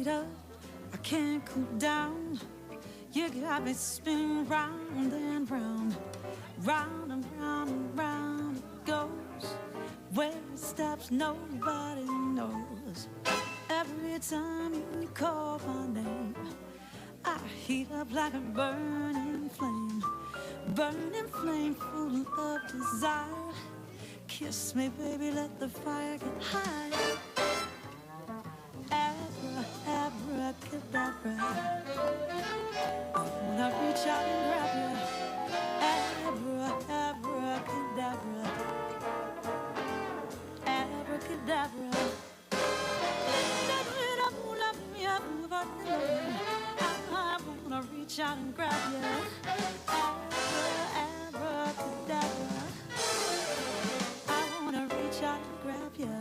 heat up, I can't cool down. You got me spinning round and round, round and round and round it goes. Where it stops, nobody knows. Every time you call my name, I heat up like a burning flame full of desire. Kiss me, baby, let the fire get high. Abracadabra, I wanna reach out and grab you. Abracadabra, abracadabra. I wanna reach out and grab you. Abracadabra, I wanna reach out and grab you.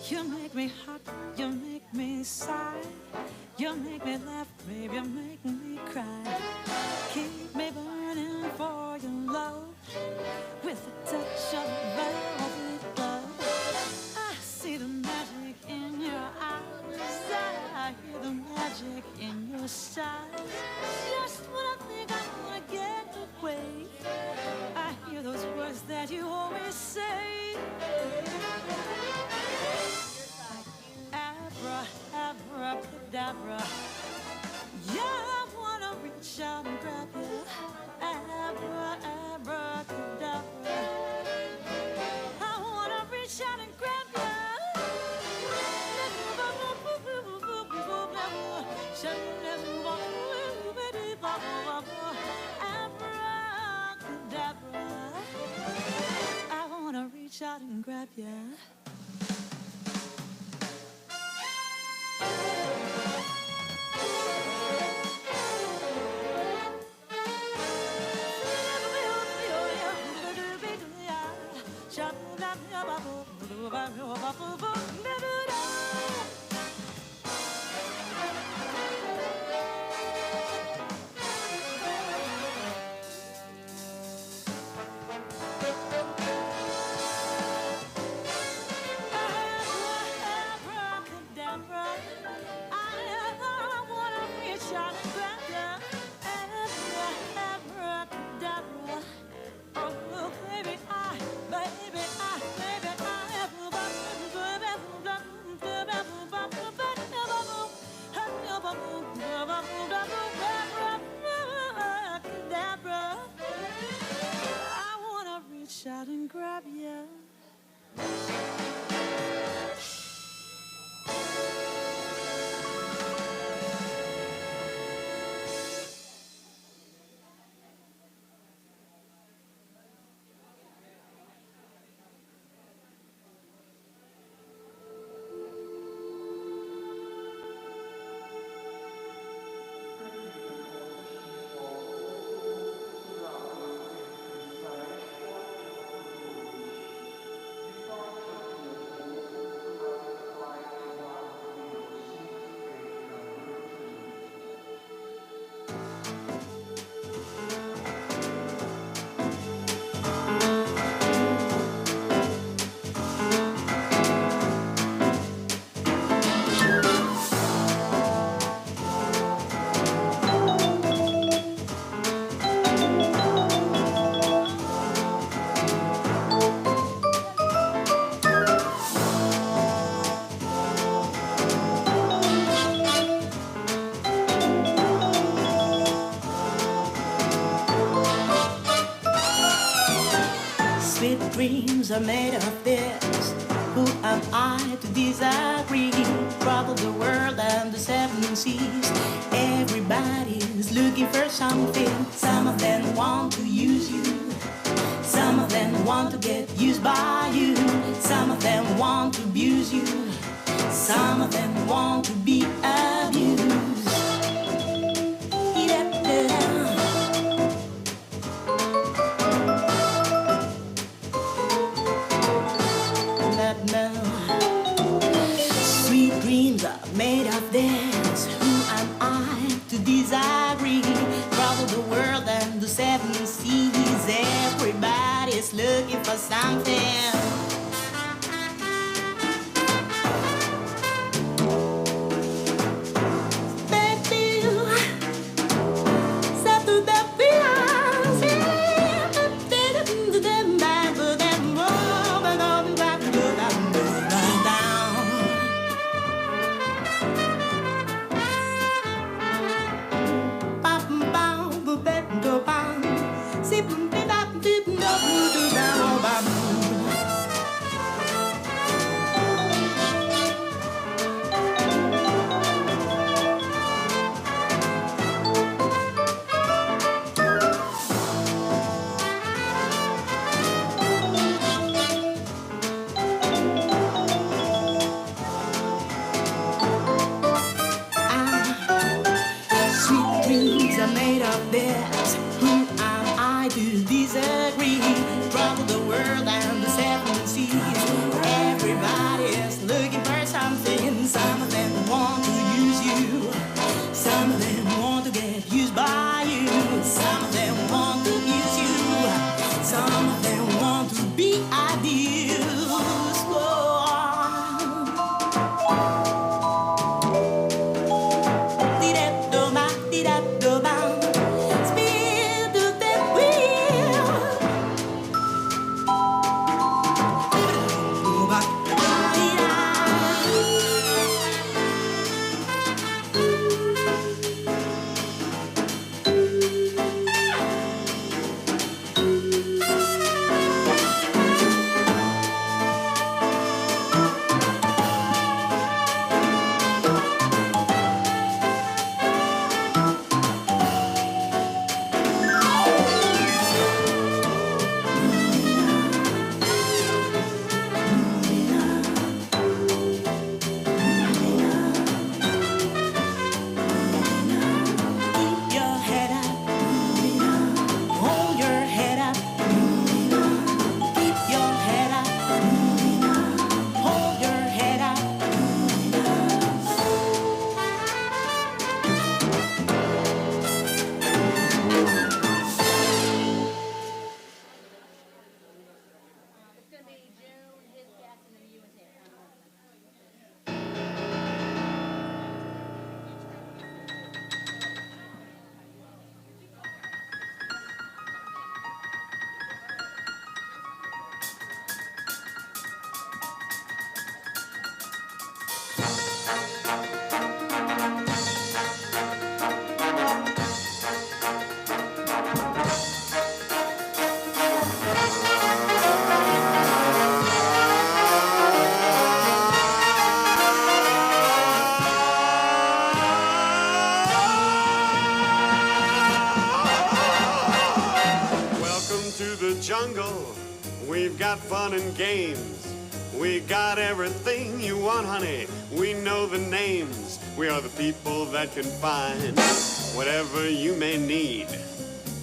You make me hot, you make me sigh. You make me laugh, baby, you make me cry. Keep me burning for your love with a touch of velvet glove. I see the magic in your eyes, I hear the magic in your sighs. Just when I think I wanna get away, I hear those words that you always say. Abracadabra, yeah, I wanna reach out and grab you. Abracadabra, I wanna reach out and grab you. Abracadabra, I wanna reach out and grab you. Shout and grab ya. Dreams are made of this. Who am I to disagree? Travel the world and the seven seas. Everybody's looking for something. Some of them want to use you. Some of them want to get used by you. Some of them want to abuse you. Some of them want to be abused. Sweet dreams are made of this. Who am I to disagree? Travel the world and the seven seas. Everybody looking for something. Jungle, we've got fun and games. We got everything you want, honey. We know the names. We are the people that can find whatever you may need.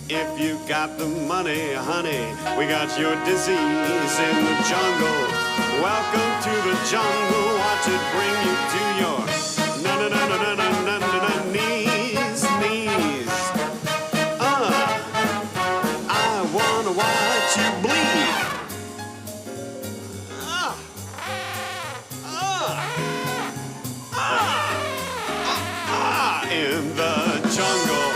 If you got the money, honey, we got your disease in the jungle. Welcome to the jungle. Watch it bring you to your knees, knees. I wanna watch you bleed. In the jungle.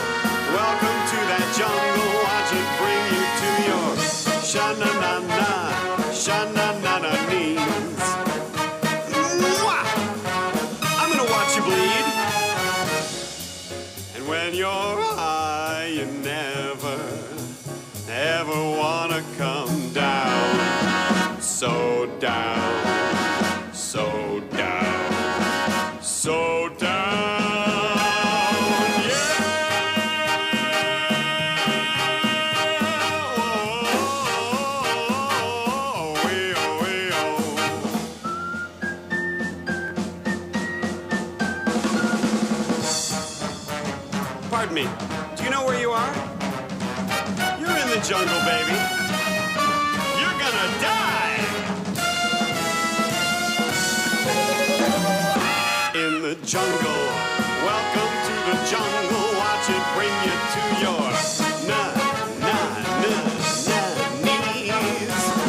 Welcome to that jungle. Watch it bring you to your sha-na-na-na, sha-na-na-na knees. I'm gonna watch you bleed. And when you're high, you never, ever wanna come down. So down, so down, so down. Pardon me, do you know where you are? You're in the jungle, baby. You're gonna die! In the jungle, welcome to the jungle. Watch it bring you to your knees.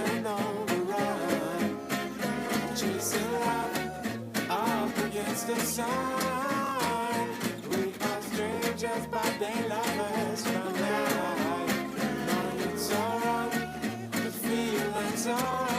passion on the run, chasing love up against the sun. We are strangers, but they lovers from night. Knowing it's alright, the feeling's alright.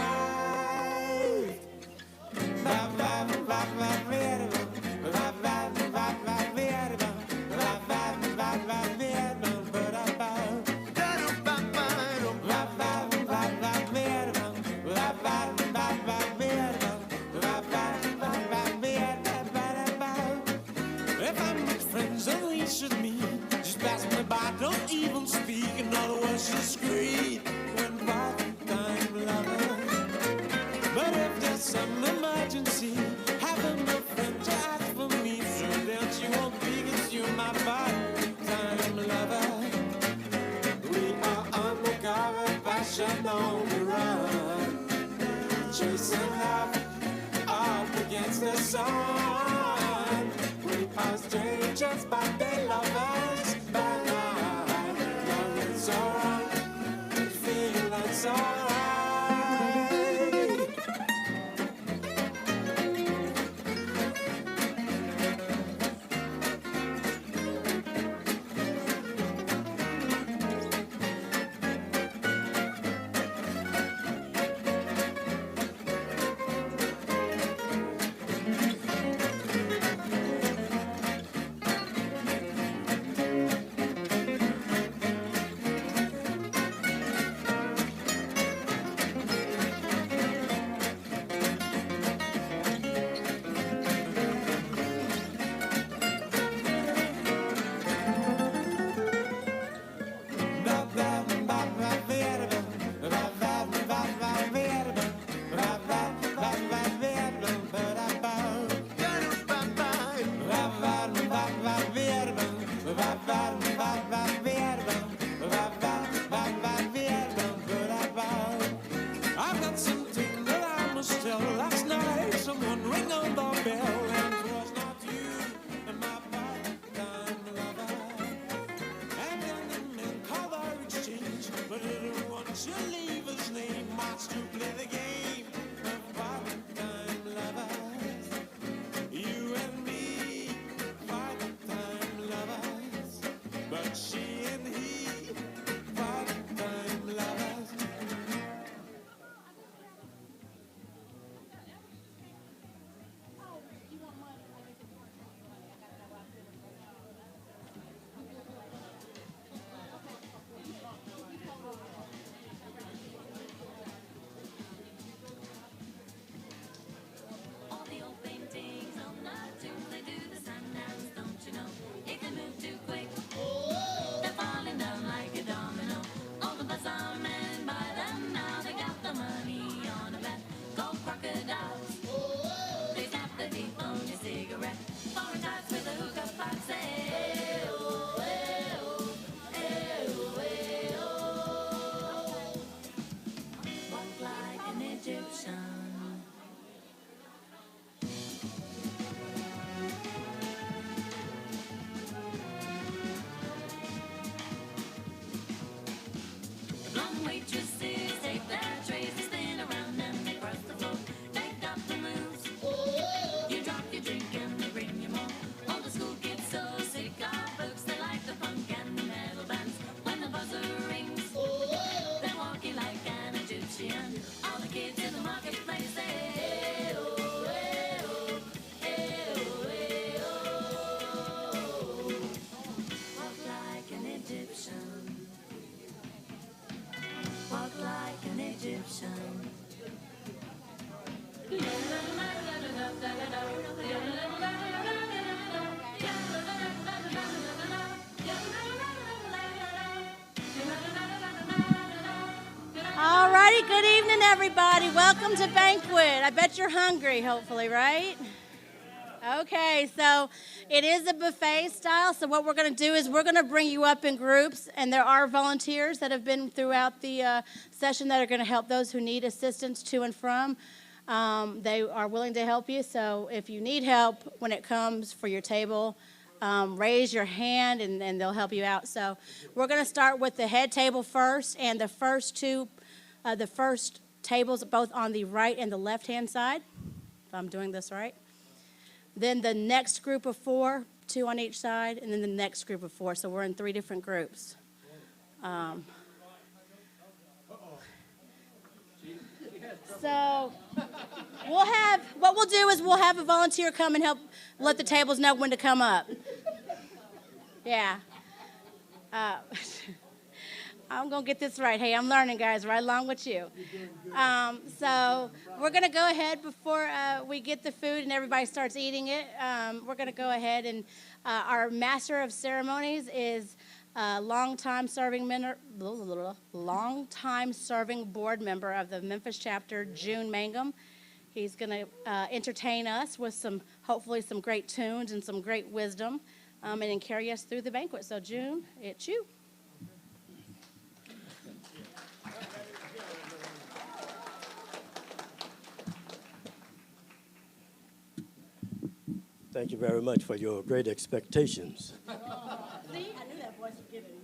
If I make friends and we should meet, just pass me by, don't even speak. In other words, just greet when part-time lovers. But if there's some emergency, having a friend to ask for me, so that you won't be, 'cause you're my part-time lover. We are undercover, passion on the run, chasing love up against the sun. We are strangers, but they love us by night. Young and so wrong, feeling so right. I've got something that I must tell. Last night someone rang on the bell, and it was not you, my part-time lover. And then the man called our exchange, but he didn't want to leave his name. Wants to play the game of part-time lovers. You and me, part-time lovers, but she and he, part-time lovers. All the old paintings on the tomb, they do the sun dance, don't you know? It can move too quick. They're falling down like a domino. All the bazaar men buy them now. They got the money on a bet. Gold crocodiles. They tap the teeth on your cigarette. Foreign types with a hookah box. Hey-oh, hey-oh, hey-oh, hey-oh. Walk like an Egyptian. Long waitresses take their trays, they spin around and they cross the floor. They got the moves. You drop your drink and they bring you more. All the school kids so sick of books, they like the punk and the metal bands. When the buzzer rings, they're walking like an Egyptian. All the kids in the marketplace say, hey-oh, hey-oh, hey-oh, hey-oh. Walk like an Egyptian. Walk like an Egyptian. All righty, good evening, everybody. Welcome to Banquet. I bet you're hungry, hopefully, right? Okay, so it is a buffet style. So what we're going to do is we're going to bring you up in groups, and there are volunteers that have been throughout the session that are going to help those who need assistance to and from. They are willing to help you. So if you need help when it comes for your table, raise your hand, and they'll help you out. So we're going to start with the head table first, and the first tables both on the right and the left-hand side, if I'm doing this right. Then the next group of 4, 2 on each side, and then the next group of 4. So we're in 3 different groups. So what we'll do is we'll have a volunteer come and help let the tables know when to come up. Yeah. I'm going to get this right. Hey, I'm learning, guys, right along with you. So we're going to go ahead before we get the food and everybody starts eating it. We're going to go ahead and our master of ceremonies is long-time serving board member of the Memphis chapter, June Mangum. He's going to entertain us with hopefully some great tunes and some great wisdom, and then carry us through the banquet. So, June, it's you. Thank you very much for your great expectations. See, I knew that voice would get it.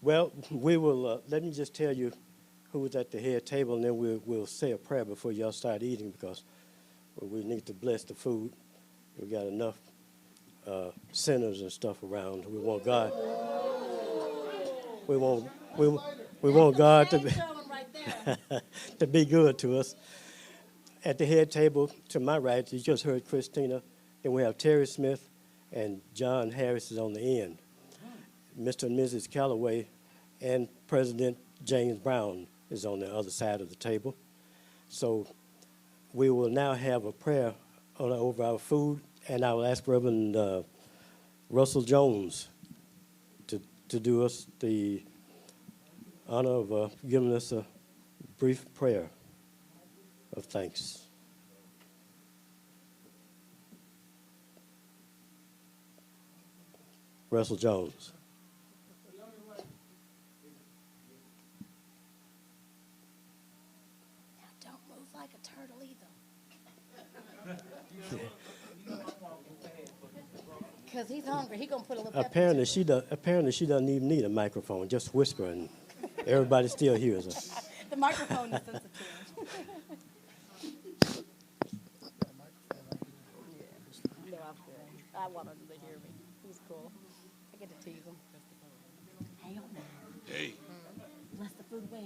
Well, we will, let me just tell you who was at the head table, and then we'll say a prayer before y'all start eating, because we need to bless the food. We got enough sinners and stuff around. We want God. We want God to be, to be good to us. At the head table to my right, you just heard Christina. Then we have Terry Smith and John Harris is on the end. Mr. and Mrs. Calloway and President James Brown is on the other side of the table. So we will now have a prayer over our food, and I will ask Reverend Russell Jones to do us the honor of giving us a brief prayer of thanks. Russell Jones. Now don't move like a turtle either. Because he's hungry. He's going to put a little pepper. Apparently she doesn't even need a microphone. Just whisper and everybody still hears her. The microphone is sensitive. No, I'm good. I want him to hear me. He's cool. I get to tease him. Hey, old man. Hey, Bless the food well.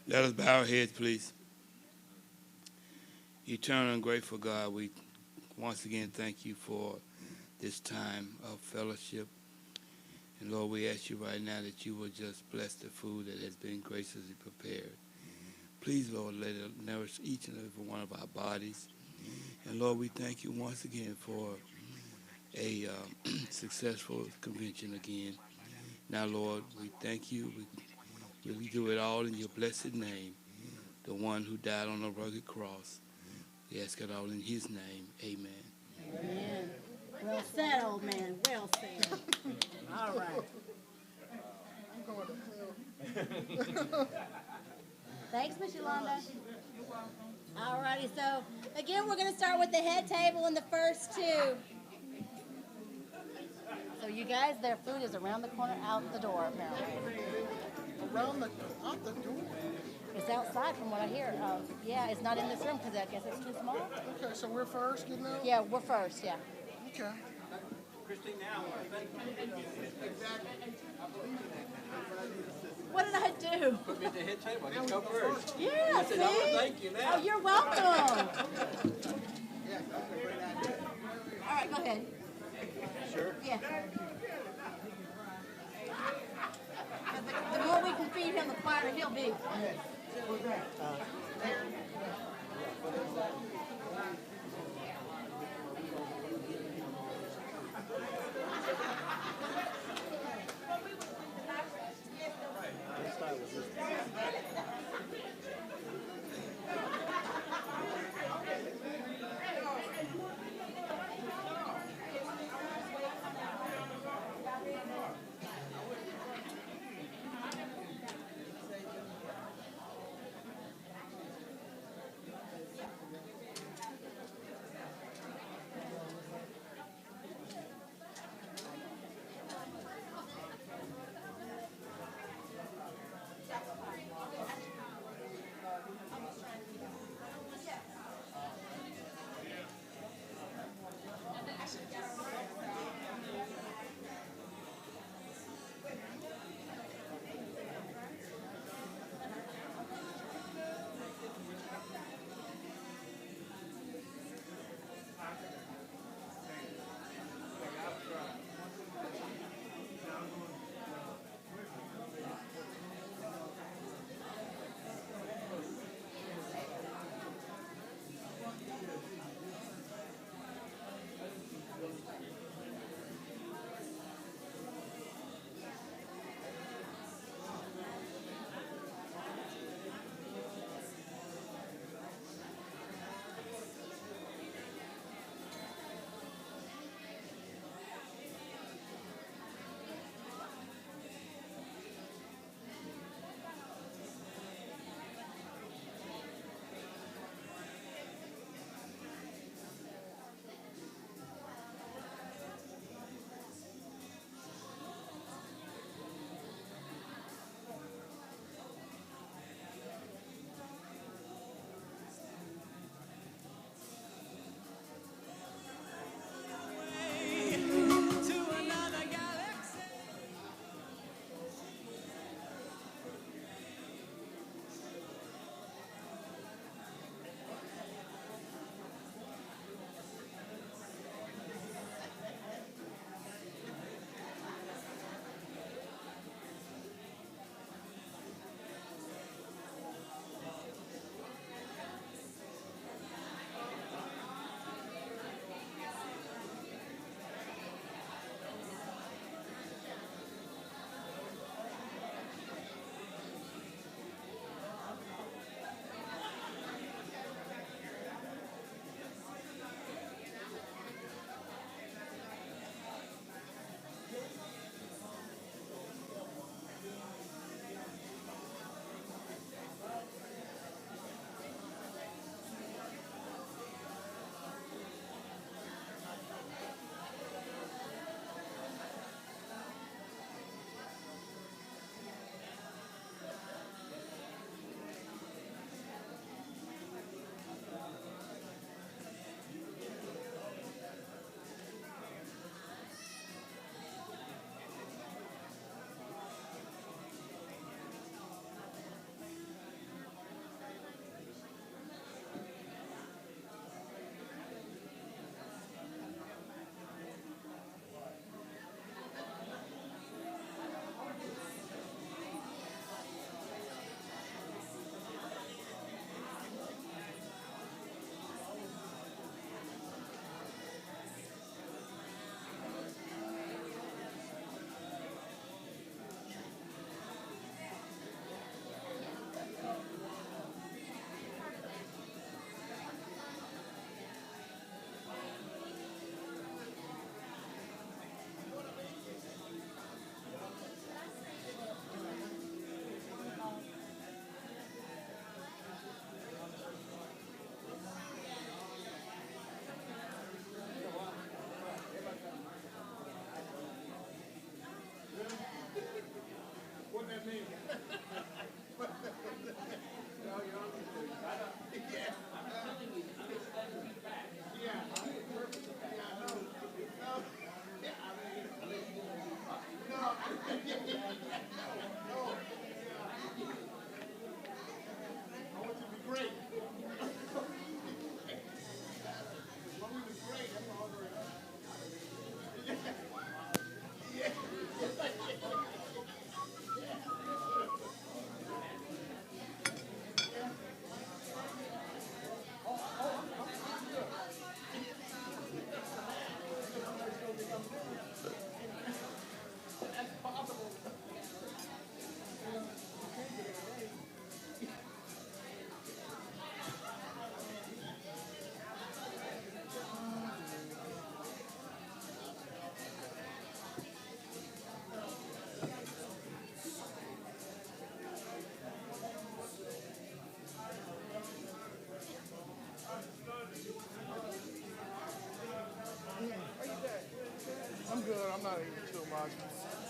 let us bow our heads, please. Eternal and grateful God, we once again thank you for this time of fellowship. And Lord, we ask you right now that you will just bless the food that has been graciously prepared. Please, Lord, let it nourish each and every one of our bodies. And Lord, we thank you once again for a successful convention again. Now, Lord, we thank you. We do it all in your blessed name, the one who died on the rugged cross. We ask it all in his name. Amen. Amen. Well said, old man. Well said. All right. Thanks, Miss Yolanda. All righty, so again, we're going to start with the head table and the first 2. So you guys, their food is around the corner, out the door, apparently. Out the door? It's outside from what I hear. Yeah, it's not in this room because I guess it's too small. Okay, so we're first, you know? Yeah, we're first, yeah. Okay. What did I do? Put me at the head table. I can go first. Yeah, I said, see? oh, thank you now. Oh, you're welcome. All right, go ahead. Sure. Yeah. The more we can feed him, the quieter he'll be.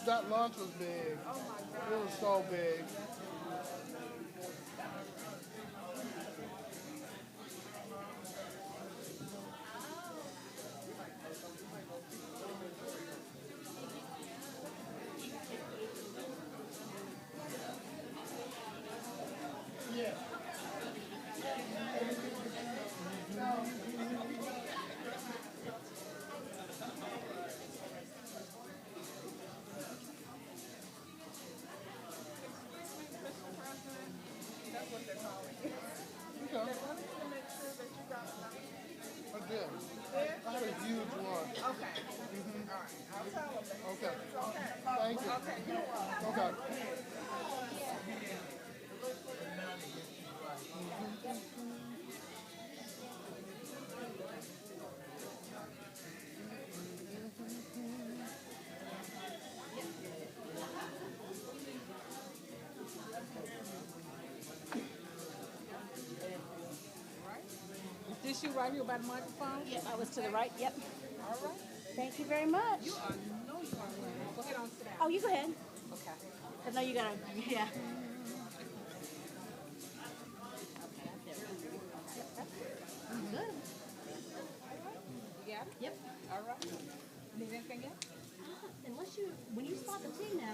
That lunch was big. It was so big. Okay. I did. I had a huge lunch. Okay. All right. I'll tell them that. Okay. It's okay. Thank you. Okay, you're welcome. Okay. Is this you right here by the microphone? Yep, I was to the right. Yep. All right. Thank you very much. You are, no, you are right. Go ahead on, sit down. Oh, you go ahead. Okay. I know you gotta, yeah. Good. You got it? Yep. All right. Need anything else? Unless you, when you spot the tea now,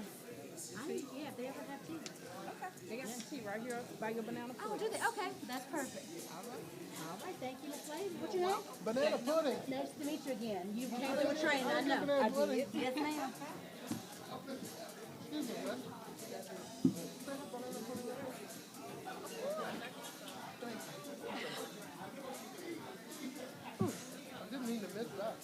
yeah, if they ever have tea. Okay. They got some tea right here by your banana Oh, pudding. do they? Okay, that's perfect. All right, thank you, Miss Lady. What's your name? Banana pudding. Nice to meet you again. You came through a train, I know. Banana pudding. Yes, ma'am. Excuse me, man. I didn't mean to miss that.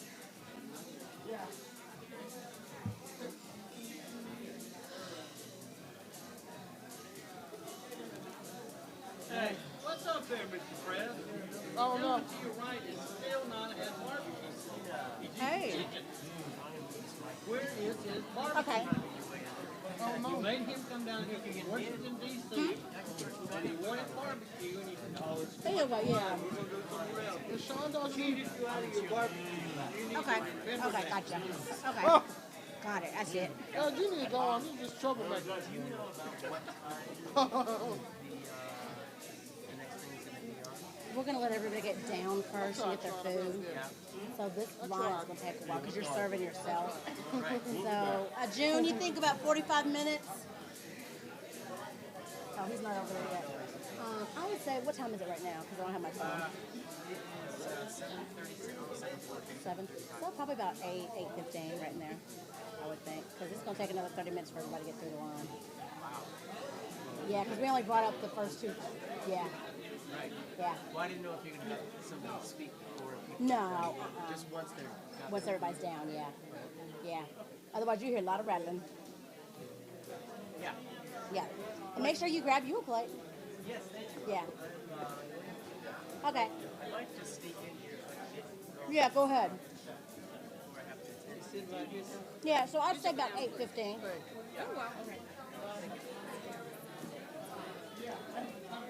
Hey, what's up there, Mr. Fred? Oh, no. To your right is still not at barbecue. Hey. Where is his barbecue? Okay. Oh, You no. made him come down here to Washington, D.C. And he wanted barbecue, and he said, oh, it's There you go, yeah. we're going to go somewhere else. If Sean does Cheated need... you out of your barbecue. You need Okay. to remember Okay, that. gotcha. Okay. Oh, Got it. That's it. you need to go on. You're just troublemaker. We're gonna let everybody get down first and get their food. So this line is gonna take a while because you're serving yourself. So, June, you think about 45 minutes? Oh, he's not over there yet. I would say, what time is it right now? Because I don't have my phone. 7. So probably about 8:15 right in there, I would think. Because it's gonna take another 30 minutes for everybody to get through the line. Yeah, because we only brought up the first 2. Yeah. Right. Yeah. Well, I didn't know if you're going to have somebody speak before people. No. Just once they're got Once their- everybody's down, yeah. Yeah. Otherwise, you hear a lot of rattling. Yeah. Yeah. And make sure you grab you a plate. Yes, thank you. Yeah. Okay. I'd like to sneak in here if I can. Yeah, go ahead. Before I have to attend. Yeah, so I'd say about 8:15.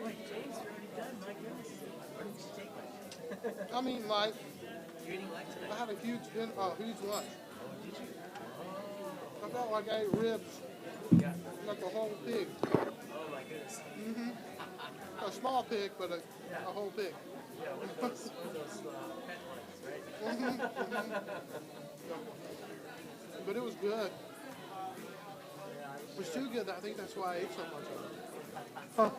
Wait, James, you're already done. My goodness. Where did you take me? I mean, like, You're eating like tonight? I had a huge dinner, huge lunch. Oh, did you? I felt like I ate ribs, Yeah. like a whole pig. Oh, my goodness. A small pig, but a whole pig. Yeah, one of those pet ones, right? But it was good. It was too good. I think that's why I ate so much of it.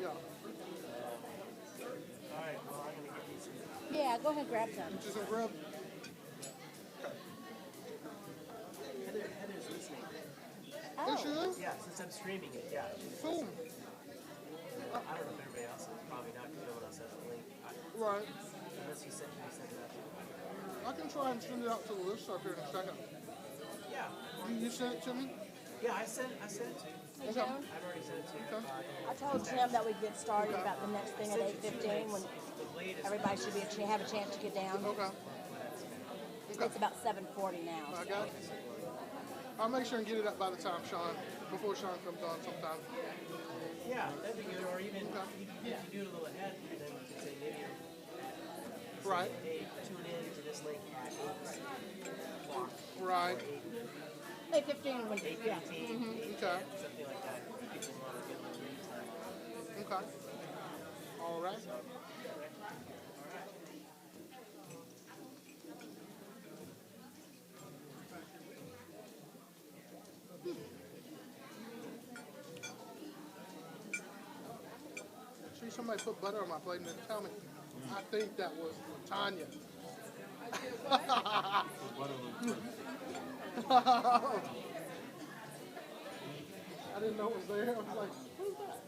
Yeah. All right, well, I'm going to get you some. Yeah, go ahead and grab some. Just a rib. Heather's listening. Is she Oh, there? Yeah, since I'm streaming it, yeah. Cool. I don't know if everybody else is probably not, because no one else has the link. Right. Unless you sent it out. I can try and send it out to the listserv here in a second. Yeah. You sent it to me? Yeah, I sent it to you. Okay. Joan? I've already sent it to you. Okay. I told Tim that we'd get started about the next thing at 8:15 when The latest. everybody should be have a chance to get down. Okay. It's about 7:40 now. I got it. I'll make sure and get it up by the time before Sean comes on sometime. Yeah, that'd be good. Or even Okay. you do it a little ahead, and then you can say maybe you're Right. hey, tune in to this link at 8 o'clock. Right. 8:15 when, yeah. Okay. Something like that. People want to get a little lead time on it. Okay. All right. See, somebody put butter on my plate and didn't tell me. I think that was Tanya. I didn't know it was there. I was like, who's that?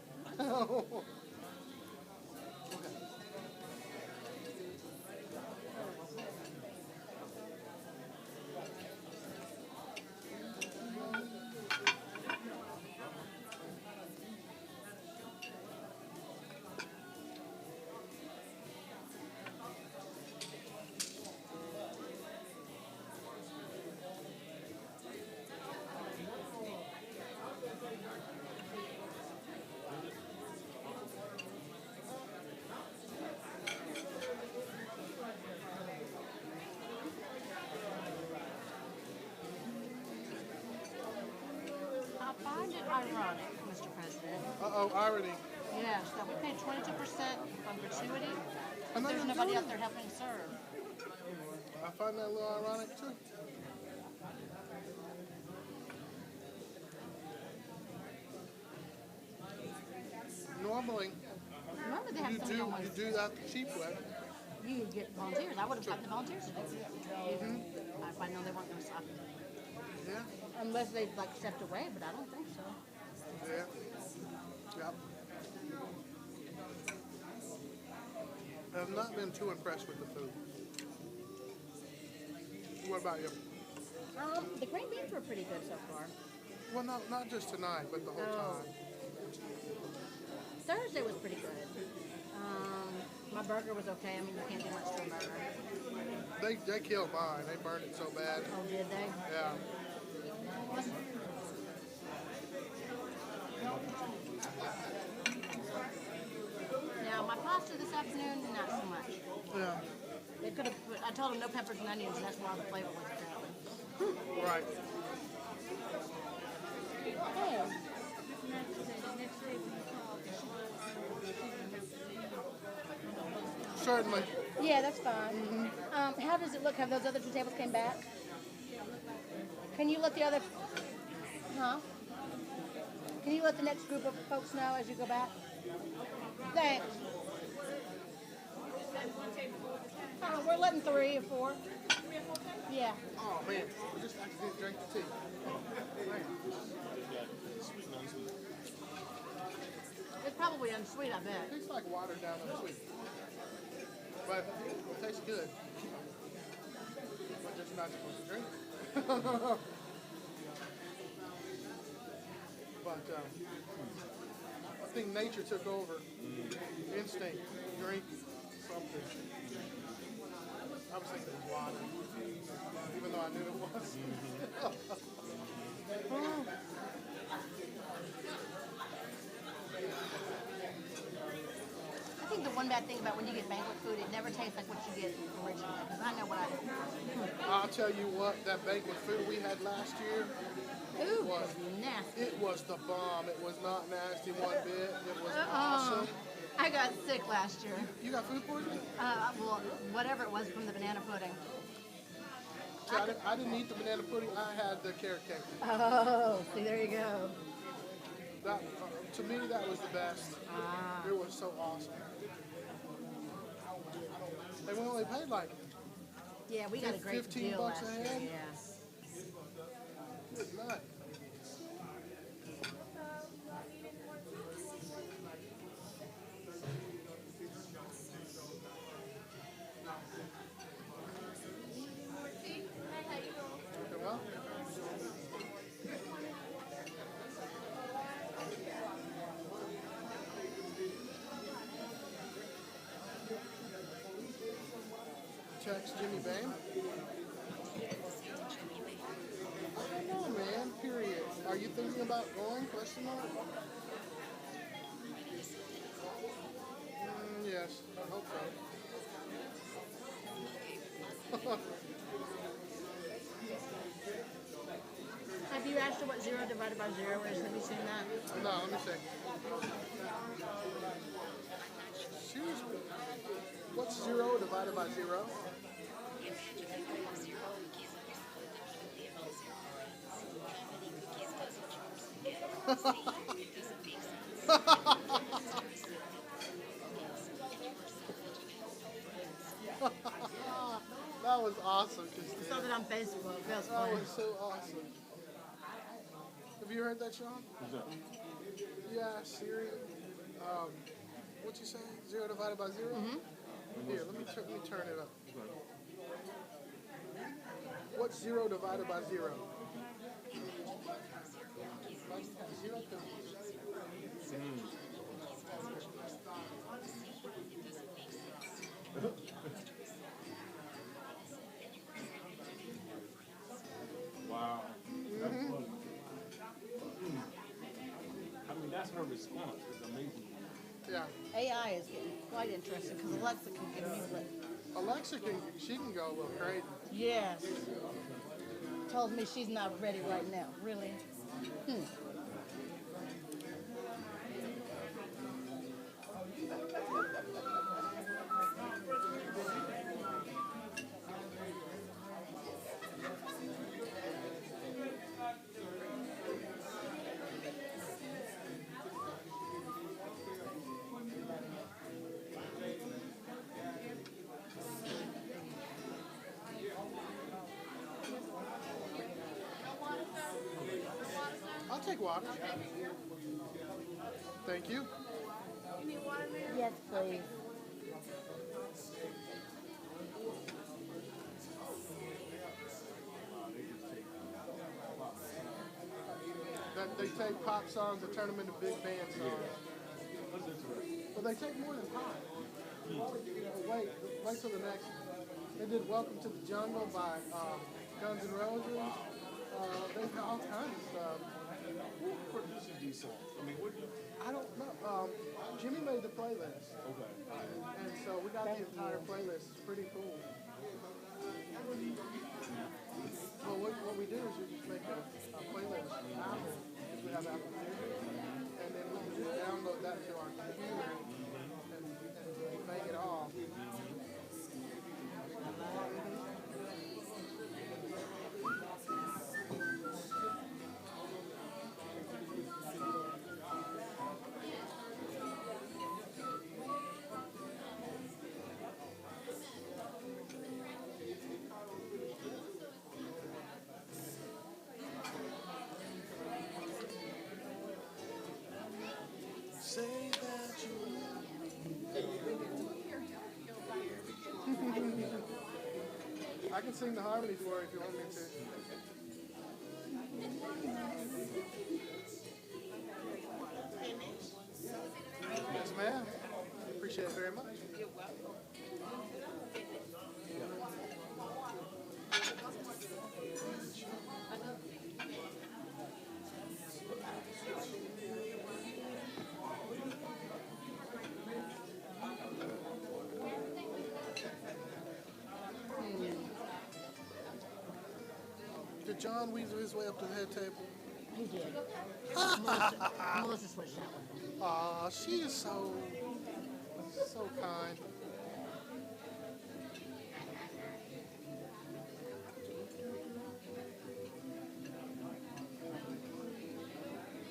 I find it ironic, Mr. President. Uh-oh, irony. Yes, that we paid 22% on gratuity. I'm not There's even nobody doing out it. there helping serve. I find that a little ironic too. Normally, Remember they have some young ones. you do that the cheap way. You get volunteers. I would have gotten the volunteers to do it. If I know they weren't going to stop. Yeah. Unless they like stepped away, but I don't think so. Yeah. Yep. I've not been too impressed with the food. What about you? The green beans were pretty good so far. Well, not just tonight, but the whole time. Thursday was pretty good. My burger was okay. I mean, you can't do much to a burger. They killed mine. They burned it so bad. Oh, did they? Yeah. Now, my pasta this afternoon, not so much. Yeah. They could have put, I told them no peppers and onions, and that's why the flavor was apparently. Right. Hey. Certainly. Yeah, that's fine. How does it look? Have those other two tables came back? Can you let the other... Huh? Can you let the next group of folks know as you go back? Thanks. We're letting 3 or 4. Yeah. Oh, man. We just accidentally drank the tea. Man. It's probably unsweet, I bet. It tastes like watered down and sweet. But it tastes good. But just not supposed to drink. But I think nature took over. Instinct. Drink something. I was thinking it was water. Even though I knew it was. I think the one bad thing about when you get banquet food, it never tastes like what you get originally. Because I know what I'll tell you what, that banquet food we had last year, Ooh, was nasty. It was the bomb. It was not nasty one bit. It was awesome. I got sick last year. You got food poisoning? Well, whatever it was from the banana pudding. See, I didn't eat the banana pudding. I had the carrot cake. Oh, see, there you go. That, to me, that was the best. It was so awesome. And we only paid like yeah, we got a great 15 deal bucks last a year. head? Yeah. Good night. Okay, well. Text Jimmy Bain. I don't know, man. Period. Are you thinking about going? Question mark. Yes, I hope so. divided by zero is. Have you seen that? No, let me see. She's, what's 0 divided by 0? That was awesome, Christine. I saw that on Facebook. That was That fun. was so awesome. Have you heard that, Sean? Yeah, Siri. What'd you say? 0 divided by 0? Here, let me turn it up. What's 0 divided by 0? Zero cookies. Wow. That's funny. I mean, that's her response. It's amazing. Yeah. AI is getting quite interesting because Alexa can give me lip. Alexa she can go a little crazy. Yes. Tells me she's not ready right now. Really? I'll take water. Thank you. Yes, please. That they take pop songs and turn them into big band songs. But they take more than pop. Wait till the next. They did "Welcome to the Jungle" by Guns N' Roses. They got all kinds of stuff. Who produces these songs? I mean, what do you... I don't know. Jimmy made the playlist. Okay. And so we got the entire playlist. It's pretty cool. Well, what we do is we just make a playlist on Apple, because we have Apple Music, and then we can just download that to our computer and make it all. Say that you I can sing the harmony for you if you want me to. Yes, ma'am. Appreciate it very much. You're welcome. Did John weasel his way up to the head table? He did. Melissa switched that one. Aw, she is so kind.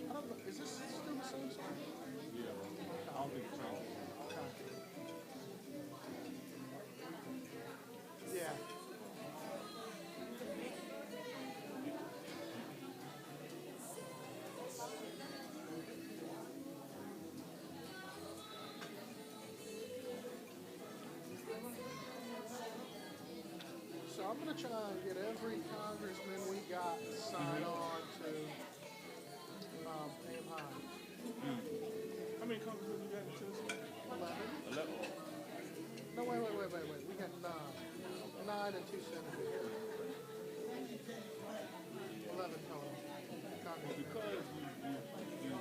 I don't know, is this still the same song? Yeah. I don't think it's changed. Yeah. So I'm going to try and get every congressman we got to sign on to aim high. How many congressmen you got in Tennessee? 11. 11. No, wait. We got 9. 9 and 2 senators. 11 total. Congressmen. Because you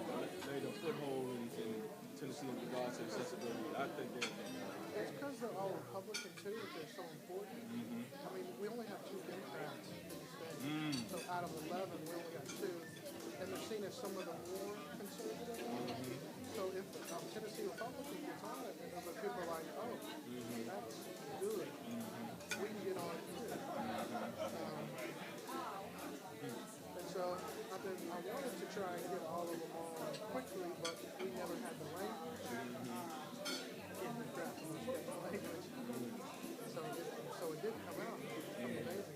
made a foothold in Tennessee in regards to accessibility, I think that... It's because they're all Republican too that they're so important. I mean, we only have 2 Democrats in the state. So out of 11, we only got 2. and they're seen as some of the more conservative ones. So if Tennessee Republican gets on it, and other people are like, oh, that's good, we can get on it too. And so I wanted to try and get all of them on quickly, but we never had the language. So it did come out a couple days ago.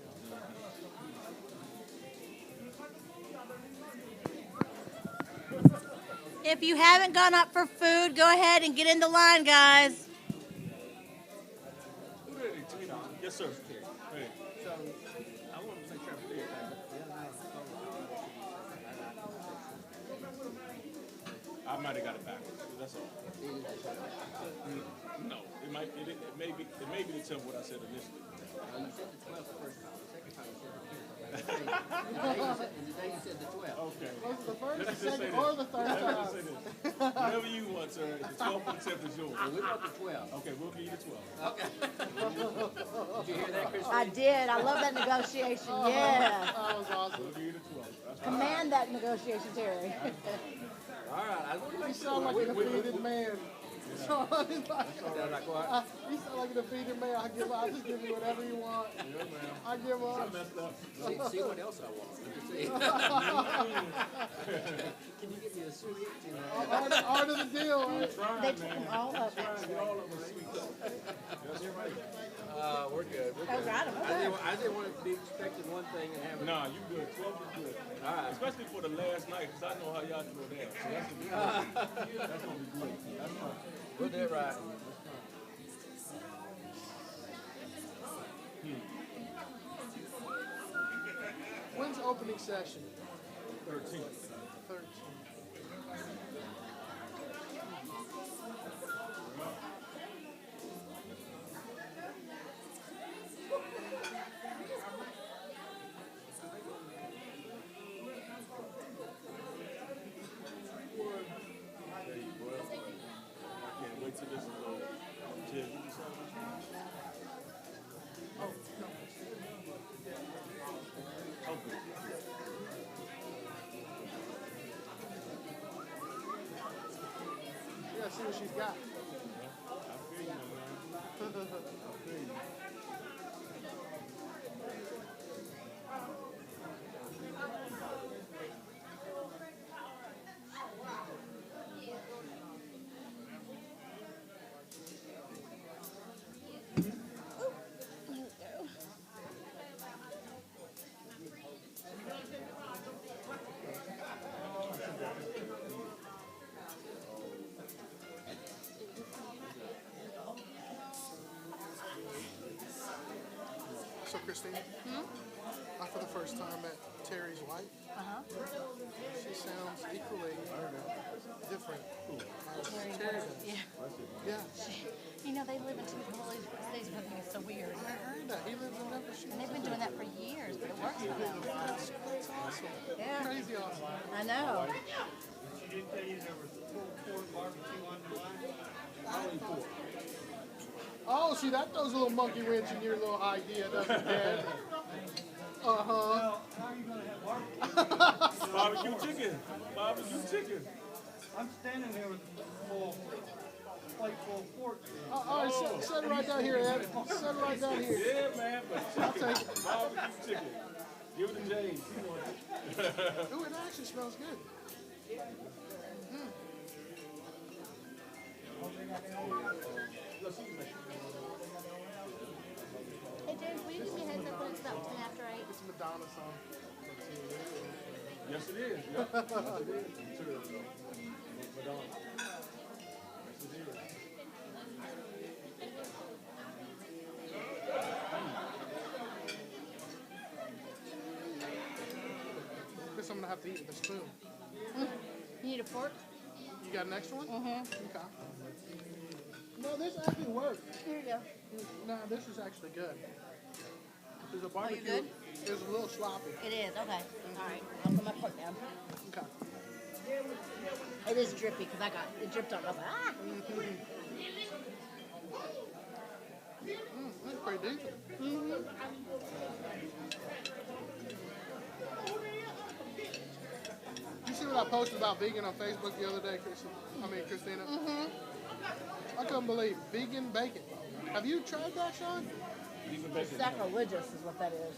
If you haven't gone up for food, go ahead and get in the line, guys. Yes, sir. Hey. So, I want to make sure I'm clear. I might have got it backwards. That's all. No, it may be the temple what I said initially. You said the 12th the first time. The second time you said the 10th. And today you said the 12th. Okay. Was it the first, Let the me just say second, this. or the third Let me time? just say this. Whatever you want, sir. The 12th and 10th is yours. Well, we want the 12th. Okay, we'll give you the 12th. Okay. Did you hear that, Christine? I did. I love that negotiation. Yeah. That was awesome. We'll give you the 12th. That's right. Command that negotiation, Terry. All right. I want to You make sound like a defeated man. So he's like, you sound like a defeated man. I'll just give you whatever you want. Yeah, man. I give I up. messed up. See what else I want. Let me see. Can you get me a sweet? Art of the deal. Right? They took them all up. Get all of us sweet. That's right. We're good. We're Oh, good. got 'em. I didn't want to be expecting one thing and have it. Nah, you good. 12 is good. All right. Especially for the last night, because I know how y'all throw down. So that's going to be great. That's fine. We'll do it right. When's opening session? 13. 13. Wait till this is over. Jim, you decide Oh, no. Oh, good. You gotta see what she's got. I feel you, man. I feel you. So, Christine, I for the first time met Terry's wife. She sounds equally different as Terry does. Yeah. Yeah, You know, they live in two totally different states, but I think it's so weird. I heard that. He lives in Memphis. And they've been doing that for years, but it works for them. That's awesome. Yeah. Crazy awesome. I know. She did tell you there was pulled pork barbecue on the line? Oh, see, that throws a little monkey wrench in your little idea, doesn't it, Dad? Uh-huh. Well, how are you going to have barbecue? Barbecue chicken. Barbecue chicken. I'm standing here with a full plate full of pork. All right, set it right down here, Ed. Set it right down here. Yeah, man, but I'll take it. barbecue chicken. Give it to James. He wants it. Ooh, it actually smells good. Hey, James, will you give me a heads up when it's about 10 after 8? It's a Madonna song. Yes, it is. Yeah. Yes, it is. I'm sure it's Madonna. Yes, it is. Guess I'm gonna have to eat with a spoon. You need a fork? You got an extra one? Mm-hmm. Okay. No, this actually works. Here you go. No, this is actually good. There's a Oh, you barbecue. good? It was a little sloppy. It is, okay. All right, I'll put my fork down. Okay. It is drippy because it dripped on. I was like, ah! That's pretty decent. what I posted about vegan on Facebook the other day, Christina? Mm-hmm. I couldn't believe vegan bacon. Have you tried that, Sean? Vegan bacon. Sacrilegious is what that is.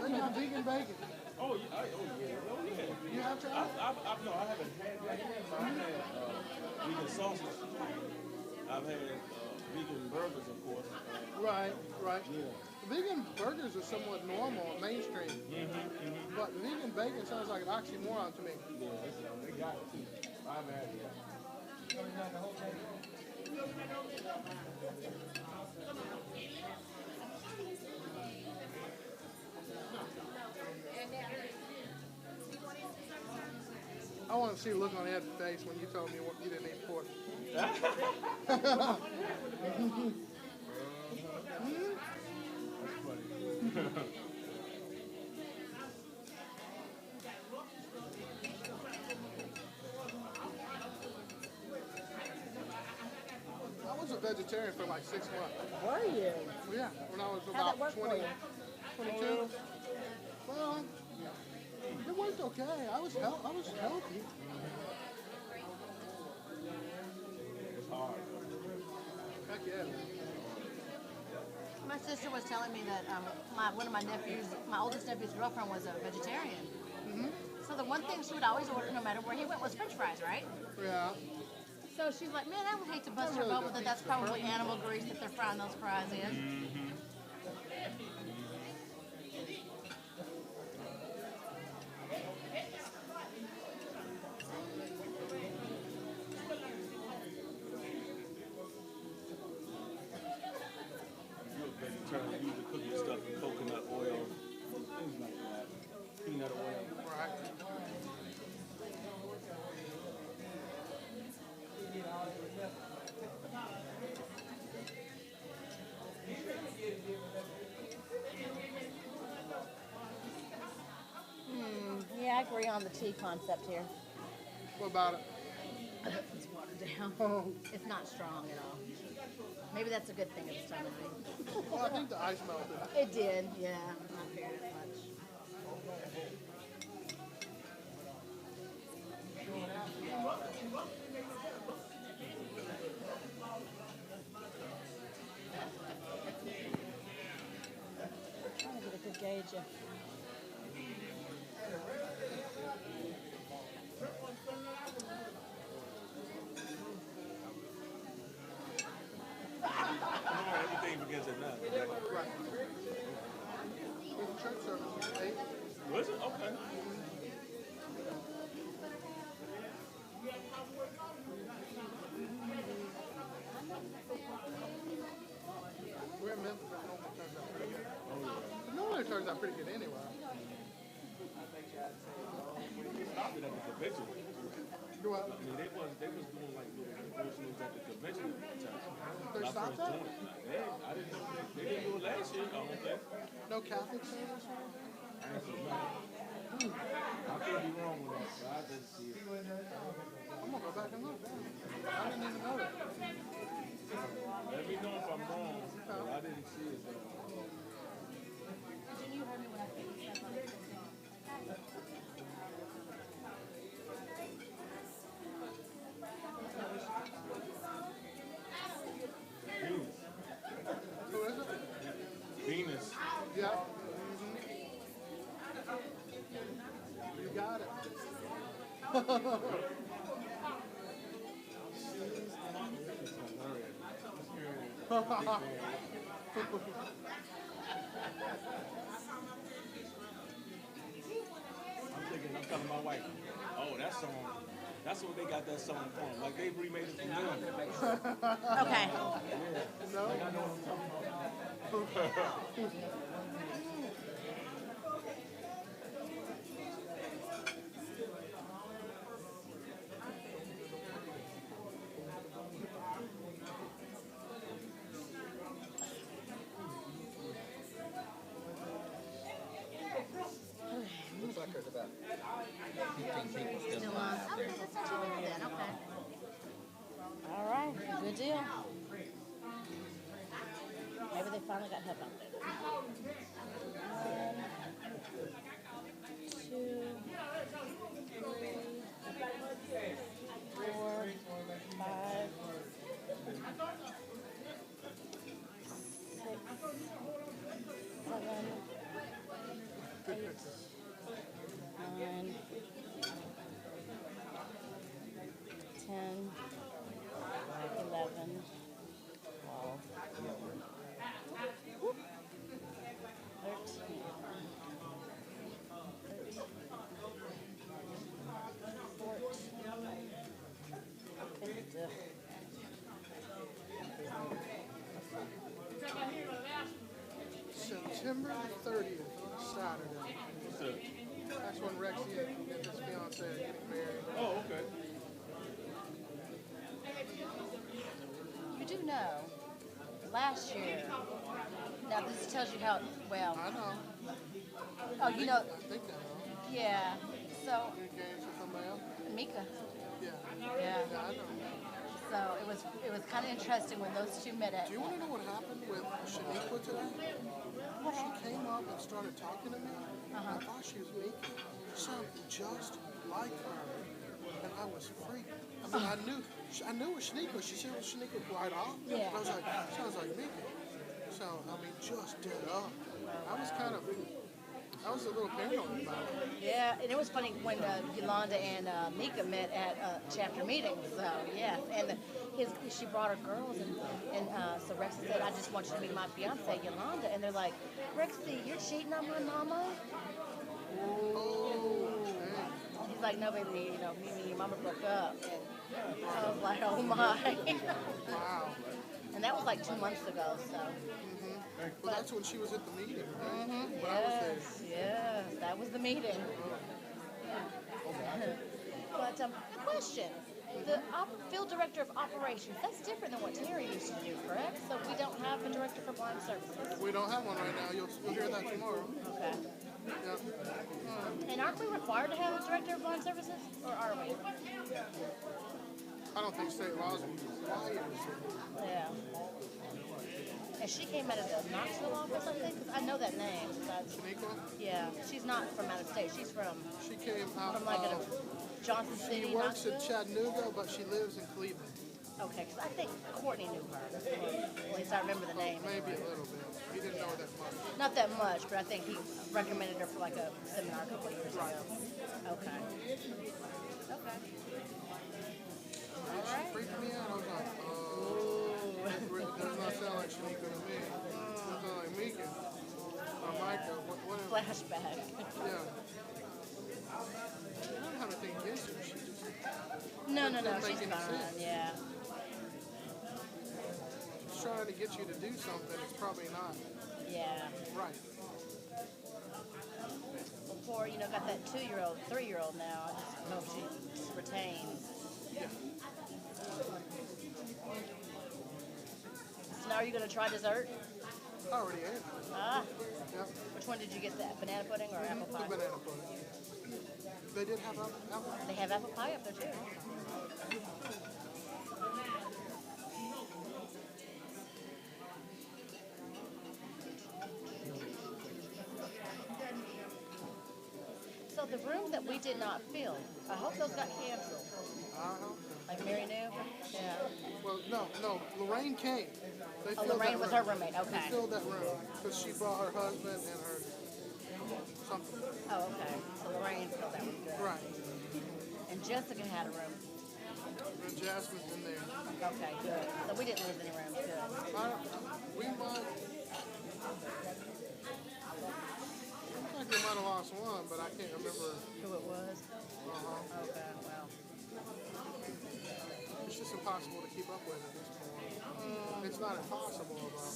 They got vegan bacon. Oh yeah. Oh yeah. You have tried it? No, I haven't had that. I've had vegan sausage. I've had vegan burgers, of course. Right. Yeah. Vegan burgers are somewhat normal and mainstream, but vegan bacon sounds like an oxymoron to me. Yeah, they got it too. I've had it. I want to see the look on Ed's face when you told me what you didn't eat pork. I was a vegetarian for like 6 months. Were you? Yeah, when I was How'd that about work for 20, you? 22. Well, it worked okay. I was healthy. It's hard. Heck yeah. My sister was telling me that one of my nephews, my oldest nephew's girlfriend, was a vegetarian. So the one thing she would always order, no matter where he went, was French fries, right? Yeah. So she's like, man, I would hate to bust her bubble that that's probably animal grease that they're frying those fries in. Vegetarian usually cooking stuff in coconut oil, things like that. Peanut oil. Right. Yeah, I agree on the tea concept here. What about it? It's watered down. It's not strong at all. Maybe that's a good thing at this time of night. Well, I think the ice melted. It did, yeah. I'm not fearing it much. Trying to get a good gauge of. Everything begins at 9. Right. The church service was 8. Was it? Okay. We're in Memphis, that normally turns out pretty good. It normally turns out pretty good anyway. Stopped it at the convention. Do what? I mean, they was doing like little devotionals at the convention at the time. They When I stopped first that? joined. Yeah, I didn't know they didn't do it last year. I don't think. No Catholic service? Actually, no. I could be wrong with that, but I didn't see it. I'm gonna go back and look. I didn't even know that. Let me know if I'm wrong, but I didn't see it. You heard me when I said this stuff on it. Who is it? Venus. Yeah. You got it. I'm telling my wife, oh, that song, that's what they got that song from. Like they remade it from them. Okay. No? Like I know what I'm talking about. Looks like there's about 15 people still Still on. alive Okay, there. that's not too bad then. Okay. All right. Good deal. Maybe they finally got help out there. 1, 2, 3. last year. Now this tells you how well. I know. Oh, you know. I think I know. Yeah. So. You games with somebody else? Mika. Yeah. Yeah. Yeah, I know. So it was kind of interesting when those two met at. Do you want to know what happened with Shaniqua today? What She happened? came up and started talking to me. I thought she was Mika. She sounded just like her. And I was freaked. I mean, I knew it was Shaniqua. She said it was Shaniqua right off. Yeah. I was like, sounds like Mika. So, I mean, just dead up. I was a little paranoid about it. Yeah, and it was funny when Yolanda and Mika met at chapter meetings. So yeah, and she brought her girls, and so Rexy said, "I just want you to meet my fiance, Yolanda." And they're like, "Rexy, you're cheating on my mama?" He's like, "No, baby, you know, me and your mama broke up." And I was like, "Oh my!" Wow. And that was like 2 months ago. So. Well, that's when she was at the meeting, right? Mm-hmm. When I was there. Yes, that was the meeting. But a question. The field director of operations, that's different than what Terry used to do, correct? So we don't have a director for blind services? We don't have one right now. You'll hear that tomorrow. Okay. Yeah. And aren't we required to have a director of blind services? Or are we? I don't think state laws require it. Yeah. And she came out of the Knoxville office, I think, because I know that name. Shaniqua? Yeah, she's not from out of state. She's from. She came out from like a Johnson City. She works Knoxville? in Chattanooga, but she lives in Cleveland. Okay, because I think Courtney knew her. At least I remember the name. Maybe a little bit. He didn't know her that much. Not that much, but I think he recommended her for like a seminar a couple of years ago. Okay. Okay. She freaked me out. I was like, it does not sound like Shaniqua to me. It doesn't sound like Mika. Or Micah. Whatever. Flashback. Yeah. I don't have anything against her. She just No, doesn't she's make any fine. sense. Yeah. She's trying to get you to do something. It's probably not Yeah. right. Before, got that 2-year-old, 3-year-old now. I just hope she retains. Yeah. So now are you going to try dessert? I already ate. Ah. Yeah. Which one did you get? That banana pudding or apple pie? The banana pudding. They did have apple. They have apple pie up there too. So the room that we did not fill, I hope those got canceled. Like Mary knew? Yeah. Well, no. Lorraine came. They filled Lorraine that was room. her roommate. Okay. They filled that room because she brought her husband and her something. Oh, okay. So Lorraine filled that one. Good. Right. And Jessica had a room. And Jasmine's in there. Okay, good. So we didn't lose any rooms. Good. We might. I think we might have lost one, but I can't remember who it was. Okay, well. It's just impossible to keep up with at this point. It's not impossible, but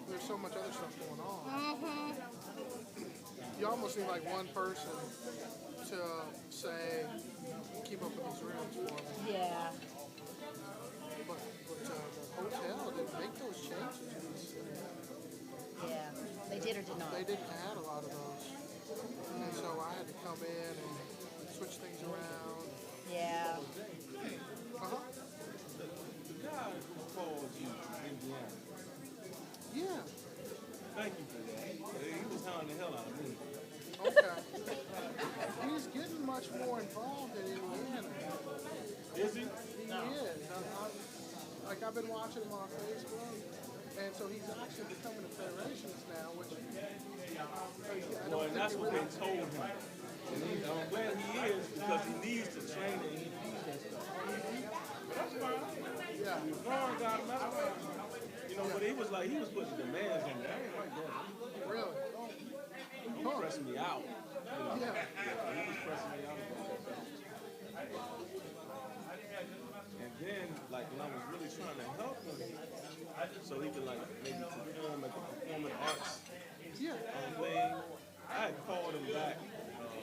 there's so much other stuff going on. You almost need like one person to say, keep up with these rooms for me. Yeah. But the hotel didn't make those changes. Yeah. They did or did not? They didn't add a lot of those. And so I had to come in and switch things around. Yeah. The guy who called you Indiana. Yeah. Thank you for that. He was hounding the hell out of me. Okay. He's getting much more involved in Indiana. Is he? He is. I've been watching him on Facebook, and so he's actually becoming a federationist now, which I don't And that's think what really they told him. And I'm glad he is because he needs to train and he needs that stuff. But that's fine. Yeah. Lauren got him out. But he was putting demands on me. I ain't like that. Really? He was pressing me out. Yeah. He was pressing me out. And then, when I was really trying to help him, so he could, maybe perform at the performing arts thing, I had called him back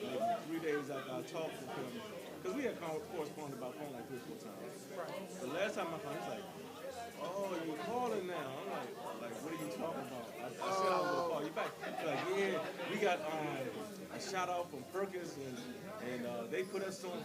maybe 3 days after I talked with him. Because we had corresponded by phone like 3 or 4 times. The last time I called, he was like, oh, you're calling now, huh? got a shout out from Perkins, and they put us on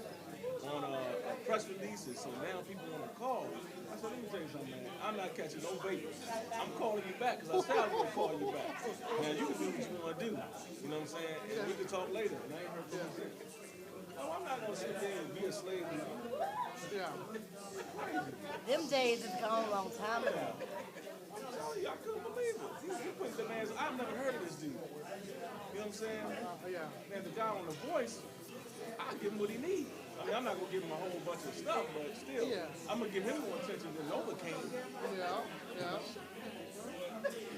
press releases, so now people want to call. I said, let me tell you something, man. I'm not catching no vapors. I'm calling you back because I said I was going to call you back. Now, you can do what you want to do. You know what I'm saying? And we can talk later. And I ain't heard from you since. No, I'm not going to sit there and be a slave to you. Yeah. Them days is gone a long time ago. I'm telling you, I couldn't believe it. You put demands. I've never heard of this dude. You know what I'm saying? Yeah. Man, the guy on The Voice, I'll give him what he needs. I mean, I'm not going to give him a whole bunch of stuff, but still, I'm going to give him more attention than Novocaine. Yeah, yeah.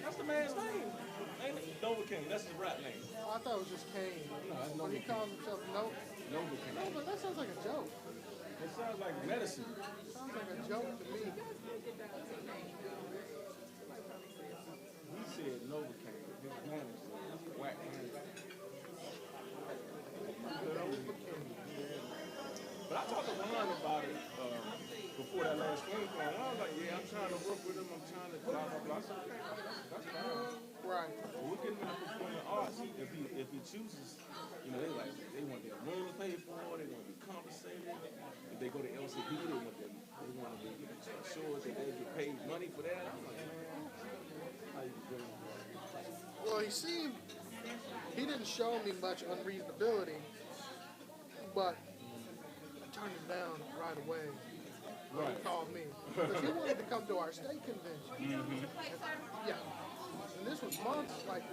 That's the man's name. Ain't it? Novocaine, that's his rap name. Oh, I thought it was just Kane. No, that's But he Novocaine. calls himself Novocaine. No, but that sounds like a joke. It sounds like medicine. Sounds like a joke to me. He said Novocaine. His manager said, whack manager. But I talked to Ron about it before that last phone call. And I was like, yeah, I'm trying to work with him. I'm trying to blah, blah, blah. I said, okay, that's fine. Right. But we'll get him in the performing arts if he chooses. You know, they want their rooms paid for. They want to be compensated. If they go to LCD, they want to be assured that they get paid money for that. I'm like, man, how you doing? Well, he didn't show me much unreasonability, but I turned him down right away. When he called me. Because he wanted to come to our state convention. Yeah. And this was months, like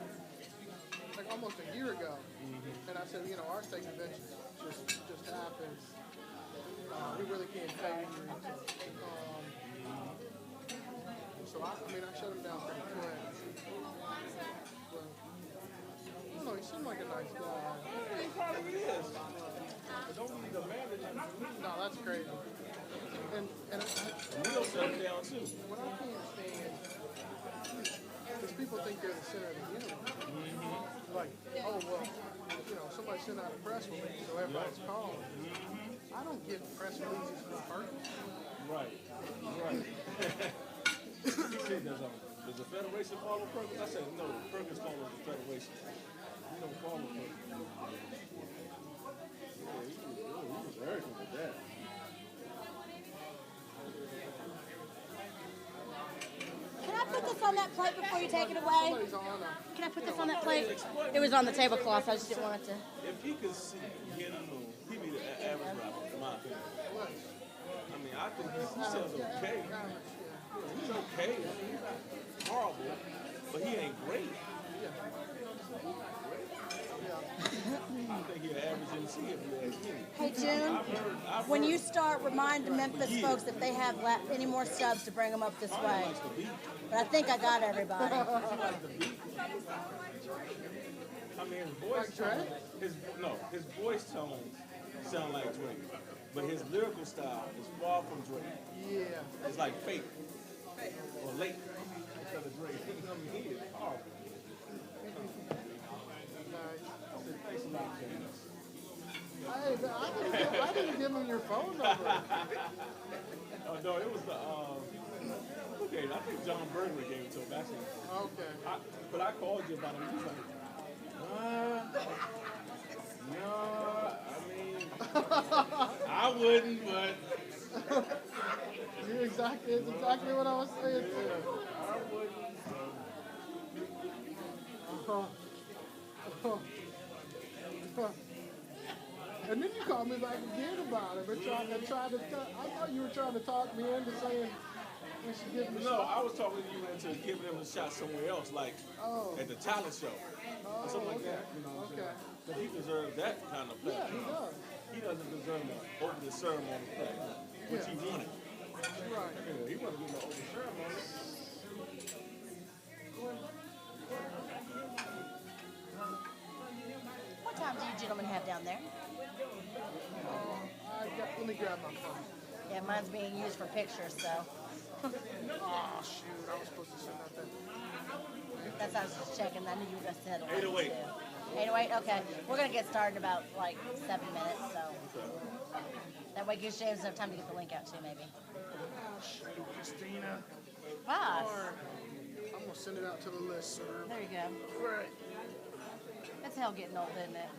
almost a year ago. And I said, our state convention just happened. We really can't pay you. So I shut him down pretty quick. But, I don't know, he seemed like a nice guy. He probably is. But don't be demanding him. No, that's crazy. And we'll shut him down too. What I can't stand is people think they're the center of the universe. Like, oh, well, somebody sent out a press release, so everybody's calling. I don't get press releases for Perkins. Right. He said, does the Federation follow Perkins? I said, no, Perkins follows the Federation. We don't follow Perkins. Yeah, he was arrogant with that. Can I put this on that plate before you take it away? Can I put this on that plate? It was on the tablecloth. I just didn't want it to. If he could see, he'd be the average rapper, in my opinion. I mean, I think he sounds okay. He's okay. Horrible, but he ain't great. I think he's an average MC if you ask me. Hey, June, when you start, remind the Memphis folks if they have any more subs to bring them up this way. But I think I got everybody. I mean, his voice tones sound like Drake, but his lyrical style is far from Drake. Yeah. It's like fake or late instead of Drake. I mean, he is horrible. Thanks a lot, James. Hey, I didn't give him your phone number. Oh, no, it was the, okay, I think John Berger gave it to him, actually. Okay. But I called you about him, he was like, no, I mean, I wouldn't, but. It's exactly what I was saying too. I wouldn't. And then you called me back again about it. I thought you were trying to talk me into saying we should give him a shot. No, I was talking to you into giving him a shot somewhere else, like at the talent show or something like that. You know what I'm saying? But he deserves that kind of platform. Yeah, he does. He doesn't deserve an open ceremony platform, which he wanted. Right. Yeah, he wasn't getting an open ceremony. What time do you gentlemen have down there? Let me grab my phone. Yeah, mine's being used for pictures, so. Oh, shoot. I was supposed to send that thing. That's what I was just checking. I knew you were going to say 808. 808, okay. We're going to get started in about, 7 minutes, so. That way gives James enough time to get the link out, too, maybe. Oh, shoot, Christina. Boss. I'm going to send it out to the list, sir. There you go. Right. That's hell getting old, isn't it?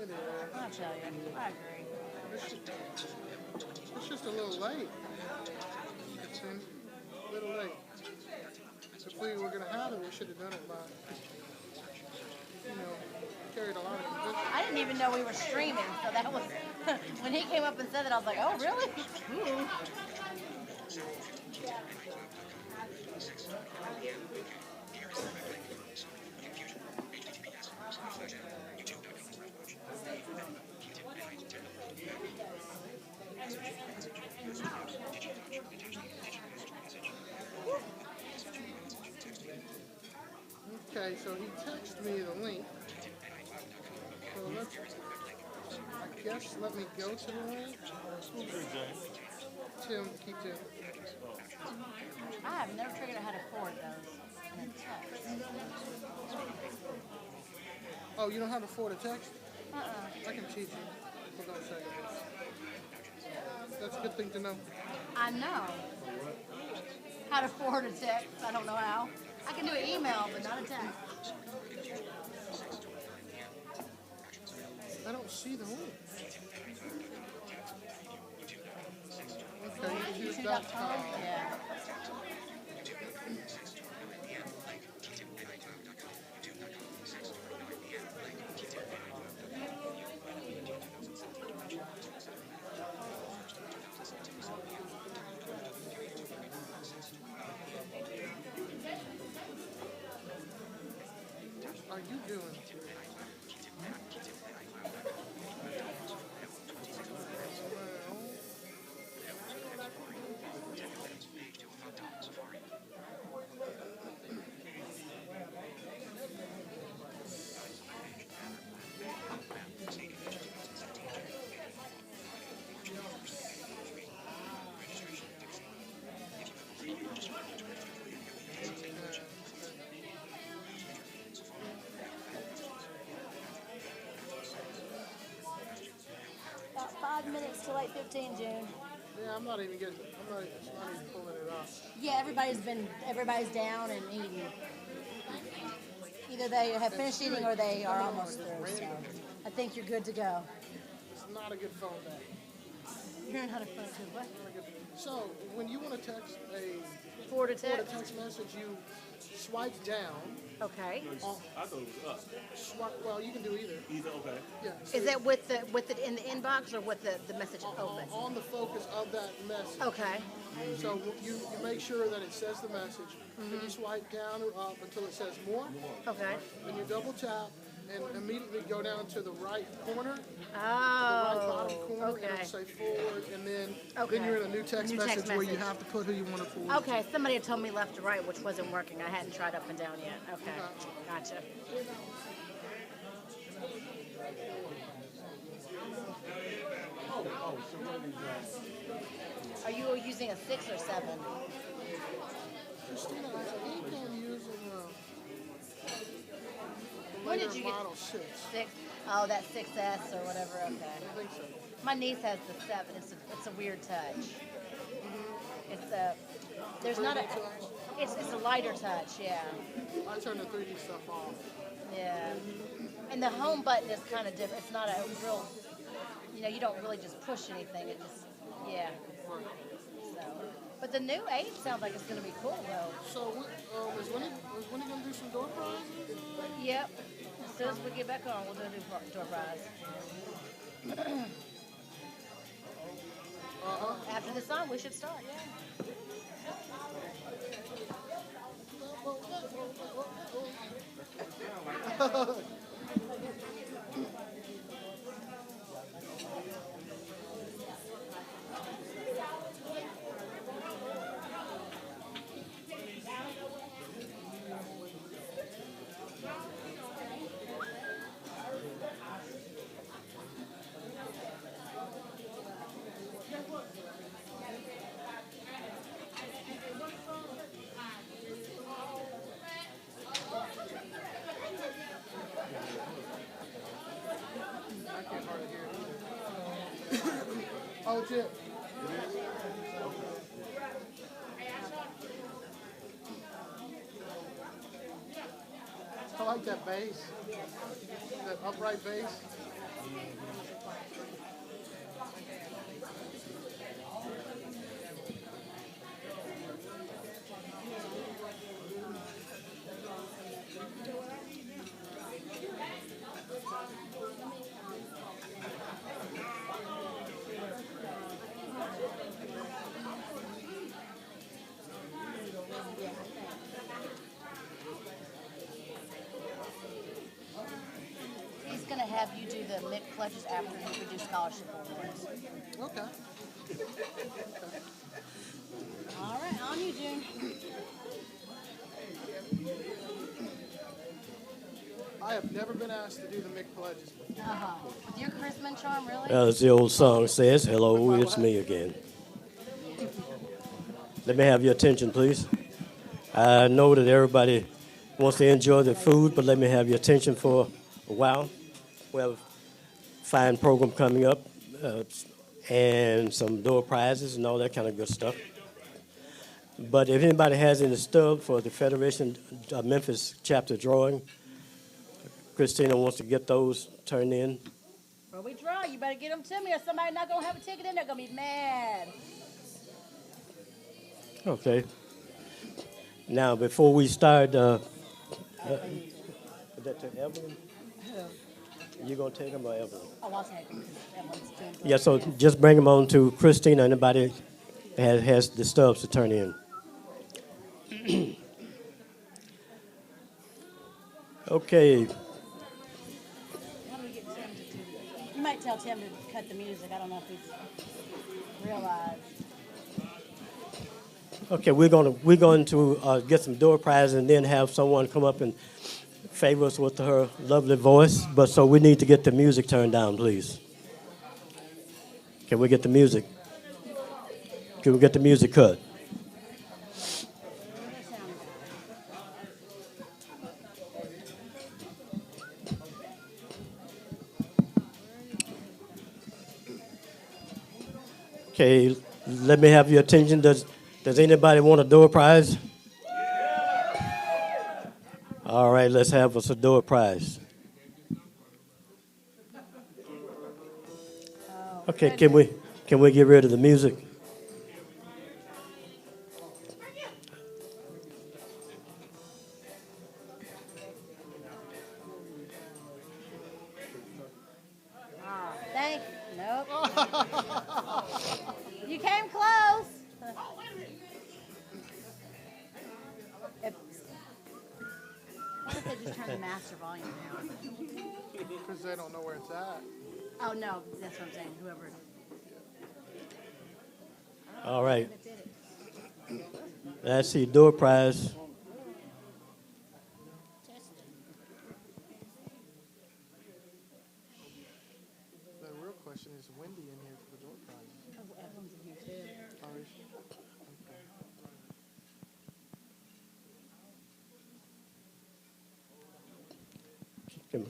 It is. I tell you, I agree. It's just a little late. It's a little late. If we were going to have it, we should have done it by, carried a lot of conviction. I didn't even know we were streaming, so that was, when he came up and said that, I was like, oh, really? Ooh. Okay, so he texted me the link. So I guess let me go to the link. Tim, keep Tim. I have never figured out how to forward those in a text. Oh, you don't have to forward a text? Uh-uh. I can teach you. Hold on a second. That's a good thing to know. I know how to forward a text. I don't know how. I can do an email, but not a text. I don't see the link. Okay, YouTube.com. Yeah. Are you doing? About 5 minutes till 8:15, June. Yeah, I'm not even pulling it up. Yeah, everybody's down and eating. Either they have finished eating or they are almost through. So I think you're good to go. It's not a good phone back. You're not a phone too. What? So when you want to text a Forward a text message, you swipe down. Okay. I thought it was up. Swipe. Well, you can do either. Either, okay. Yeah. Is that with it in the inbox or with the message open? On the focus of that message. Okay. So you make sure that it says the message. Then you swipe down or up until it says more. Okay. Then you double tap and immediately go down to the right corner. Oh. The right bottom corner. Okay. And it'll say forward, and then Okay. then you're in a new text New text message where you message. have to put who you want to forward. Okay, somebody had told me left to right, which wasn't working. I hadn't tried up and down yet. Okay, gotcha. Are you using a 6 or 7? Christina, I think I'm using When did you get model 6. 6? Oh, that 6S or whatever. Okay. I think so. My niece has the 7. It's a weird touch. It's a there's not a it's a lighter touch. Yeah. I turn the 3D stuff off. Yeah. And the home button is kind of different. It's not a real, you don't really just push anything. It just, yeah. So, but the new 8 sounds like it's going to be cool, though. So, is Winnie going to do some door prizes? Yep. As soon as we get back on, we'll do a door prize. After the song, we should start, yeah. Oh, Chip. Hello? like that bass, that upright bass. He's going to have you do the Mick pledges after he produce scholarship awards. Okay. All right, on you, June. I have never been asked to do the Mick pledges before. With your charisma and charm, really? As the old song says, hello, it's me again. Let me have your attention, please. I know that everybody wants to enjoy the food, but let me have your attention for a while. We have a fine program coming up and some door prizes and all that kind of good stuff. But if anybody has any stub for the Federation Memphis chapter drawing, Christina wants to get those turned in. Well, we draw. You better get them to me or somebody not going to have a ticket in. They're going to be mad. Okay. Now, before we start, is that to Evelyn? You going to take them or Evelyn? Oh, I'll take them. Evelyn's doing Yeah, so just bring them on to Christina. Anybody has the stubs to turn in. Okay. How do we get Tim to do that? You might tell Tim to cut the music. I don't know if he's realized. Okay, we're going to get some door prizes and then have someone come up and favor us with her lovely voice. But so we need to get the music turned down, please. Can we get the music? Can we get the music cut? Okay, let me have your attention. Does anybody want a door prize? All right, let's have us a door prize. Okay, can we get rid of the music? Thank you. Nope. You came close. What if they just turn the master volume down? Because they don't know where it's at. Oh, no. That's what I'm saying. Whoever. All right. That's the door prize. The real question is Wendy in here for the door prizes. Oh, Evelyn's in here too. Oh, is she?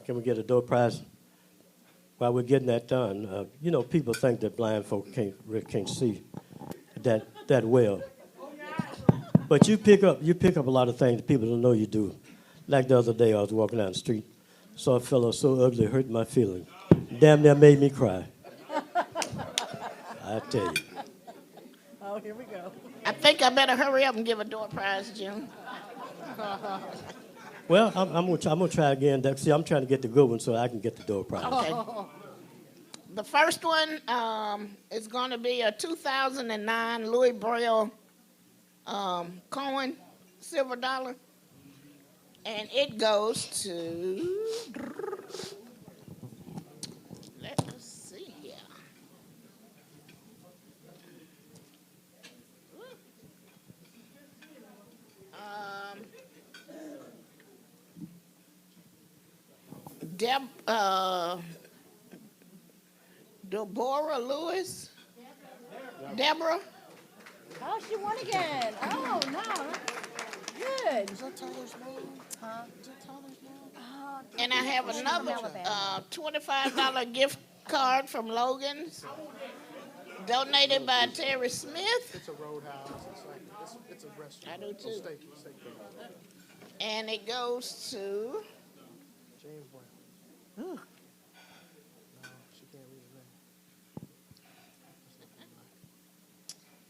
Can we get a door prize? While we're getting that done, people think that blind folk can't see that well. But you pick up a lot of things that people don't know you do. Like the other day, I was walking down the street, saw a fellow so ugly, it hurt my feelings. Damn near made me cry. I tell you. Oh, here we go. I think I better hurry up and give a door prize, Jim. Well, I'm gonna try again. See, I'm trying to get the good one so I can get the door prize. Okay. The first one is going to be a 2009 Louis Braille coin, silver dollar, and it goes to. Let us see here. Deborah Lewis. Deborah. Oh, she won again. Oh, no. Good. Is that Tyler's name? Huh? Is that Tyler's name? Oh, And I have she's another from Alabama. $25 gift card from Logan's, donated by Terry Smith. It's a roadhouse. It's a restaurant. I do too. Steak. And it goes to James Brown. No, she can't read his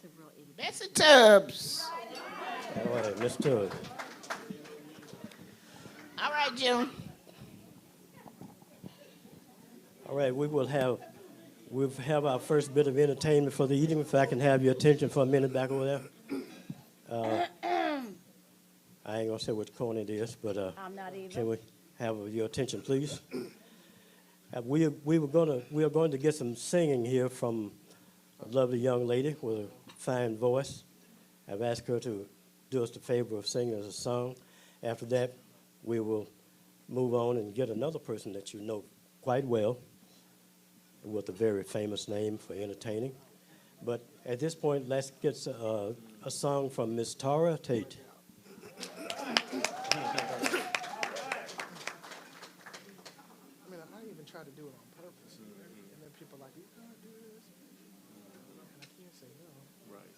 name. Bessie Tubbs. All right, Miss Tubbs. All right, June. All right, we'll have our first bit of entertainment for the evening. If I can have your attention for a minute back over there. I ain't gonna say which corner it is, but I'm not even. can we have your attention, please? We are going to get some singing here from a lovely young lady with a fine voice. I've asked her to do us the favor of singing us a song. After that, we will move on and get another person that you know quite well with a very famous name for entertaining. But at this point, let's get a song from Miss Tara Tate. I mean, I even tried to do it on purpose. And then people are like, you can't do this. And I can't say no. Right.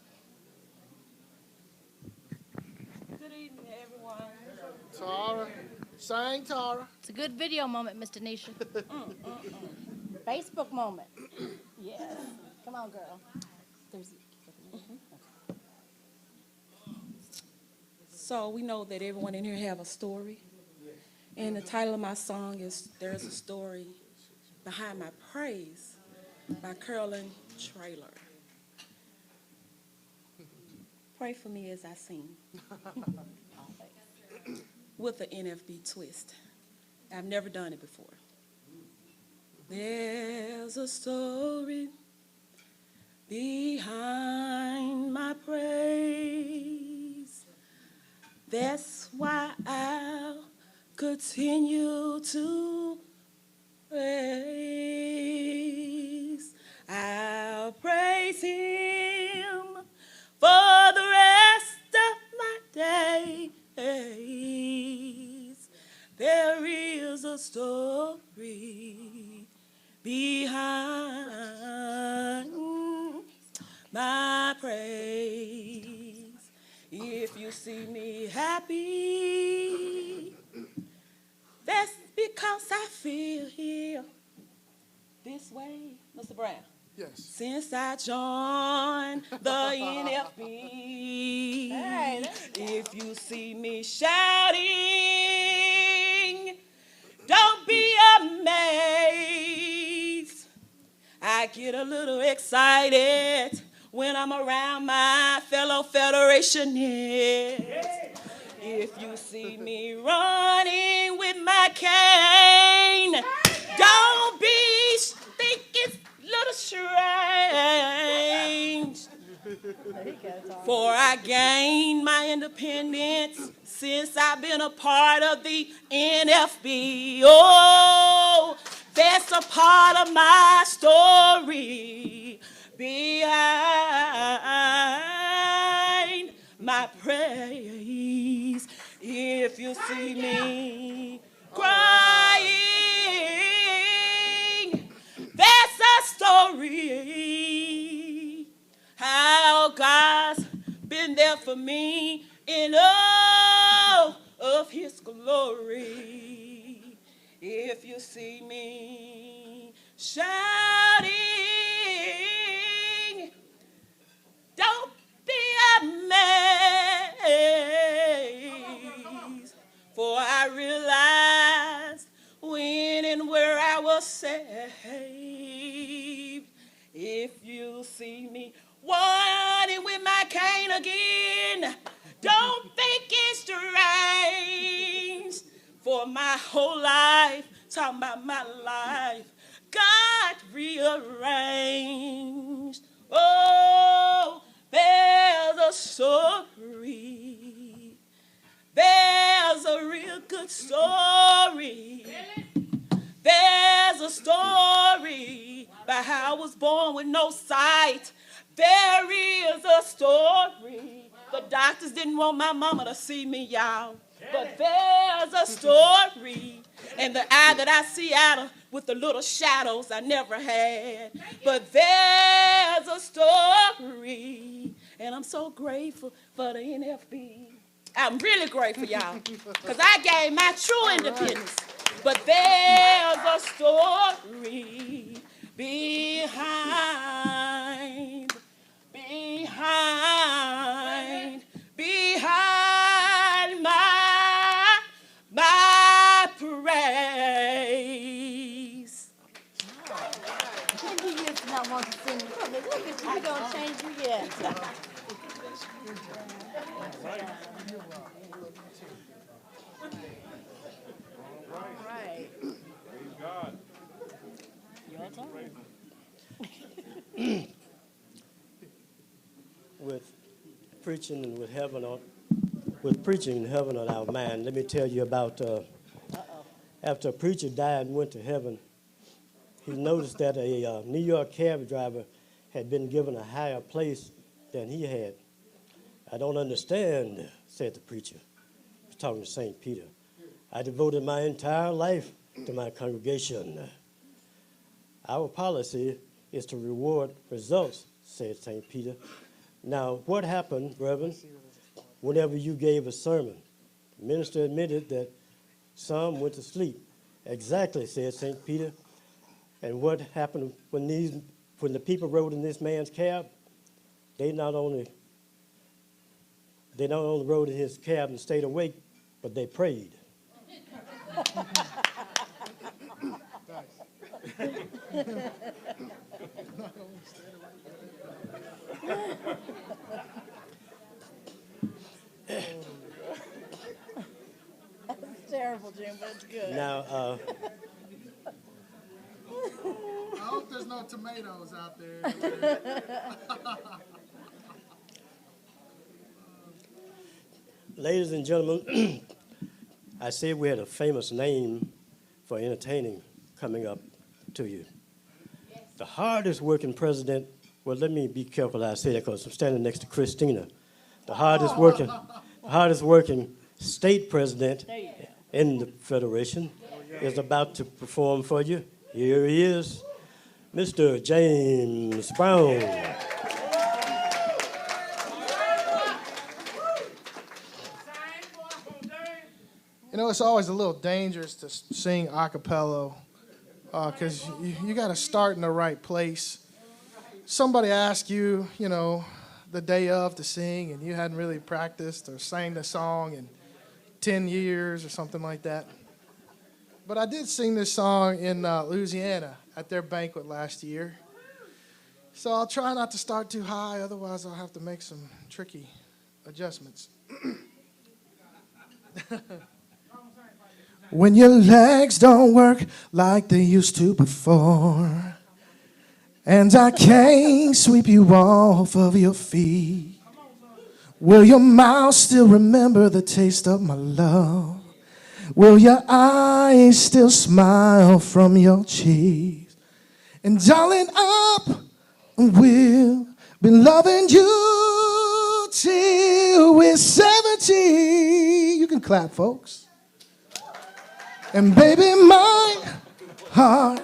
Good evening, everyone. Tara. Sang Tara. It's a good video moment, Miss Denisha. Facebook moment. Yes. Come on, girl. So we know that everyone in here have a story. And the title of my song is There's a Story Behind My Praise by Carolyn Traylor. Pray for me as I sing. With an NFB twist. I've never done it before. There's a story behind my praise. That's why I'll continue to praise. I'll praise Him for the rest of my days. There is a story behind my praise. If you see me happy, that's because I feel here this way. Mr. Brown. Yes. Since I joined the NFB, Hey, if you see me shouting, don't be amazed. I get a little excited when I'm around my fellow Federationists. If you see me running with my cane, don't be think it's a little strange. For I gained my independence since I've been a part of the NFB. Oh, that's a part of my story behind my praise. If you see me crying, that's a story how God's been there for me in all of His glory. If you see me shouting, don't be amazed, for I realized when and where I was saved. If you see me wanting with my cane again, don't think it's strange, for my whole life, talking about my life, God rearranged. Oh, there's a story. There's a real good story. There's a story about how I was born with no sight. There is a story. The doctors didn't want my mama to see me, y'all. But there's a story. And the eye that I see out of with the little shadows I never had. But there's a story. And I'm so grateful for the NFB. I'm really grateful, y'all. Because I gained my true independence But there's a story behind my praise. And you used to not want to sing. Look at you, we're going to change you yet. Right. Praise God. Your turn. With preaching and with preaching in heaven on our mind, let me tell you about after a preacher died and went to heaven, he noticed that a New York cab driver had been given a higher place than he had. I don't understand, said the preacher. He was talking to St. Peter. I devoted my entire life to my congregation. Our policy is to reward results, said St. Peter. Now, what happened, Reverend, whenever you gave a sermon? The minister admitted that some went to sleep. Exactly, said St. Peter. And what happened when the people rode in this man's cab? They not only rode in his cab and stayed awake, but they prayed. That's terrible, Jim, but it's good. Now, I hope there's no tomatoes out there. ladies and gentlemen, I said we had a famous name for entertaining coming up to you. The hardest working president, well, let me be careful how I say that because I'm standing next to Christina. The hardest working state president in the Federation is about to perform for you. Here he is, Mr. James Brown. You know, it's always a little dangerous to sing a cappella because you got to start in the right place. Somebody asks you, you know, the day of to sing, and you hadn't really practiced or sang the song in 10 years or something like that. But I did sing this song in Louisiana at their banquet last year. So I'll try not to start too high, otherwise I'll have to make some tricky adjustments. When your legs don't work like they used to before, and I can't sweep you off of your feet, will your mouth still remember the taste of my love? Will your eyes still smile from your cheeks? And darling, up we'll be loving you till we're 70. You can clap, folks. And baby, my heart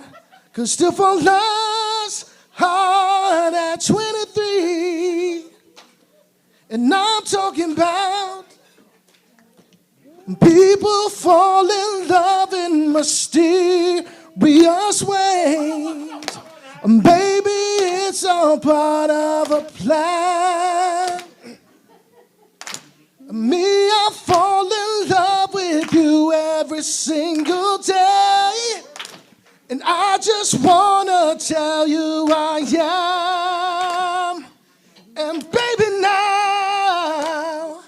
could still fall as hard at 23. And I'm talking about people fall in love in mysterious ways. And baby, it's all part of a plan. Me, I fall in love with you every single day. And I just wanna tell you I am. And baby, now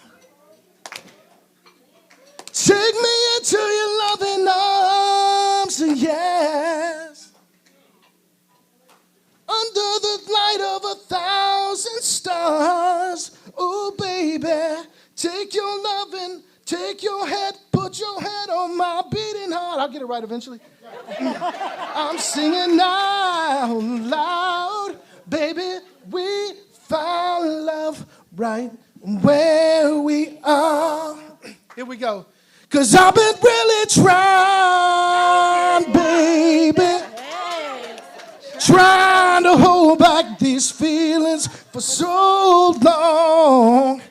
take me into your loving arms, yes. Under the light of 1,000 stars, oh baby, take your loving, take your head, put your head on my beating heart. I'll get it right eventually. I'm singing out loud, baby, we found love right where we are. Here we go. 'Cause I've been really trying, baby, trying to hold back these feelings for so long.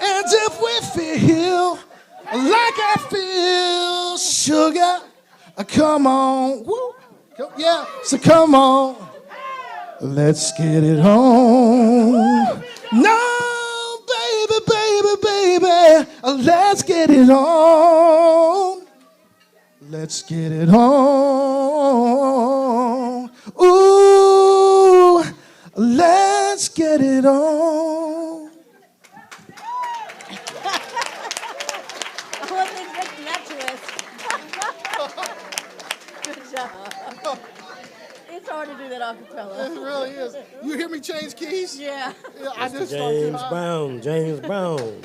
And if we feel like I feel, sugar, Come on. Woo. Yeah, so come on. Let's get it on. No, baby, baby, baby. Let's get it on. Let's get it on. Ooh, let's get it on. I wasn't expecting that twist. Good job. It's hard to do that a cappella. It really is. You hear me change keys? Yeah. I Mr. just James Brown, James Brown.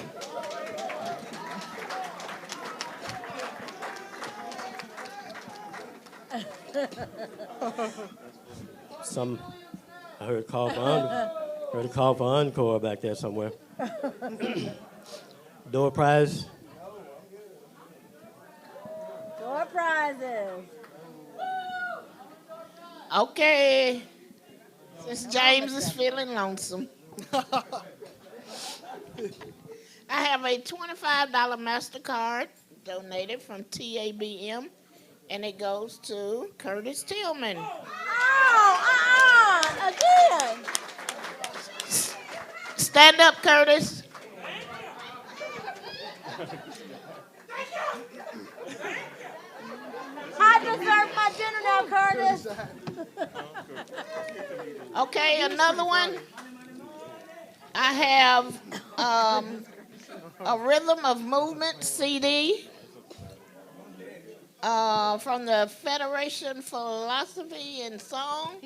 I heard a call for encore back there somewhere. Door prize. Door prizes. Okay. Since James is feeling lonesome, I have a $25 MasterCard donated from TABM, and it goes to Curtis Tillman. Again. Stand up, Curtis. I deserve my dinner now, Curtis. Okay, another one. I have a Rhythm of Movement CD from the Federation for Philosophy and Song.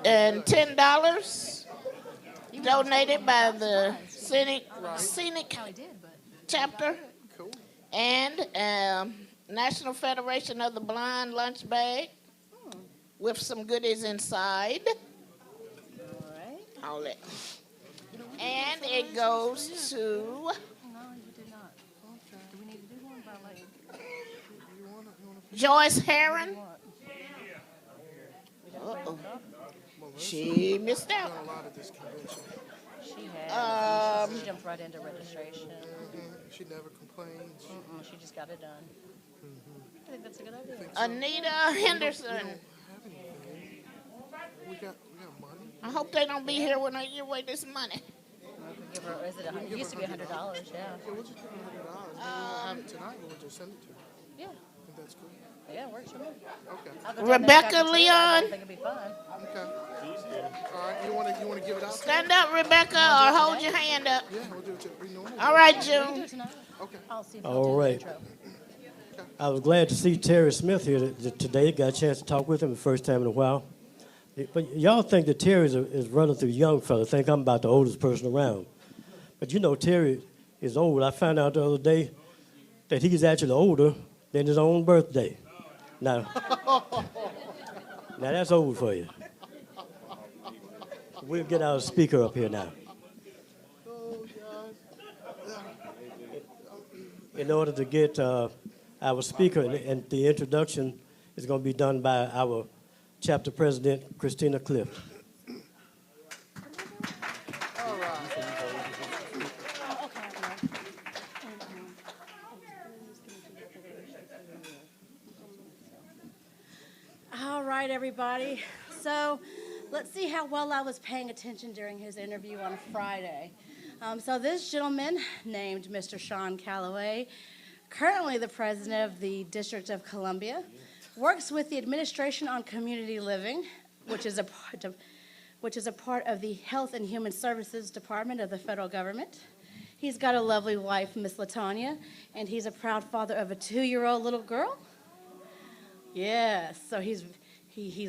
And $10 donated by the Scenic chapter and National Federation of the Blind lunch bag with some goodies inside. All that. And it goes to No, you did not. Do we need to do one by like? Joyce Heron. Uh-oh. She missed out. She had. She jumped right into registration. She never complains. She just got it done. I think that's a good idea. Anita Henderson. We got money. I hope they don't be here when I give away this money. Give her, it used to be $100, yeah. Yeah, we'll just give her $100. Maybe we'll have it tonight and we'll just send it to her. Yeah. I think that's cool. Yeah, it works for me. Okay. Rebecca Leon. I think it'd be fun. Okay. All right, you want to give it out? Stand up, Rebecca, or hold your hand up. Yeah, we'll do it to normal. All right, June. Okay. I'll see. All right. I was glad to see Terry Smith here today. Got a chance to talk with him the first time in a while. But y'all think that Terry is running through young fella. Think I'm about the oldest person around. But you know, Terry is old. I found out the other day that he's actually older than his own birthday. Now that's old for you. We'll get our speaker up here now. In order to get our speaker, and the introduction is going to be done by our chapter president, Christina Clift. All right, everybody. So let's see how well I was paying attention during his interview on Friday. So this gentleman named Mr. Sean Calloway, currently the president of the District of Columbia, works with the Administration on Community Living, which is a part of the Health and Human Services Department of the federal government. He's got a lovely wife, Miss Latanya, and he's a proud father of a 2-year-old little girl. Yes, so he's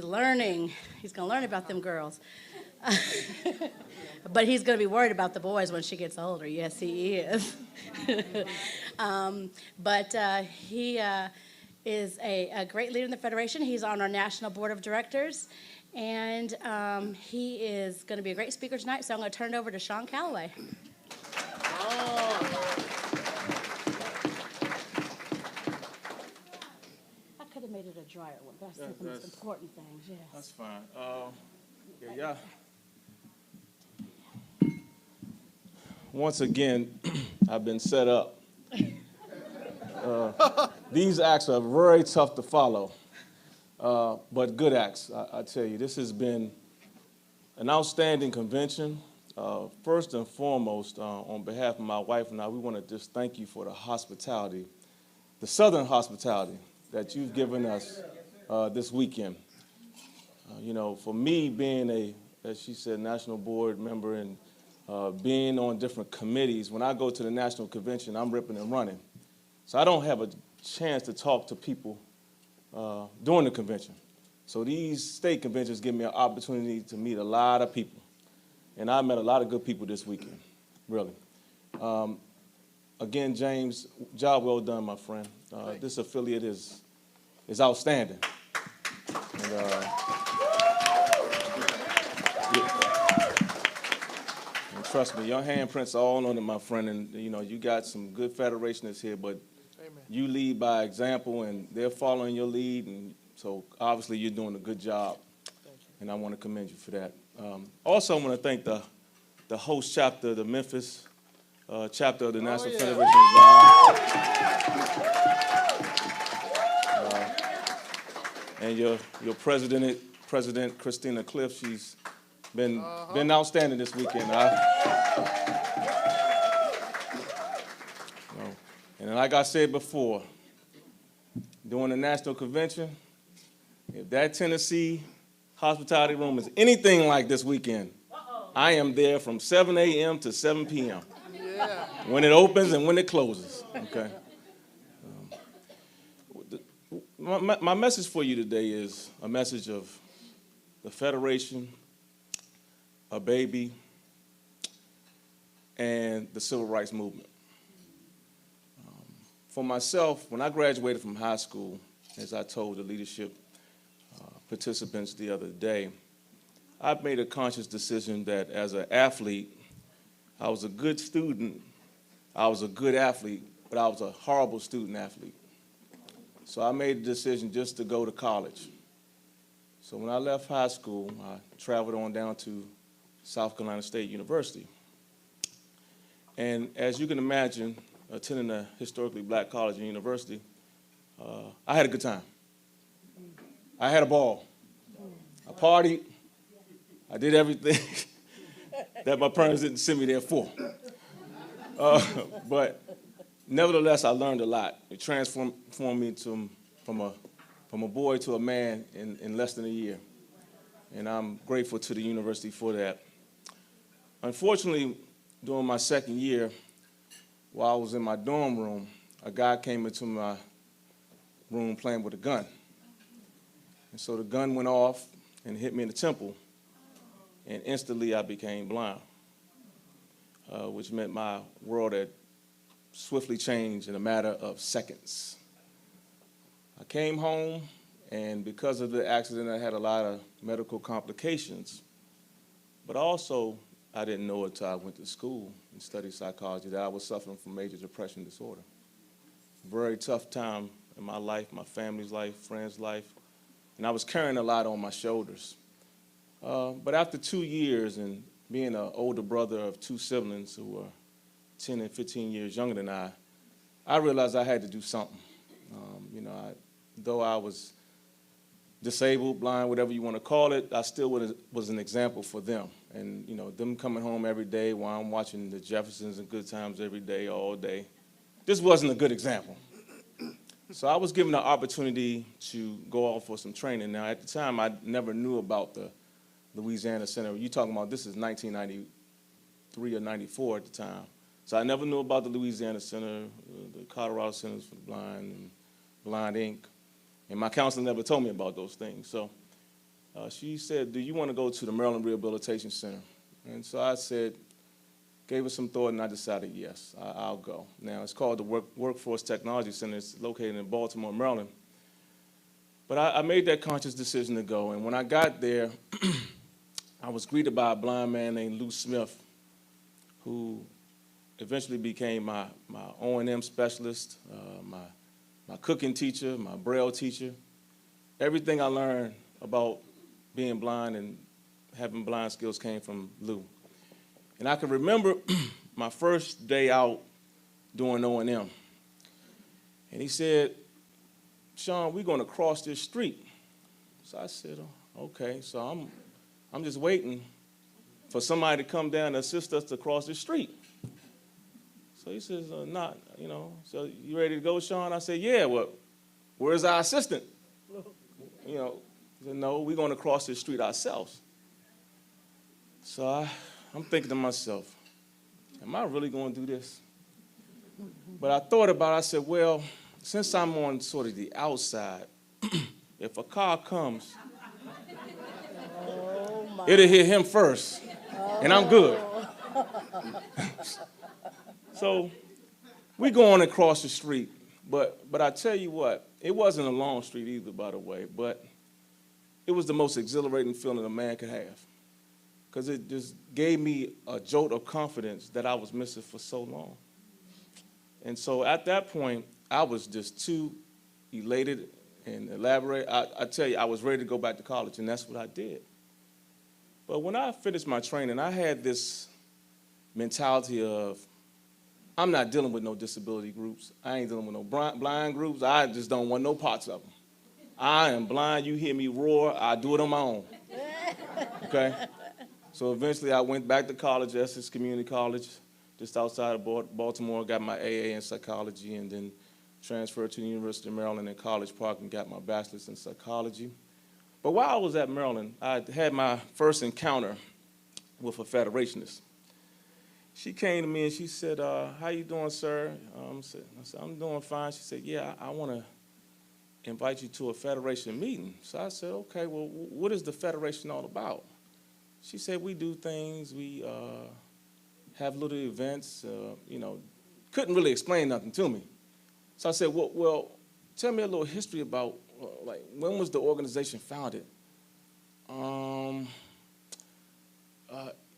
learning. He's going to learn about them girls. But he's going to be worried about the boys when she gets older. Yes, he is. But he is a great leader in the Federation. He's on our National Board of Directors. And he is going to be a great speaker tonight, so I'm going to turn it over to Sean Calloway. I could have made it a drier one, but that's the most important things, yes. That's fine. Yeah. Once again, I've been set up These acts are very tough to follow, but good acts. I tell you, this has been an outstanding convention. First and foremost, on behalf of my wife and I, we want to just thank you for the hospitality, the Southern hospitality that you've given us this weekend. You know, for me being as she said, national board member and being on different committees, when I go to the national convention, I'm ripping and running. So I don't have a chance to talk to people during the convention. So these state conventions give me an opportunity to meet a lot of people. And I met a lot of good people this weekend, really. Again, James, job well done, my friend. This affiliate is outstanding. And, and trust me, your handprints are all on it, my friend. And you know, you got some good federationists here, but you lead by example, and they're following your lead. And so obviously you're doing a good job. And I want to commend you for that. Also, I want to thank the host chapter, the Memphis chapter of the National Federation of Blind. And your President Christina Cliff, she's been outstanding this weekend. And like I said before, during the national convention, if that Tennessee hospitality room is anything like this weekend, I am there from 7 a.m. to 7 p.m. When it opens and when it closes, okay? My message for you today is a message of the Federation, a baby, and the Civil Rights Movement. For myself, when I graduated from high school, as I told the leadership participants the other day, I made a conscious decision that as an athlete, I was a good student, I was a good athlete, but I was a horrible student athlete. So I made the decision just to go to college. So when I left high school, I traveled on down to South Carolina State University. And as you can imagine, attending a historically black college and university, I had a good time. I had a ball. I partied. I did everything that my parents didn't send me there for. But nevertheless, I learned a lot. It transformed me from a boy to a man in less than a year. And I'm grateful to the university for that. Unfortunately, during my second year, while I was in my dorm room, a guy came into my room playing with a gun. And so the gun went off and hit me in the temple, and instantly I became blind, which meant my world had swiftly changed in a matter of seconds. I came home, and because of the accident, I had a lot of medical complications, but also I didn't know until I went to school and studied psychology that I was suffering from major depression disorder. Very tough time in my life, my family's life, friends' life, and I was carrying a lot on my shoulders. But after 2 years and being an older brother of two siblings who were 10 and 15 years younger than I realized I had to do something. Though I was disabled, blind, whatever you want to call it, I still was an example for them. And, them coming home every day while I'm watching the Jeffersons and Good Times every day, all day. This wasn't a good example. So I was given the opportunity to go off for some training. Now, at the time, I never knew about the Louisiana Center. You're talking about this is 1993 or 94 at the time. So I never knew about the Louisiana Center, the Colorado Centers for the Blind, and Blind Inc. And my counselor never told me about those things. So she said, do you want to go to the Maryland Rehabilitation Center? And so I said, gave it some thought, and I decided, yes, I'll go. Now, it's called the Workforce Technology Center. It's located in Baltimore, Maryland. But I made that conscious decision to go. And when I got there, I was greeted by a blind man named Lou Smith, who eventually became my O&M specialist, my cooking teacher, my Braille teacher. Everything I learned about being blind and having blind skills came from Lou. And I can remember my first day out doing O&M. And he said, Sean, we're going to cross this street. So I said, oh, okay. So I'm just waiting for somebody to come down and assist us to cross the street. So he says, not, you know, so you ready to go, Sean? I said, yeah, well, where's our assistant? You know, he said, no, we're going to cross this street ourselves. So I'm thinking to myself, am I really going to do this? But I thought about it, I said, well, since I'm on sort of the outside, if a car comes, it'll hit him first, and I'm good. So we go on across the street, but I tell you what, it wasn't a long street either, by the way, but it was the most exhilarating feeling a man could have, because it just gave me a jolt of confidence that I was missing for so long. And so at that point, I was just too elated and elaborate. I tell you, I was ready to go back to college, and that's what I did. But when I finished my training, I had this mentality of, I'm not dealing with no disability groups. I ain't dealing with no blind groups. I just don't want no parts of them. I am blind. You hear me roar, I do it on my own. Okay? So eventually I went back to college, Essex Community College, just outside of Baltimore, got my AA in psychology, and then transferred to the University of Maryland in College Park and got my bachelor's in psychology. But while I was at Maryland, I had my first encounter with a federationist. She came to me and she said, how you doing, sir? I said, I'm doing fine. She said, yeah, I want to invite you to a federation meeting. So I said, okay, well, what is the federation all about? She said, we do things, we have little events, you know, couldn't really explain nothing to me. So I said, well, tell me a little history about, like, when was the organization founded?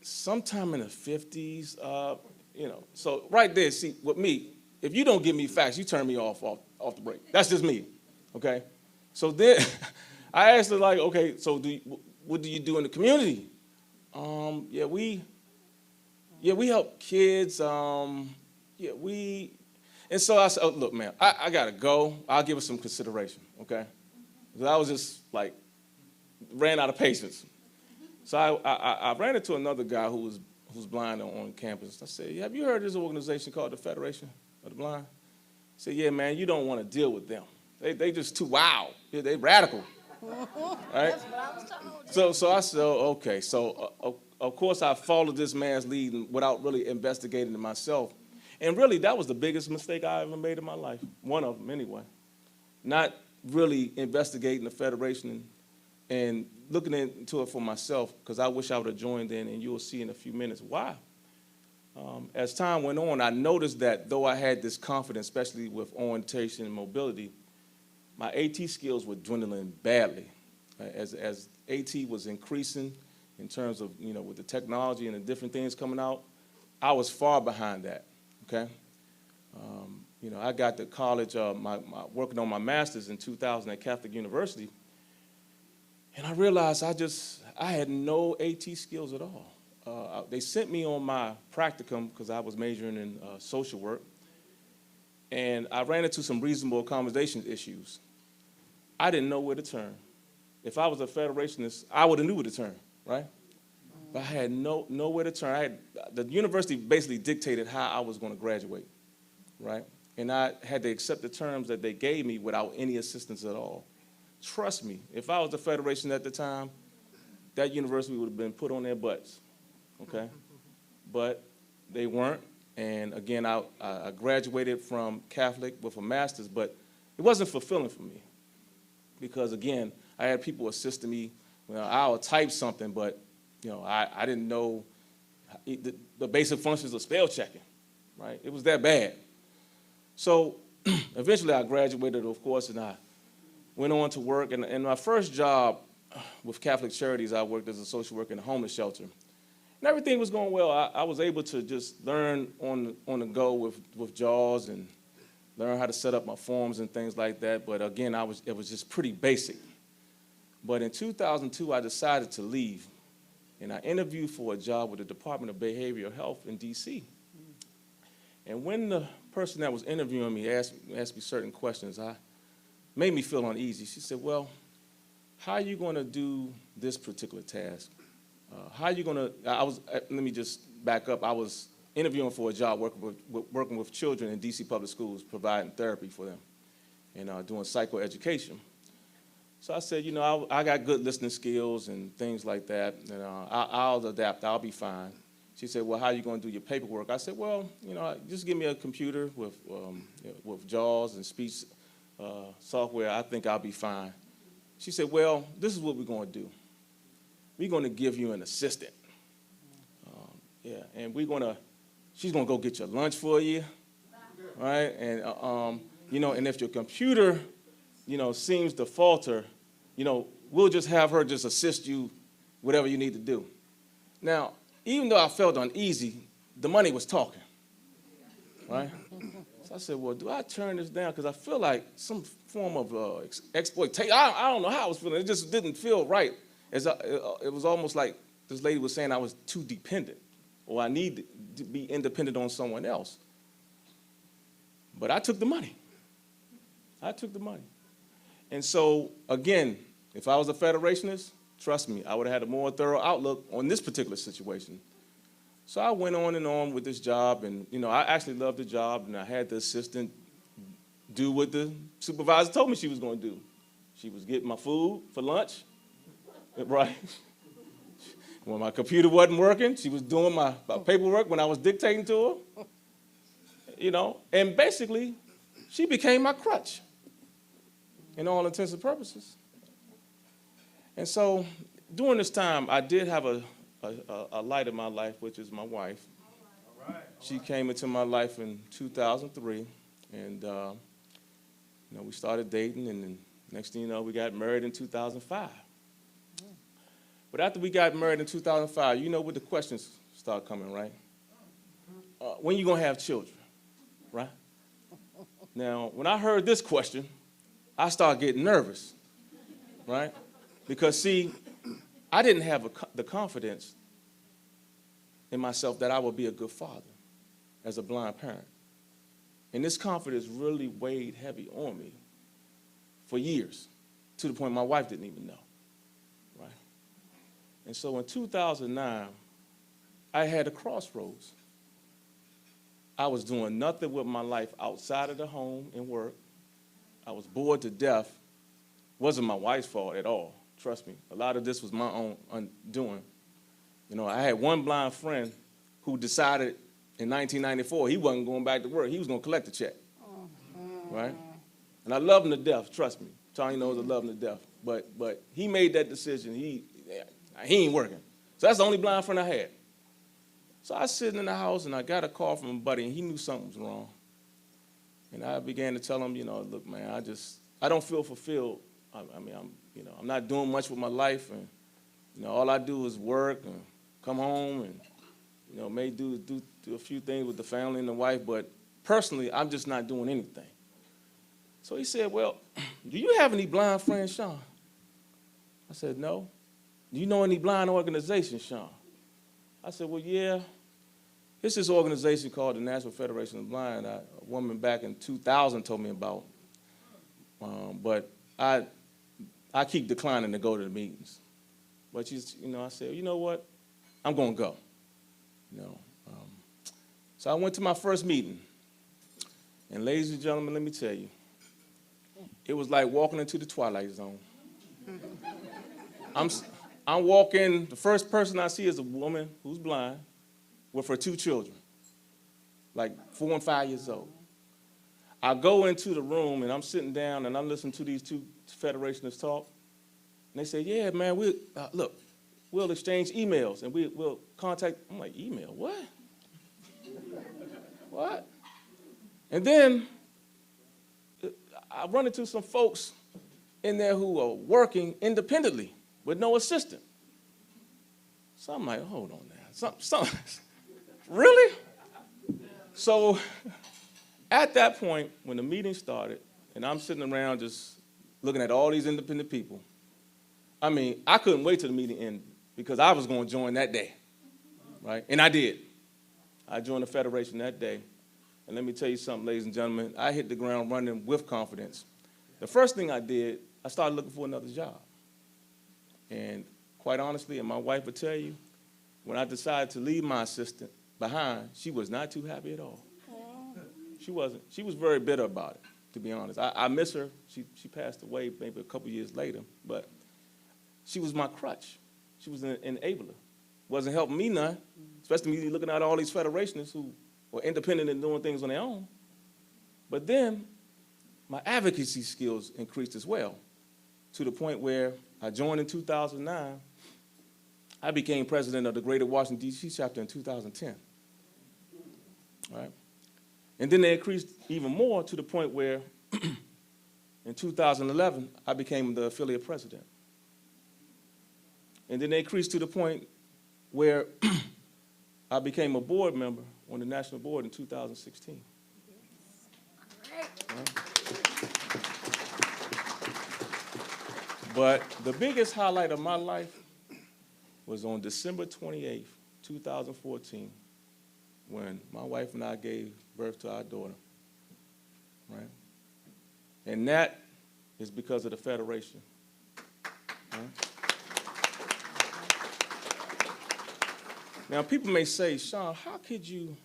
Sometime in the 50s, you know. So right there, see, with me, if you don't give me facts, you turn me off the break. That's just me, okay? So then I asked her, like, okay, so what do you do in the community? Yeah, we help kids. And so I said, oh, look, man, I got to go. I'll give it some consideration, okay? Because I was just, like, ran out of patience. So I ran into another guy who was blind on campus. I said, have you heard of this organization called the Federation of the Blind? He said, yeah, man, you don't want to deal with them. They just too wild. They radical. Right? That's what I was told. So I said, oh, okay. So, of course, I followed this man's lead without really investigating it myself. And really, that was the biggest mistake I ever made in my life. One of them, anyway. Not really investigating the Federation and looking into it for myself, because I wish I would have joined in, and you'll see in a few minutes why. As time went on, I noticed that though I had this confidence, especially with orientation and mobility, my AT skills were dwindling badly. As AT was increasing in terms of, you know, with the technology and the different things coming out, I was far behind that, okay? You know, I got to college, working on my master's in 2000 at Catholic University, and I realized I had no AT skills at all. They sent me on my practicum because I was majoring in social work, and I ran into some reasonable accommodation issues. I didn't know where to turn. If I was a federationist, I would have knew where to turn, right? But I had nowhere to turn. The university basically dictated how I was going to graduate, right? And I had to accept the terms that they gave me without any assistance at all. Trust me, if I was a federation at the time, that university would have been put on their butts, okay? But they weren't, and again, I graduated from Catholic with a master's, but it wasn't fulfilling for me because, again, I had people assisting me. Well, I would type something, but, you know, I didn't know the basic functions of spell checking, right? It was that bad. So eventually I graduated, of course, and I went on to work. And my first job with Catholic Charities, I worked as a social worker in a homeless shelter. And everything was going well. I was able to just learn on the go with JAWS and learn how to set up my forms and things like that. But again, it was just pretty basic. But in 2002, I decided to leave. And I interviewed for a job with the Department of Behavioral Health in D.C. And when the person that was interviewing me asked me certain questions, made me feel uneasy. She said, well, how are you going to do this particular task? How are you going to, let me just back up. I was interviewing for a job working with children in D.C. public schools, providing therapy for them and doing psychoeducation. So I said, you know, I got good listening skills and things like that, and I'll adapt, I'll be fine. She said, well, how are you going to do your paperwork? I said, well, you know, just give me a computer with JAWS and speech software. I think I'll be fine. She said, well, this is what we're going to do. We're going to give you an assistant. And she's going to go get your lunch for you, right? And, you know, and if your computer, you know, seems to falter, you know, we'll just have her just assist you, whatever you need to do. Now, even though I felt uneasy, the money was talking, right? So I said, well, do I turn this down? Because I feel like some form of exploitation. I don't know how I was feeling. It just didn't feel right. It was almost like this lady was saying I was too dependent, or I need to be independent on someone else. But I took the money. I took the money. And so, again, if I was a Federationist, trust me, I would have had a more thorough outlook on this particular situation. So I went on and on with this job, and you know, I actually loved the job, and I had the assistant do what the supervisor told me she was going to do. She was getting my food for lunch, right? When my computer wasn't working, she was doing my paperwork when I was dictating to her, you know, and basically, she became my crutch in all intents and purposes. And so during this time, I did have a light in my life, which is my wife. All right. She came into my life in 2003, and you know, we started dating, and then next thing you know, we got married in 2005. But after we got married in 2005, you know what the questions start coming, right? When you gonna have children, right? Now, when I heard this question, I started getting nervous, right? Because, see, I didn't have the confidence in myself that I would be a good father as a blind parent. And this confidence really weighed heavy on me for years, to the point my wife didn't even know, right? And so in 2009, I had a crossroads. I was doing nothing with my life outside of the home and work. I was bored to death. It wasn't my wife's fault at all. Trust me, a lot of this was my own undoing. You know, I had one blind friend who decided in 1994 he wasn't going back to work. He was going to collect a check, right? And I love him to death, trust me. Tony knows I love him to death. But he made that decision. He ain't working. So that's the only blind friend I had. So I was sitting in the house, and I got a call from a buddy, and he knew something was wrong. And I began to tell him, you know, look, man, I don't feel fulfilled. I mean, I'm not doing much with my life, and you know, all I do is work and come home, and you know, may do a few things with the family and the wife, but personally, I'm just not doing anything. So he said, well, do you have any blind friends, Sean? I said, no. Do you know any blind organizations, Sean? I said, well, yeah. It's this organization called the National Federation of the Blind. A woman back in 2000 told me about, but I keep declining to go to the meetings. But you know, I said, you know what? I'm gonna go. You know, so I went to my first meeting, and ladies and gentlemen, let me tell you, it was like walking into the Twilight Zone. I'm walking. The first person I see is a woman who's blind with her 2 children, like 4 and 5 years old. I go into the room, and I'm sitting down, and I'm listening to these 2 Federationists talk. And they say, yeah, man, we'll exchange emails, and we'll contact. I'm like, email? What? What? And then I run into some folks in there who are working independently with no assistant. So I'm like, hold on now. Really? So at that point, when the meeting started, and I'm sitting around just looking at all these independent people, I mean, I couldn't wait till the meeting ended because I was going to join that day, right? And I did. I joined the Federation that day. And let me tell you something, ladies and gentlemen, I hit the ground running with confidence. The first thing I did, I started looking for another job. And quite honestly, and my wife would tell you, when I decided to leave my assistant behind, she was not too happy at all. She wasn't. She was very bitter about it, to be honest. I miss her. She passed away maybe a couple years later, but she was my crutch. She was an enabler. Wasn't helping me none, especially me looking at all these federationists who were independent and doing things on their own. But then my advocacy skills increased as well, to the point where I joined in 2009. I became president of the Greater Washington, D.C. chapter in 2010. Right? And then they increased even more to the point where in 2011, I became the affiliate president. And then they increased to the point where I became a board member on the national board in 2016. Right? But the biggest highlight of my life was on December 28th, 2014, when my wife and I gave birth to our daughter, right? And that is because of the Federation. Right? Now, people may say, Sean, how could you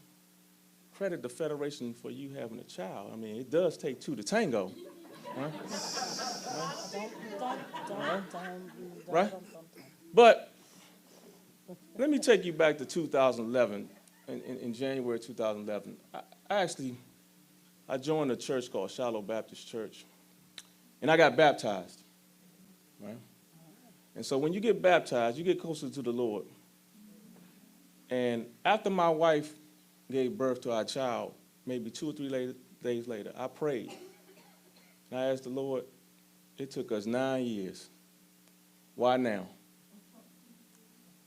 credit the Federation for you having a child? I mean, it does take two to tango. Right? Right? But let me take you back to 2011. In January 2011, I joined a church called Shiloh Baptist Church, and I got baptized, right? And so when you get baptized, you get closer to the Lord. And after my wife gave birth to our child, maybe 2 or 3 days later, I prayed. And I asked the Lord, it took us 9 years. Why now?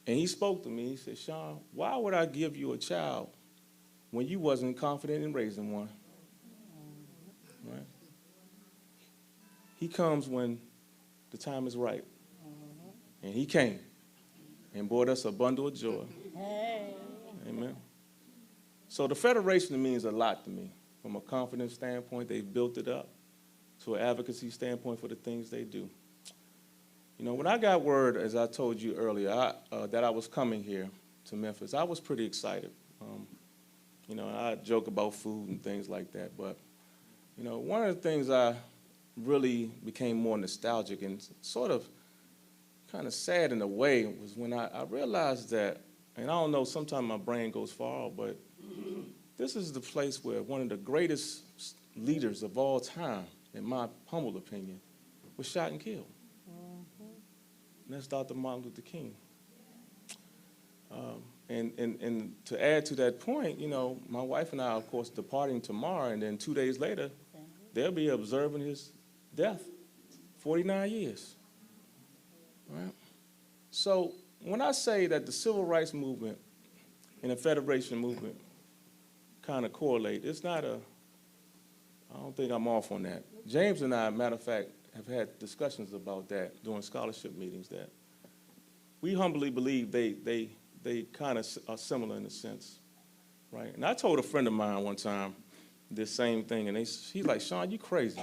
And he spoke to me. He said, Sean, why would I give you a child when you wasn't confident in raising one? Right? He comes when the time is right. And he came and brought us a bundle of joy. Hey. Amen. So the Federation means a lot to me. From a confidence standpoint, they've built it up. To an advocacy standpoint for the things they do. You know, when I got word, as I told you earlier, that I was coming here to Memphis, I was pretty excited. You know, I joke about food and things like that, but, you know, one of the things I really became more nostalgic and sort of kind of sad in a way was when I realized that, and I don't know, sometimes my brain goes far, but this is the place where one of the greatest leaders of all time, in my humble opinion, was shot and killed. And that's Dr. Martin Luther King. And to add to that point, you know, my wife and I, of course, departing tomorrow, and then 2 days later, they'll be observing his death, 49 years. Right? So when I say that the civil rights movement and the Federation movement kind of correlate, it's not I don't think I'm off on that. James and I, matter of fact, have had discussions about that during scholarship meetings, that we humbly believe they kind of are similar in a sense, right? And I told a friend of mine one time this same thing, and he's like, Sean, you crazy.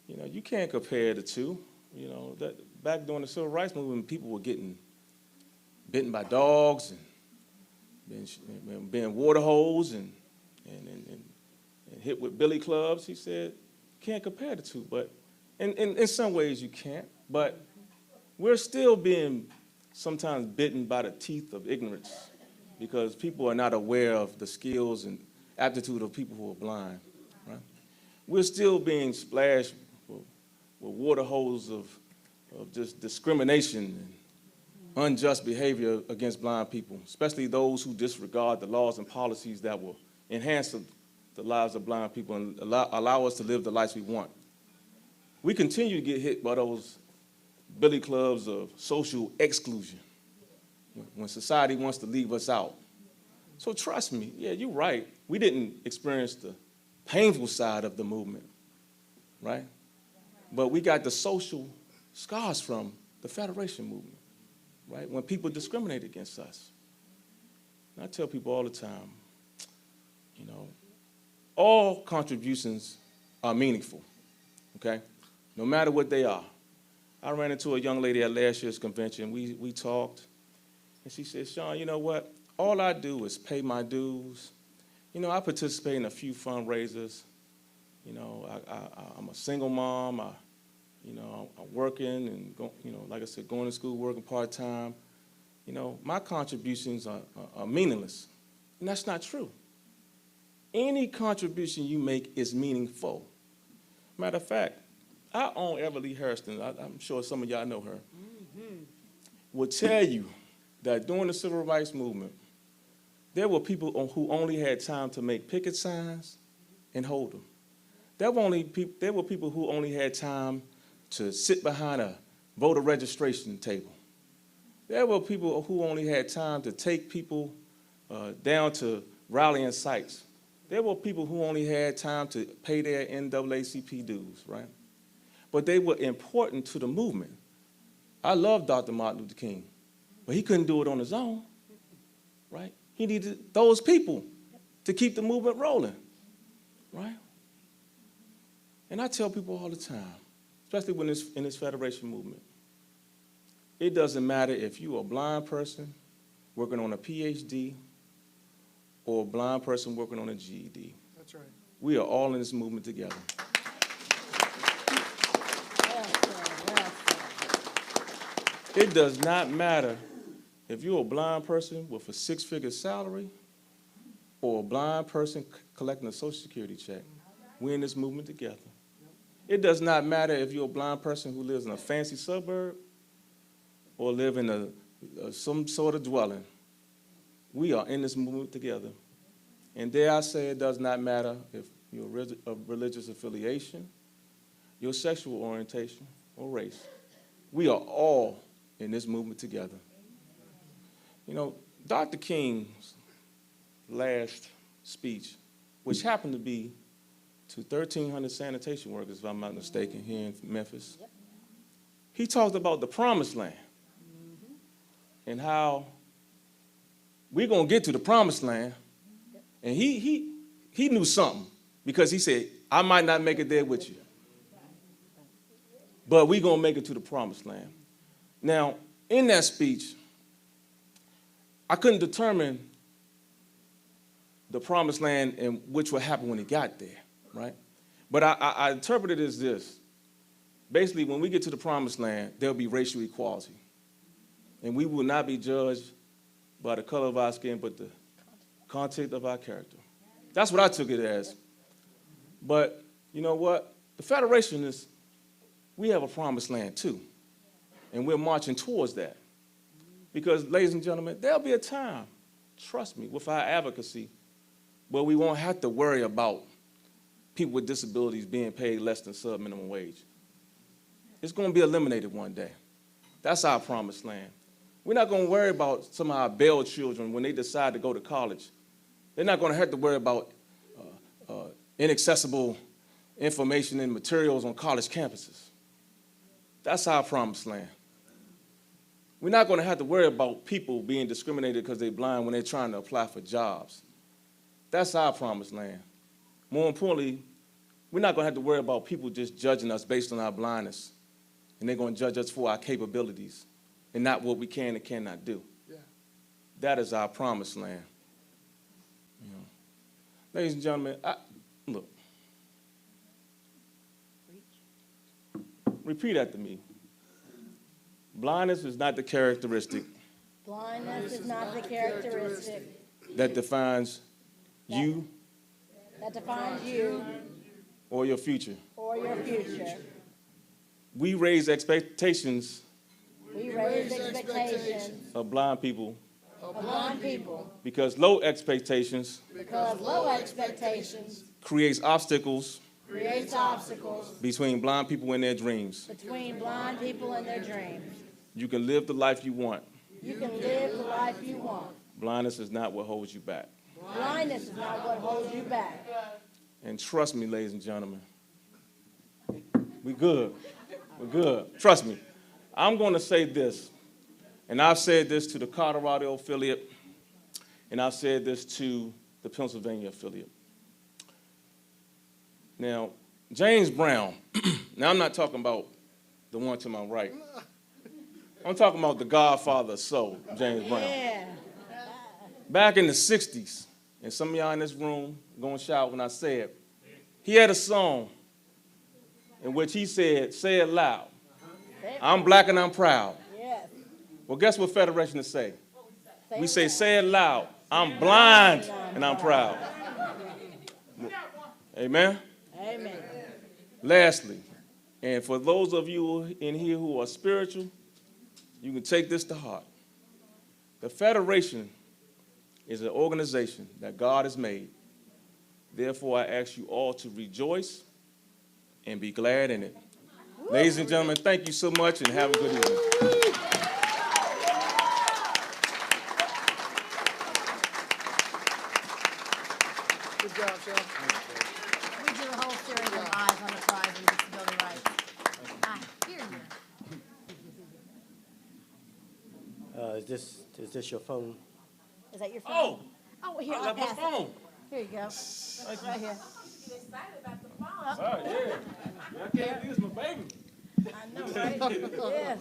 You know, you can't compare the two. You know, that back during the civil rights movement, people were getting bitten by dogs and being water holes and hit with billy clubs. He said, can't compare the two, but in some ways you can't. But we're still being sometimes bitten by the teeth of ignorance because people are not aware of the skills and aptitude of people who are blind. Right? We're still being splashed with water holes of just discrimination and unjust behavior against blind people, especially those who disregard the laws and policies that will enhance the lives of blind people and allow us to live the lives we want. We continue to get hit by those billy clubs of social exclusion when society wants to leave us out. So trust me, yeah, you're right. We didn't experience the painful side of the movement, right? But we got the social scars from the Federation movement, right? When people discriminate against us. And I tell people all the time, you know, all contributions are meaningful, okay? No matter what they are. I ran into a young lady at last year's convention. We talked, and she said, Sean, you know what? All I do is pay my dues. You know, I participate in a few fundraisers. You know, I'm a single mom. I'm working and, like I said, going to school, working part-time. You know, my contributions are meaningless. And that's not true. Any contribution you make is meaningful. Matter of fact, I own Everly Hairston. I'm sure some of y'all know her. Will tell you that during the Civil Rights Movement, there were people who only had time to make picket signs and hold them. There were people who only had time to sit behind a voter registration table. There were people who only had time to take people down to rallying sites. There were people who only had time to pay their NAACP dues, right? But they were important to the movement. I love Dr. Martin Luther King, but he couldn't do it on his own, right? He needed those people to keep the movement rolling, right? And I tell people all the time, especially when it's in this federation movement, it doesn't matter if you're a blind person working on a PhD or a blind person working on a GED. That's right. We are all in this movement together. It does not matter if you're a blind person with a six-figure salary or a blind person collecting a Social Security check. We're in this movement together. It does not matter if you're a blind person who lives in a fancy suburb or live in some sort of dwelling. We are in this movement together. And dare I say, it does not matter if you're of religious affiliation, your sexual orientation, or race. We are all in this movement together. You know, Dr. King's last speech, which happened to be to 1,300 sanitation workers, if I'm not mistaken, here in Memphis, he talked about the promised land and how we're going to get to the promised land. And he knew something because he said, I might not make it there with you, but we're going to make it to the promised land. Now, in that speech, I couldn't determine the promised land and which would happen when he got there, right? But I interpret it as this. Basically, when we get to the promised land, there'll be racial equality. And we will not be judged by the color of our skin, but the content of our character. That's what I took it as. But you know what? The Federation we have a promised land too. And we're marching towards that. Because, ladies and gentlemen, there'll be a time, trust me, with our advocacy, where we won't have to worry about people with disabilities being paid less than sub-minimum wage. It's going to be eliminated one day. That's our promised land. We're not going to worry about some of our bail children when they decide to go to college. They're not going to have to worry about inaccessible information and materials on college campuses. That's our promised land. We're not going to have to worry about people being discriminated because they're blind when they're trying to apply for jobs. That's our promised land. More importantly, we're not going to have to worry about people just judging us based on our blindness, and they're going to judge us for our capabilities and not what we can and cannot do. Yeah. That is our promised land. You know. Ladies and gentlemen, look. Repeat after me. Blindness is not the characteristic. Blindness is not the characteristic that defines you. That defines you. Or your future. Or your future. We raise expectations. We raise expectations of blind people. Of blind people. Because low expectations. Because low expectations. Creates obstacles. Creates obstacles. Between blind people and their dreams. Between blind people and their dreams. You can live the life you want. You can live the life you want. Blindness is not what holds you back. Blindness is not what holds you back. And trust me, ladies and gentlemen, we're good. We're good. Trust me. I'm going to say this, and I've said this to the Colorado affiliate, and I've said this to the Pennsylvania affiliate. Now, James Brown. Now, I'm not talking about the one to my right. I'm talking about the godfather of soul, James Brown. Yeah. Back in the 60s, and some of y'all in this room going to shout when I say it, he had a song in which he said, say it loud, I'm black and I'm proud. Yes. Well, guess what Federation is say? We say it loud, I'm blind and I'm proud. Amen? Amen. Lastly, and for those of you in here who are spiritual, you can take this to heart. The Federation is an organization that God has made. Therefore, I ask you all to rejoice and be glad in it. Ladies and gentlemen, thank you so much and have a good evening. Good job, Shel. We do a whole series of eyes on the prize and disability rights. I hear you. Is this your phone? Is that your phone? Oh, here, I I'll left my pass it. phone. Here you go. Right here. Sorry, yeah. I can't use my baby. I know, right? Yes.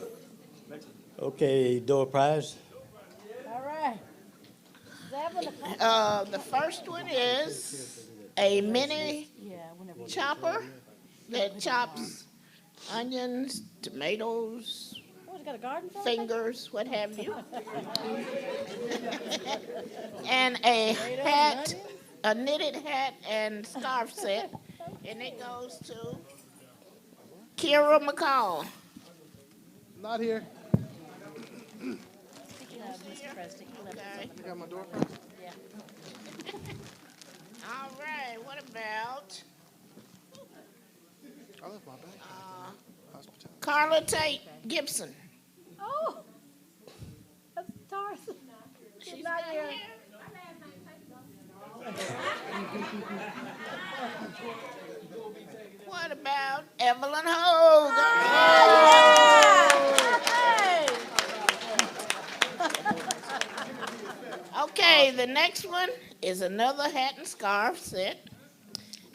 Okay, door prize. All right. The first one is a mini chopper that chops onions, tomatoes, What, you got a garden? fingers, what have you. And a hat, a knitted hat and scarf set. And it goes to Kira McCall. Not here. Okay. You got my door prize? Yeah. All right, what about I left my bag. Hospitality. Carla Tate Gibson? Oh, that's Taurus. She's not here. What about Evelyn Hogan? Okay, the next one is another hat and scarf set,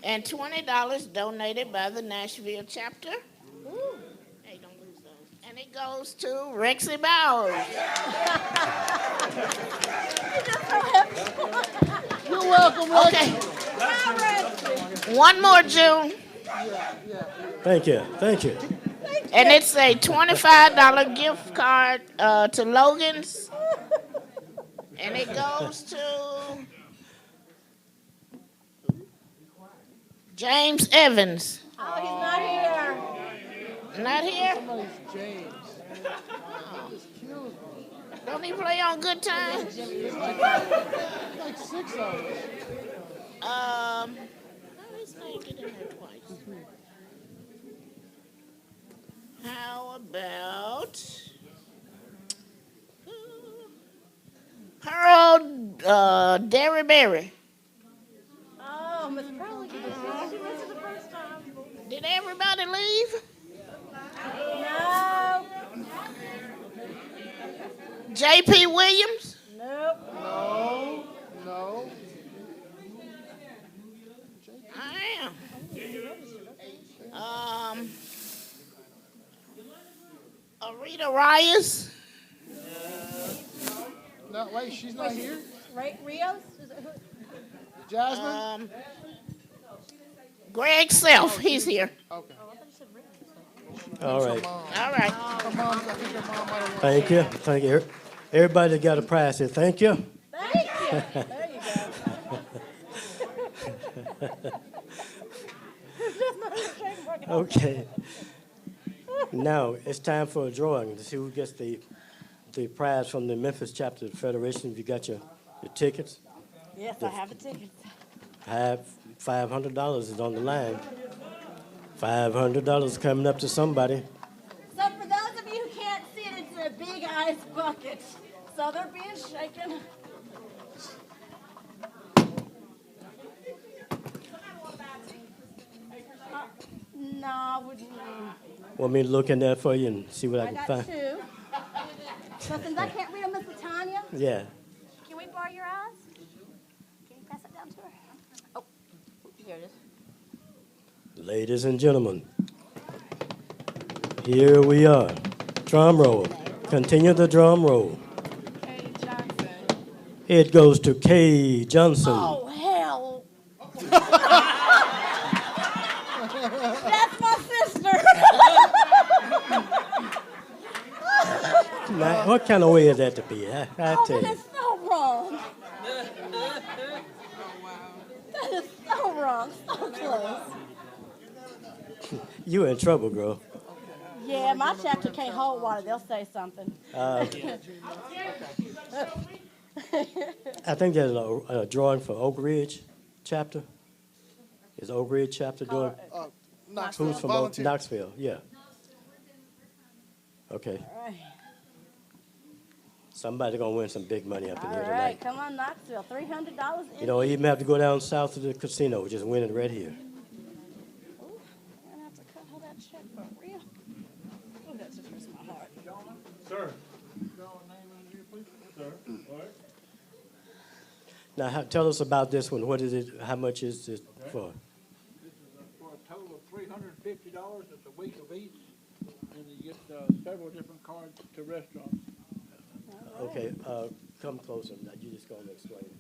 and $20 donated by the Nashville chapter. Hey, don't lose those. And it goes to Rexy Bowers. You're welcome, Rexy. Okay. One more, June. Thank you. Thank you. And it's a $25 gift card to Logan's. And it goes to James Evans. Oh, he's not here. Not here? Somebody's James. Don't he play on Good Times? Like 6 of us. Oh, his name get in there twice. How about Pearl Derryberry? Oh, Miss Pearl, she missed it the first time. Did everybody leave? No. J.P. Williams? Nope. No. I am. Arita Rios? No, wait, she's not here? Right, Rios? Is it who? Jasmine? Greg Self, he's here. Okay. All right. All right. Her mom, I think her mom might have Thank you. Thank you. Everybody that got a prize here, thank you. Thank you. There you go. Okay. Now it's time for a drawing to see who gets the prize from the Memphis chapter of the Federation. If you got your tickets, Yes, I have the tickets. $500 is on the line. $500 coming up to somebody. So for those of you who can't see it, it's a big ice bucket. So they're being shaken. No, I wouldn't. Want me to look in there for you and see what I I can got find? 2. So since I can't read them, Miss Latanya, Yeah. can we borrow your eyes? Can you pass it down to her? Oh, here it is. Ladies and gentlemen, here we are. Drum roll. Continue the drum roll. It goes to Kay Johnson. Oh, hell. That's my sister. Now, what kind of way is that to be? I Oh, tell that you. is so wrong. That is so wrong. So close. You in trouble, girl. Yeah, my chapter can't hold water. They'll say something. I think there's a drawing for Oak Ridge chapter. Is Oak Ridge chapter doing? Knoxville. Who's from Volunteer. Knoxville? Yeah. Okay. All right. Somebody gonna win some big money up in All here right, tonight. come on, Knoxville. $300 in. You don't even have to go down south to the casino. Just win it right here. Ooh, I'm gonna have to cut all that check for real. Oh, that just hurts my heart. Sir. Sir. All right. Now, tell us about this one. What is it? How much is it for? This is for a total of $350. It's a week of eats, and you get several different cards to restaurants. Okay, come closer. Now, you just gonna explain it.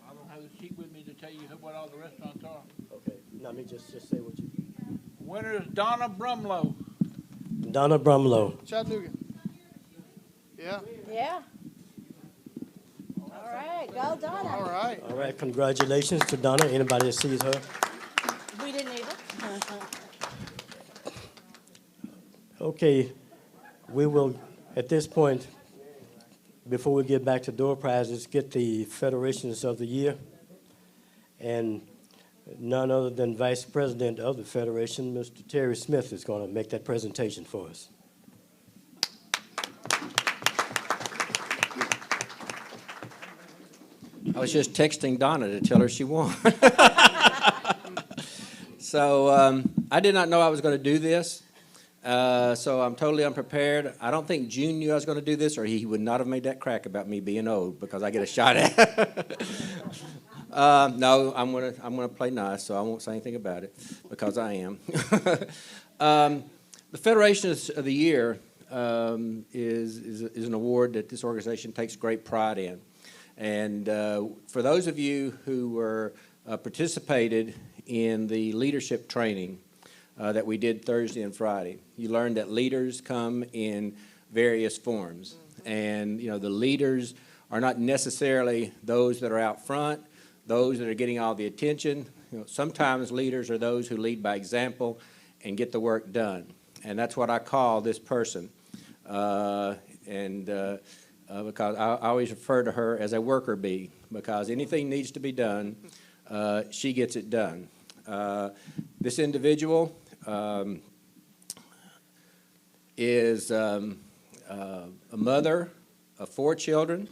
I don't have the sheet with me to tell you what all the restaurants are. Okay. Now, let me just say what you. Winner is Donna Brumlow. Donna Brumlow. Chattanooga. Yeah. Yeah. All right, go Donna. All right. All right. Congratulations to Donna. Anybody that sees her. We didn't either. Okay. We will, at this point, before we get back to door prizes, get the Federations of the Year. And none other than Vice President of the Federation, Mr. Terry Smith, is going to make that presentation for us. I was just texting Donna to tell her she won. So I did not know I was going to do this. So I'm totally unprepared. I don't think June knew I was going to do this, or he would not have made that crack about me being old because I get a shot at it. No, I'm gonna play nice, so I won't say anything about it because I am. The Federations of the Year is an award that this organization takes great pride in. And for those of you who were participated in the leadership training that we did Thursday and Friday, you learned that leaders come in various forms. And, you know, the leaders are not necessarily those that are out front, those that are getting all the attention. You know, sometimes leaders are those who lead by example and get the work done. And that's what I call this person. Because I always refer to her as a worker bee, because anything needs to be done, she gets it done. This individual is a mother of 4 children.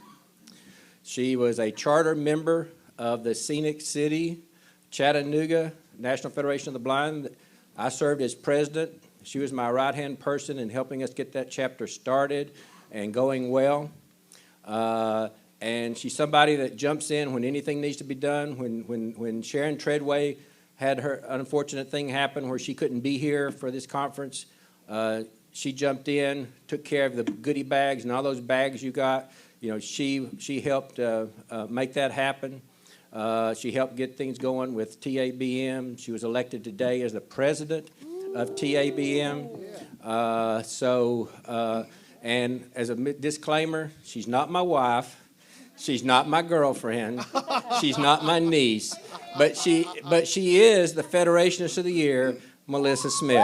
She was a charter member of the Scenic City, Chattanooga National Federation of the Blind. I served as president. She was my right-hand person in helping us get that chapter started and going well. And she's somebody that jumps in when anything needs to be done. When Sharon Treadway had her unfortunate thing happen where she couldn't be here for this conference, she jumped in, took care of the goodie bags and all those bags you got. You know, she helped make that happen. She helped get things going with TABM. She was elected today as the president of TABM. And as a disclaimer, she's not my wife. She's not my girlfriend. She's not my niece. But she is the Federationist of the Year, Melissa Smith.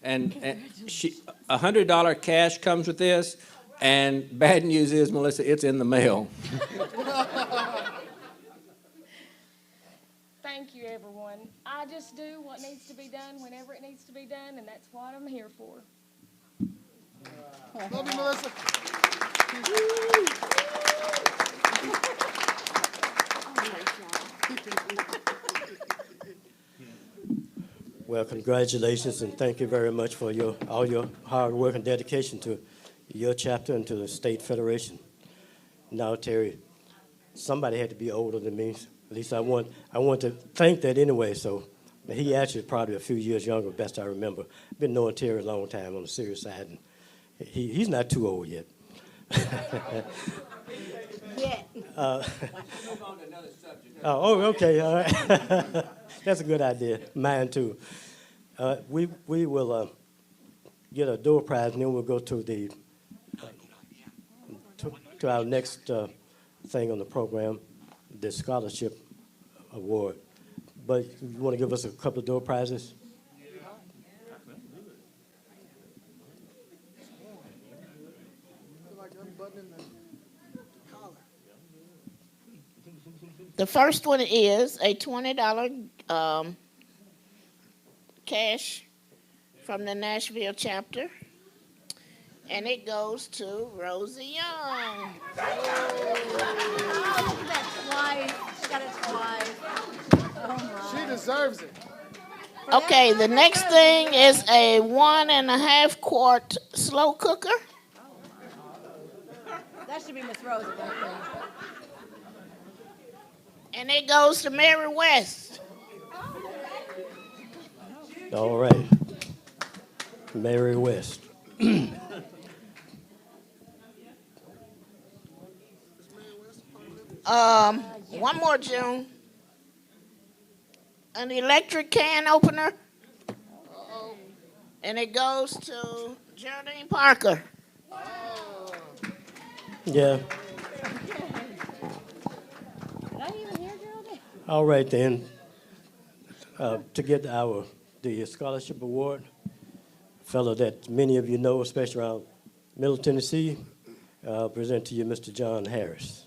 And $100 cash comes with this, and bad news is, Melissa, it's in the mail. Thank you, everyone. I just do what needs to be done whenever it needs to be done, and that's what I'm here for. Love you, Melissa. Well, congratulations and thank you very much for all your hard work and dedication to your chapter and to the state federation. Now, Terry, somebody had to be older than me. At least I want to think that anyway. So he actually is probably a few years younger, best I remember. I've been knowing Terry a long time on the serious side, and he's not too old yet. Okay. All right. That's a good idea. Mine too. We will get a door prize, and then we'll go to the to our next thing on the program, the scholarship award. But you want to give us a couple of door prizes? The first one is a $20 cash from the Nashville chapter, and it goes to Rosie Young. Oh, that's twice. She got it twice. Oh, my. She deserves it. Okay, the next thing is a 1.5 quart slow cooker. That should be Miss Rosie. And it goes to Mary West. All right. Mary West. One more, June. An electric can opener. And it goes to Geraldine Parker. Yeah. Did I even hear Geraldine? All right then. To get the scholarship award, a fellow that many of you know, especially around Middle Tennessee, present to you Mr. John Harris.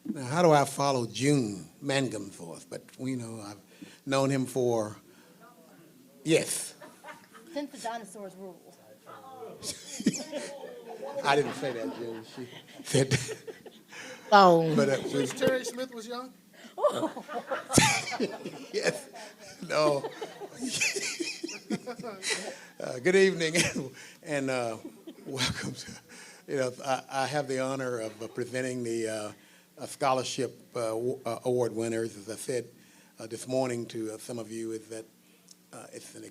Now, how do I follow June Mangum forth? But I've known him for, yes. Since the dinosaurs ruled. I didn't say that, June. She said that. Oh. But Since Terry Smith was young? Yes. No. Good evening and welcome to, I have the honor of presenting the scholarship award winners. As I said this morning to some of you, is that it's an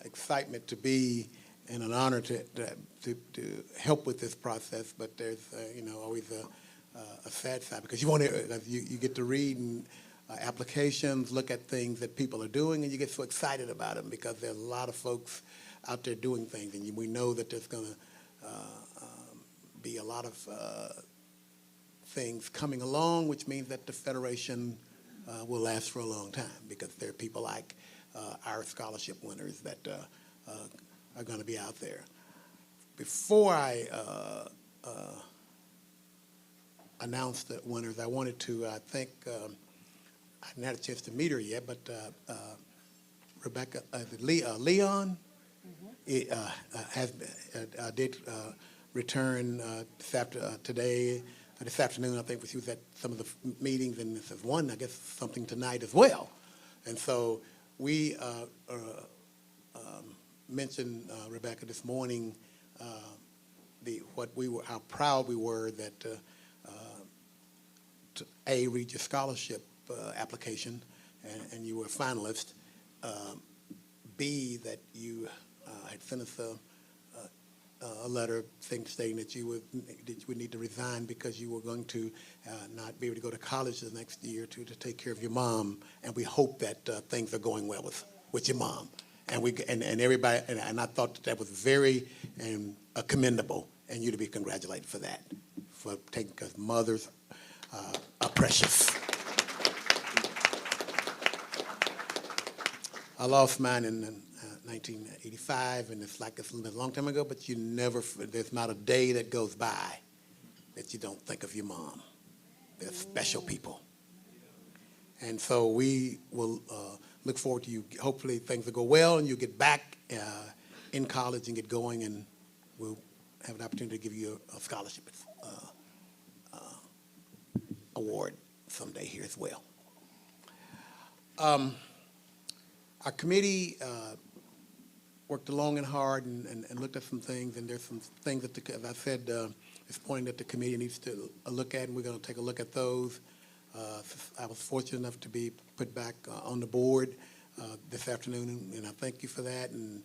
excitement to be and an honor to help with this process. But there's always a sad side because you get to read and applications, look at things that people are doing, and you get so excited about them because there's a lot of folks out there doing things, and we know that there's going to be a lot of things coming along, which means that the Federation will last for a long time because there are people like our scholarship winners that are going to be out there. Before I announce the winners, I wanted to thank, I hadn't had a chance to meet her yet, but Rebecca, Leon did return this afternoon. I think she was at some of the meetings, and this is one, I guess, something tonight as well. And so we mentioned, Rebecca, this morning, how proud we were that to read your scholarship application, and you were a finalist. B, that you had sent us a letter stating that you would need to resign because you were going to not be able to go to college the next year to take care of your mom. And we hope that things are going well with your mom. And everybody, and I thought that was very commendable, and you to be congratulated for that, for taking, because mothers are precious. I lost mine in 1985, and it's like it's a long time ago, but there's not a day that goes by that you don't think of your mom. They're special people. And so we will look forward to you. Hopefully things will go well and you'll get back in college and get going, and we'll have an opportunity to give you a scholarship award someday here as well. Our committee worked long and hard and looked at some things, and there's some things that, as I said this morning, that the committee needs to look at, and we're going to take a look at those. I was fortunate enough to be put back on the board this afternoon, and I thank you for that. And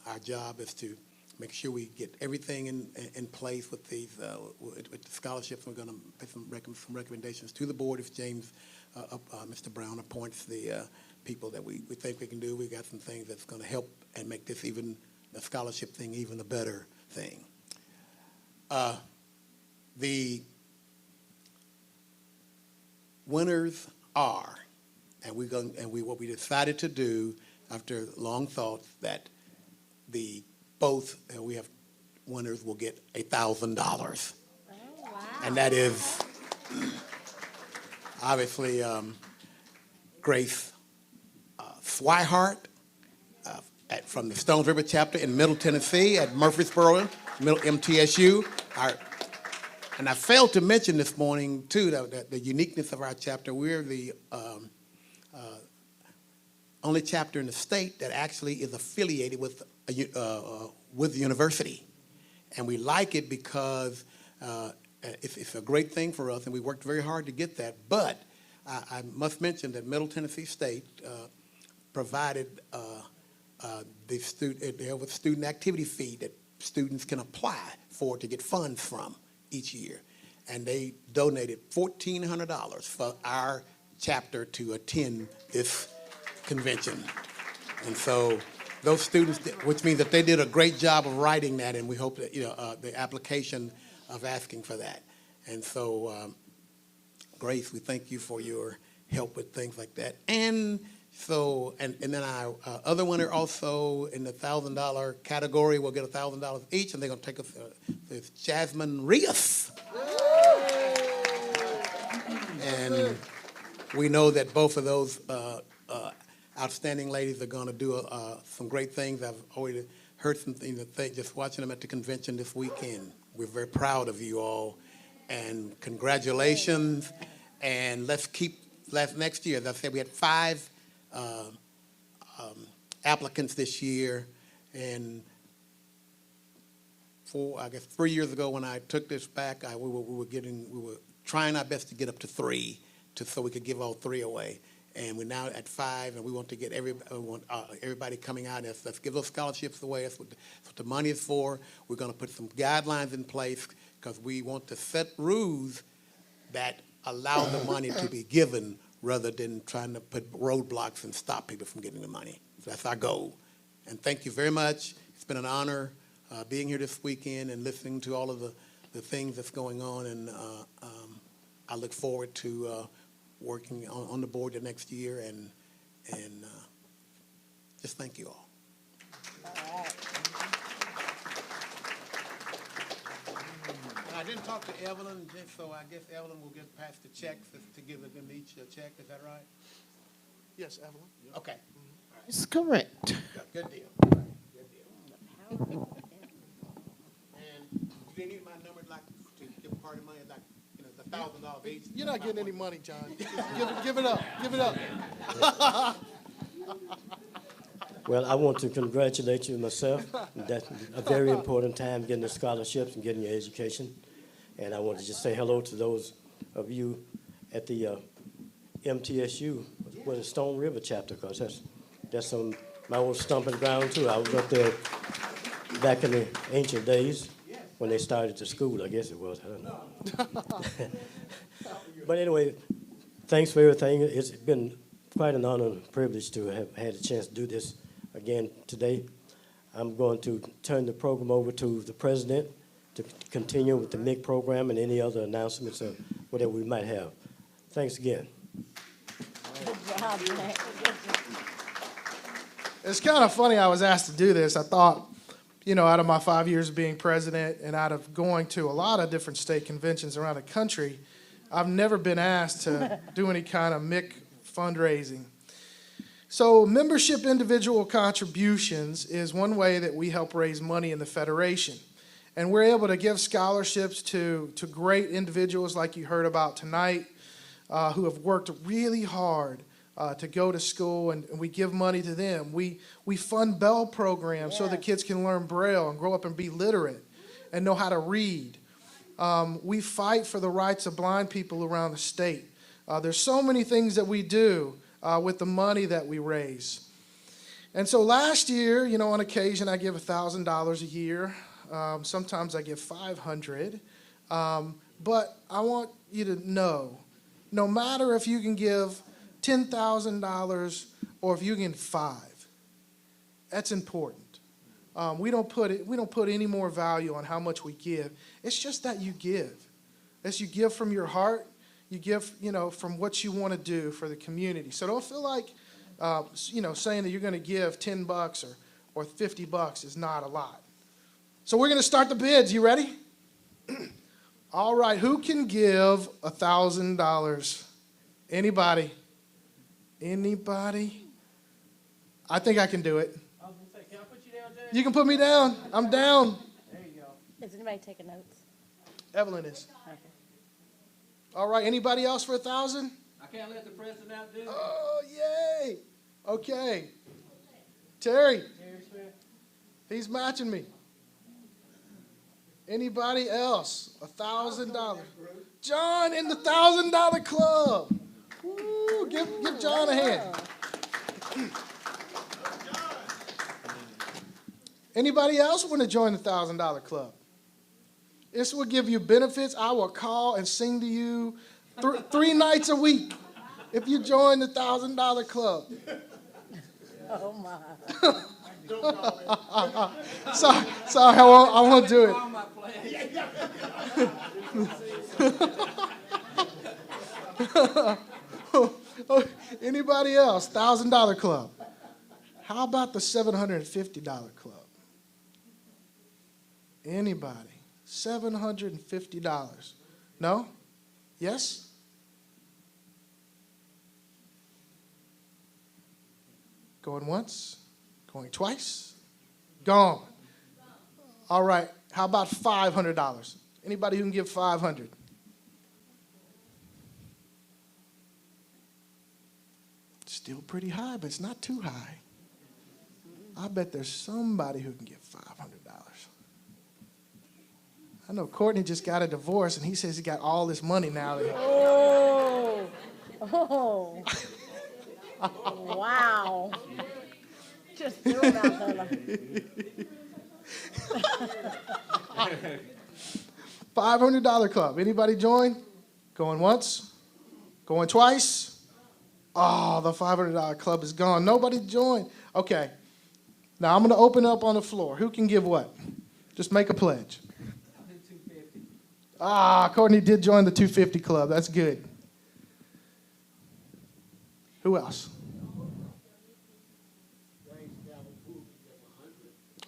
our job is to make sure we get everything in place with these with the scholarships. We're going to put some recommendations to the board if James, Mr. Brown, appoints the people that we think we can do. We got some things that's going to help and make this the scholarship thing even a better thing. The winners are, and what we decided to do after long thought, that we have winners will get $1,000. Oh, wow. And that is obviously Grace Swihart from the Stones River chapter in Middle Tennessee at Murfreesboro, MTSU. And I failed to mention this morning, too, that the uniqueness of our chapter. We're the only chapter in the state that actually is affiliated with the university. And we like it because it's a great thing for us, and we worked very hard to get that. But I must mention that Middle Tennessee State provided the student activity fee that students can apply for to get funds from each year. And they donated $1,400 for our chapter to attend this convention. And so those students, which means that they did a great job of writing that, and we hope that, the application of asking for that. And so, Grace, we thank you for your help with things like that. And so, and then our other winner also in the $1,000 category will get $1,000 each, and they're going to take us to Jasmine Rios. And we know that both of those outstanding ladies are going to do some great things. I've already heard some things, just watching them at the convention this weekend. We're very proud of you all, and congratulations. And next year, as I said, we had 5 applicants this year, and 3 years ago when I took this back, we were trying our best to get up to 3, so we could give all 3 away. And we're now at 5, and we want to get everybody coming out. Let's give those scholarships away. That's what the money is for. We're going to put some guidelines in place because we want to set rules that allow the money to be given rather than trying to put roadblocks and stop people from getting the money. So that's our goal. And thank you very much. It's been an honor being here this weekend and listening to all of the things that's going on. And I look forward to working on the board the next year, and just thank you all. And I didn't talk to Evelyn, so I guess Evelyn will get past the checks to give them each a check. Is that right? Yes, Evelyn. Okay. It's correct. Good deal. Good deal. And do they need my number to give part of money the $1,000 each? You're not getting any money, John. Give it up. Give it up. Well, I want to congratulate you myself. That's a very important time, getting the scholarships and getting your education. And I want to just say hello to those of you at the MTSU, with the Stone River chapter, because that's my old stomping ground, too. I was up there back in the ancient days when they started the school, I guess it was. I don't know. But anyway, thanks for everything. It's been quite an honor and privilege to have had a chance to do this again today. I'm going to turn the program over to the president to continue with the MIC program and any other announcements or whatever we might have. Thanks again. Good job, Nick. It's kind of funny I was asked to do this. I thought, out of my 5 years of being president and out of going to a lot of different state conventions around the country, I've never been asked to do any kind of MIC fundraising. So membership individual contributions is one way that we help raise money in the Federation. And we're able to give scholarships to great individuals like you heard about tonight, who have worked really hard to go to school, and we give money to them. We fund Bell programs so the kids can learn Braille and grow up and be literate and know how to read. We fight for the rights of blind people around the state. There's so many things that we do with the money that we raise. And so last year, on occasion, I give $1,000 a year. Sometimes I give $500. But I want you to know, no matter if you can give $10,000 or if you can give $5, that's important. We don't put any more value on how much we give. It's just that you give. As you give from your heart, you give, from what you want to do for the community. So don't feel like, saying that you're going to give $10 or $50 is not a lot. So we're going to start the bids. You ready? All right. Who can give $1,000? Anybody? Anybody? I think I can do it. I was going to say, can I put you down, Jay? You can put me down. I'm down. There you go. Is anybody taking notes? Evelyn is. Okay. All right. Anybody else for $1,000? I can't let the president outdo me. Oh, yay. Okay. Terry. Smith. He's matching me. Anybody else? $1,000. John in the $1,000 club. Woo, give John a hand. Anybody else want to join the $1,000 club? This will give you benefits. I will call and sing to you 3 nights a week if you join the $1,000 club. Oh, my. Sorry, I won't do it. Anybody else? $1,000 club. How about the $750 club? Anybody? $750. No? Yes? Going once? Going twice? Gone. All right. How about $500? Anybody who can give $500? Still pretty high, but it's not too high. I bet there's somebody who can give $500. I know Courtney just got a divorce, and he says he got all this money now. Oh. Oh. Wow. Just threw it out there. $500 club. Anybody join? Going once? Going twice? Oh, the $500 club is gone. Nobody joined. Okay. Now I'm going to open up on the floor. Who can give what? Just make a pledge. I'll do $250. Ah, Courtney did join the 250 club. That's good. Who else?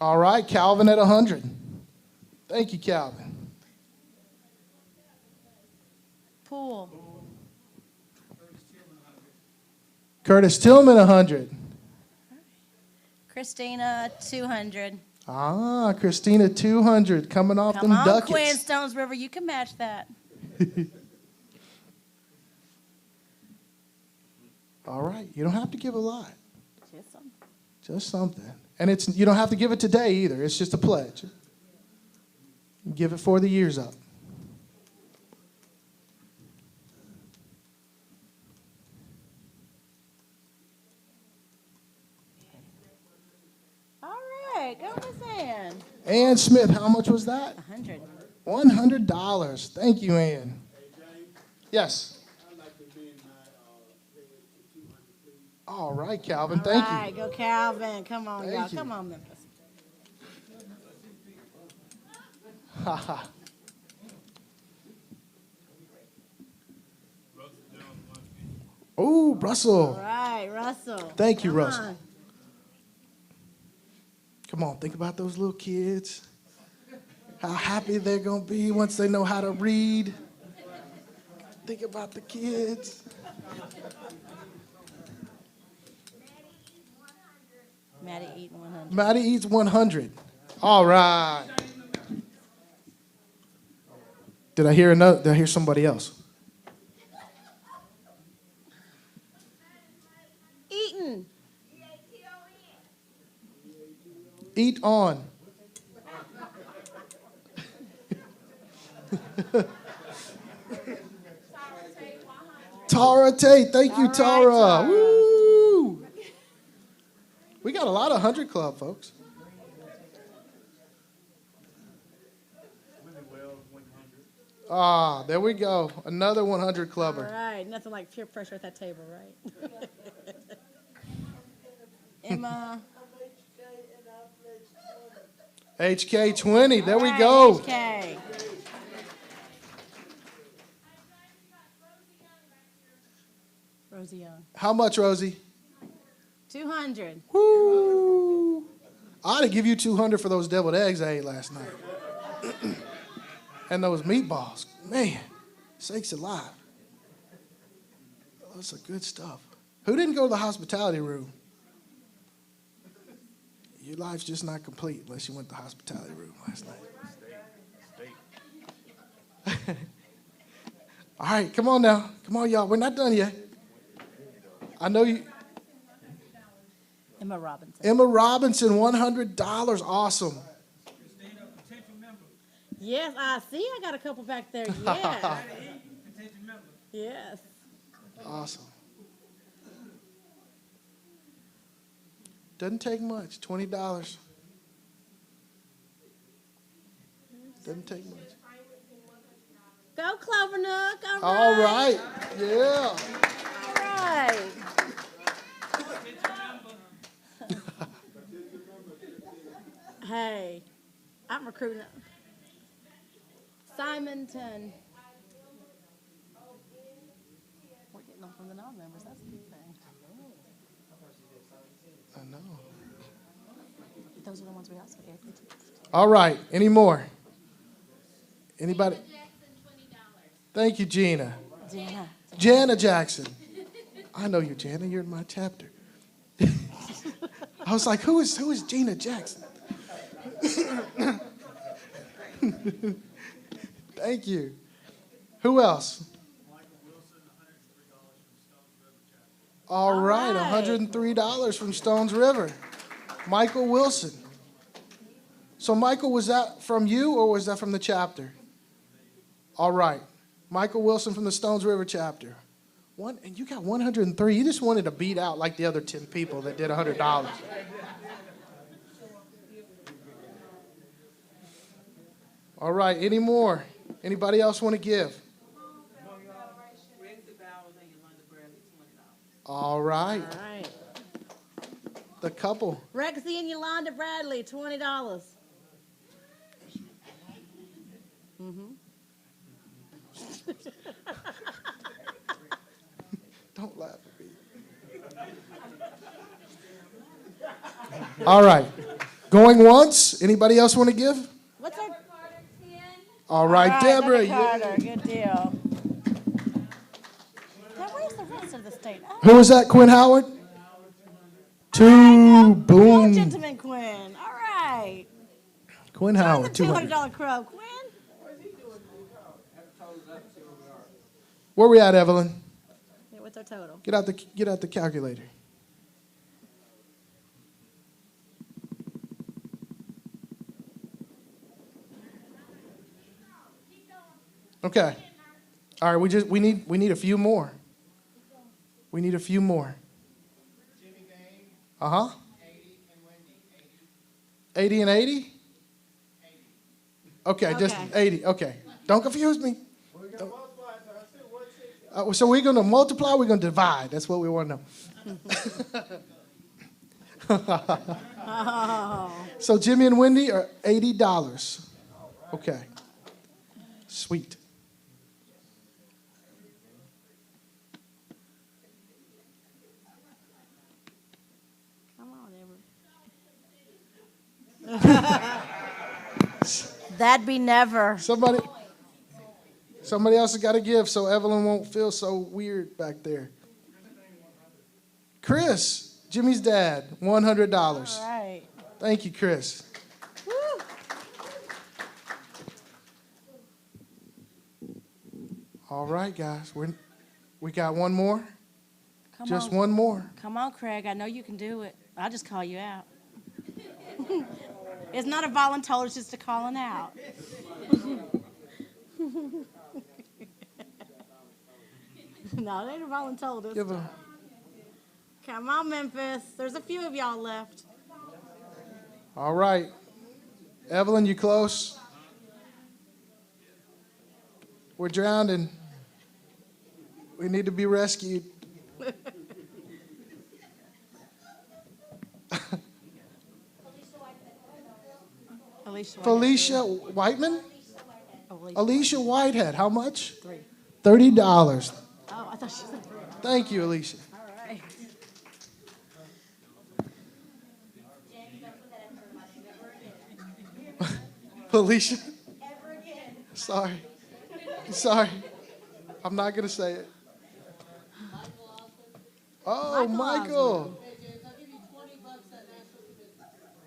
All right, Calvin at 100. Thank you, Calvin. Pool. Curtis Tillman, 100. Christina, 200. Ah, Christina, 200. Coming off Come them on, ducats. Quinn Stones River, you can match that. All right, you don't have to give a lot. Just some. Just something. And you don't have to give it today either. It's just a pledge. Give it for the years up. All right, go Miss Ann. Ann Smith, how much was that? 100. $100. Thank you, Ann. Yes. All right, Calvin. Thank you. All right, go Calvin. Come on, Thank y'all. you. Come on, Memphis. Oh, Russell. All right, Russell. Thank you, Come Russell. on. Come on, think about those little kids. How happy they're going to be once they know how to read. Think about the kids. Maddie eating 100. Maddie eats 100. All right. Did I hear another? Did I hear somebody else? Eating. Eat on. Tara Tate. Thank you, Tara. Woo! We got a lot of 100 Club, folks. Ah, there we go. Another 100 Clubber. All right. Nothing like peer pressure at that table, right? Emma. HK 20. There we go. HK. Rosie Young. How much, Rosie? 200. Woo! I ought to give you 200 for those deviled eggs I ate last night. And those meatballs. Man, sakes alive. That's some good stuff. Who didn't go to the hospitality room? Your life's just not complete unless you went to the hospitality room last night. All right, come on now. Come on, y'all. We're not done yet. I know you. Emma Robinson. Emma Robinson, $100. Awesome. Yes, I see. I got a couple back there. Yes. Yes. Awesome. Doesn't take much. $20. Doesn't take much. Go, Clover Nook. All right. Yeah. All right. Hey, I'm recruiting. Simonton. We're getting them from the non-members. That's a good thing. I know. Those are the ones we also gave. All right. Any more? Anybody? Thank you, Gina. Gina. Jana Jackson. I know you, Jana. You're in my chapter. I was like, who is Gina Jackson? Thank you. Who else? All right, $103 from Stones River. Michael Wilson. So, Michael, was that from you or was that from the chapter? All right. Michael Wilson from the Stones River chapter. And you got 103. You just wanted to beat out like the other 10 people that did $100. All right, any more? Anybody else want to give? All right. All right. The couple. Rexy and Yolanda Bradley, $20. Mm-hmm. Don't laugh at me. All right. Going once. Anybody else want to give? What's our... All right, Deborah. Carter, good deal. Now, where's the rest of the state? Oh. Who was that, Quinn Howard? 2, boom. Gentleman Quinn. All right. Quinn Howard, $200 crow. Quinn? Where we at, Evelyn? Yeah, what's our total? Get out the calculator. Okay. All right, we need a few more. We need a few more. Uh-huh. 80 and 80? Okay, just 80. Okay. Don't confuse me. So we're going to multiply, we're going to divide. That's what we want to know. So Jimmy and Wendy are $80. Okay. Sweet. Come on, Ever. That'd be never. Somebody else has got to give so Evelyn won't feel so weird back there. Chris, Jimmy's dad, $100. All right. Thank you, Chris. Woo. All right, guys. We got one more? Come Just on. one more. Come on, Craig. I know you can do it. I'll just call you out. It's not a voluntold, it's just a calling out. No, it ain't a voluntold this time. Come on, Memphis. There's a few of y'all left. All right. Evelyn, you close? We're drowning. We need to be rescued. Felicia Whiteman? Alicia Whitehead. How much? $30. Oh, I thought she said $3. Thank you, Alicia. All right. Felicia? Sorry. Sorry. I'm not going to say it. Oh, Michael.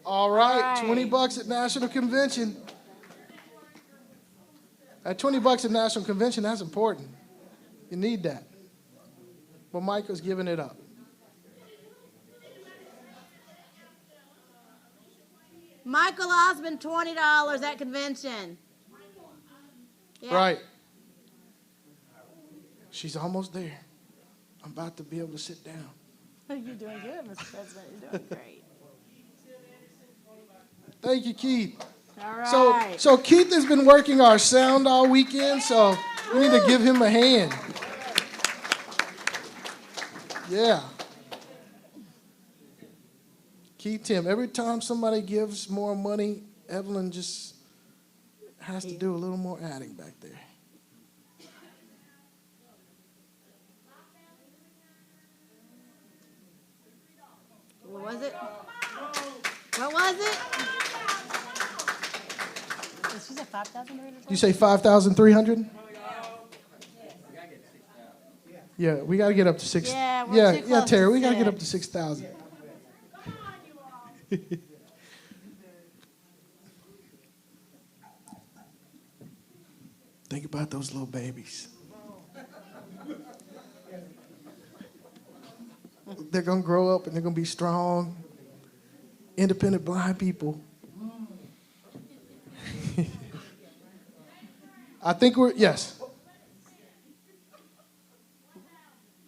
All right, $20 at National Convention. At $20 at National Convention, that's important. You need that. But Michael's giving it up. Michael Osmond, $20 at convention. Yeah. Right. She's almost there. I'm about to be able to sit down. You're doing good, Mr. President. You're doing great. Thank you, Keith. All right. So Keith has been working our sound all weekend, so we need to give him a hand. Yeah. Keith, Tim, every time somebody gives more money, Evelyn just has to do a little more adding back there. What was it? What was it? She said 5,300? You say 5,300? Yeah, we got to get up to 6. Yeah, we're too close Terry, to we got to get 6. up to 6,000. Think about those little babies. They're going to grow up and they're going to be strong, independent blind people. I think yes.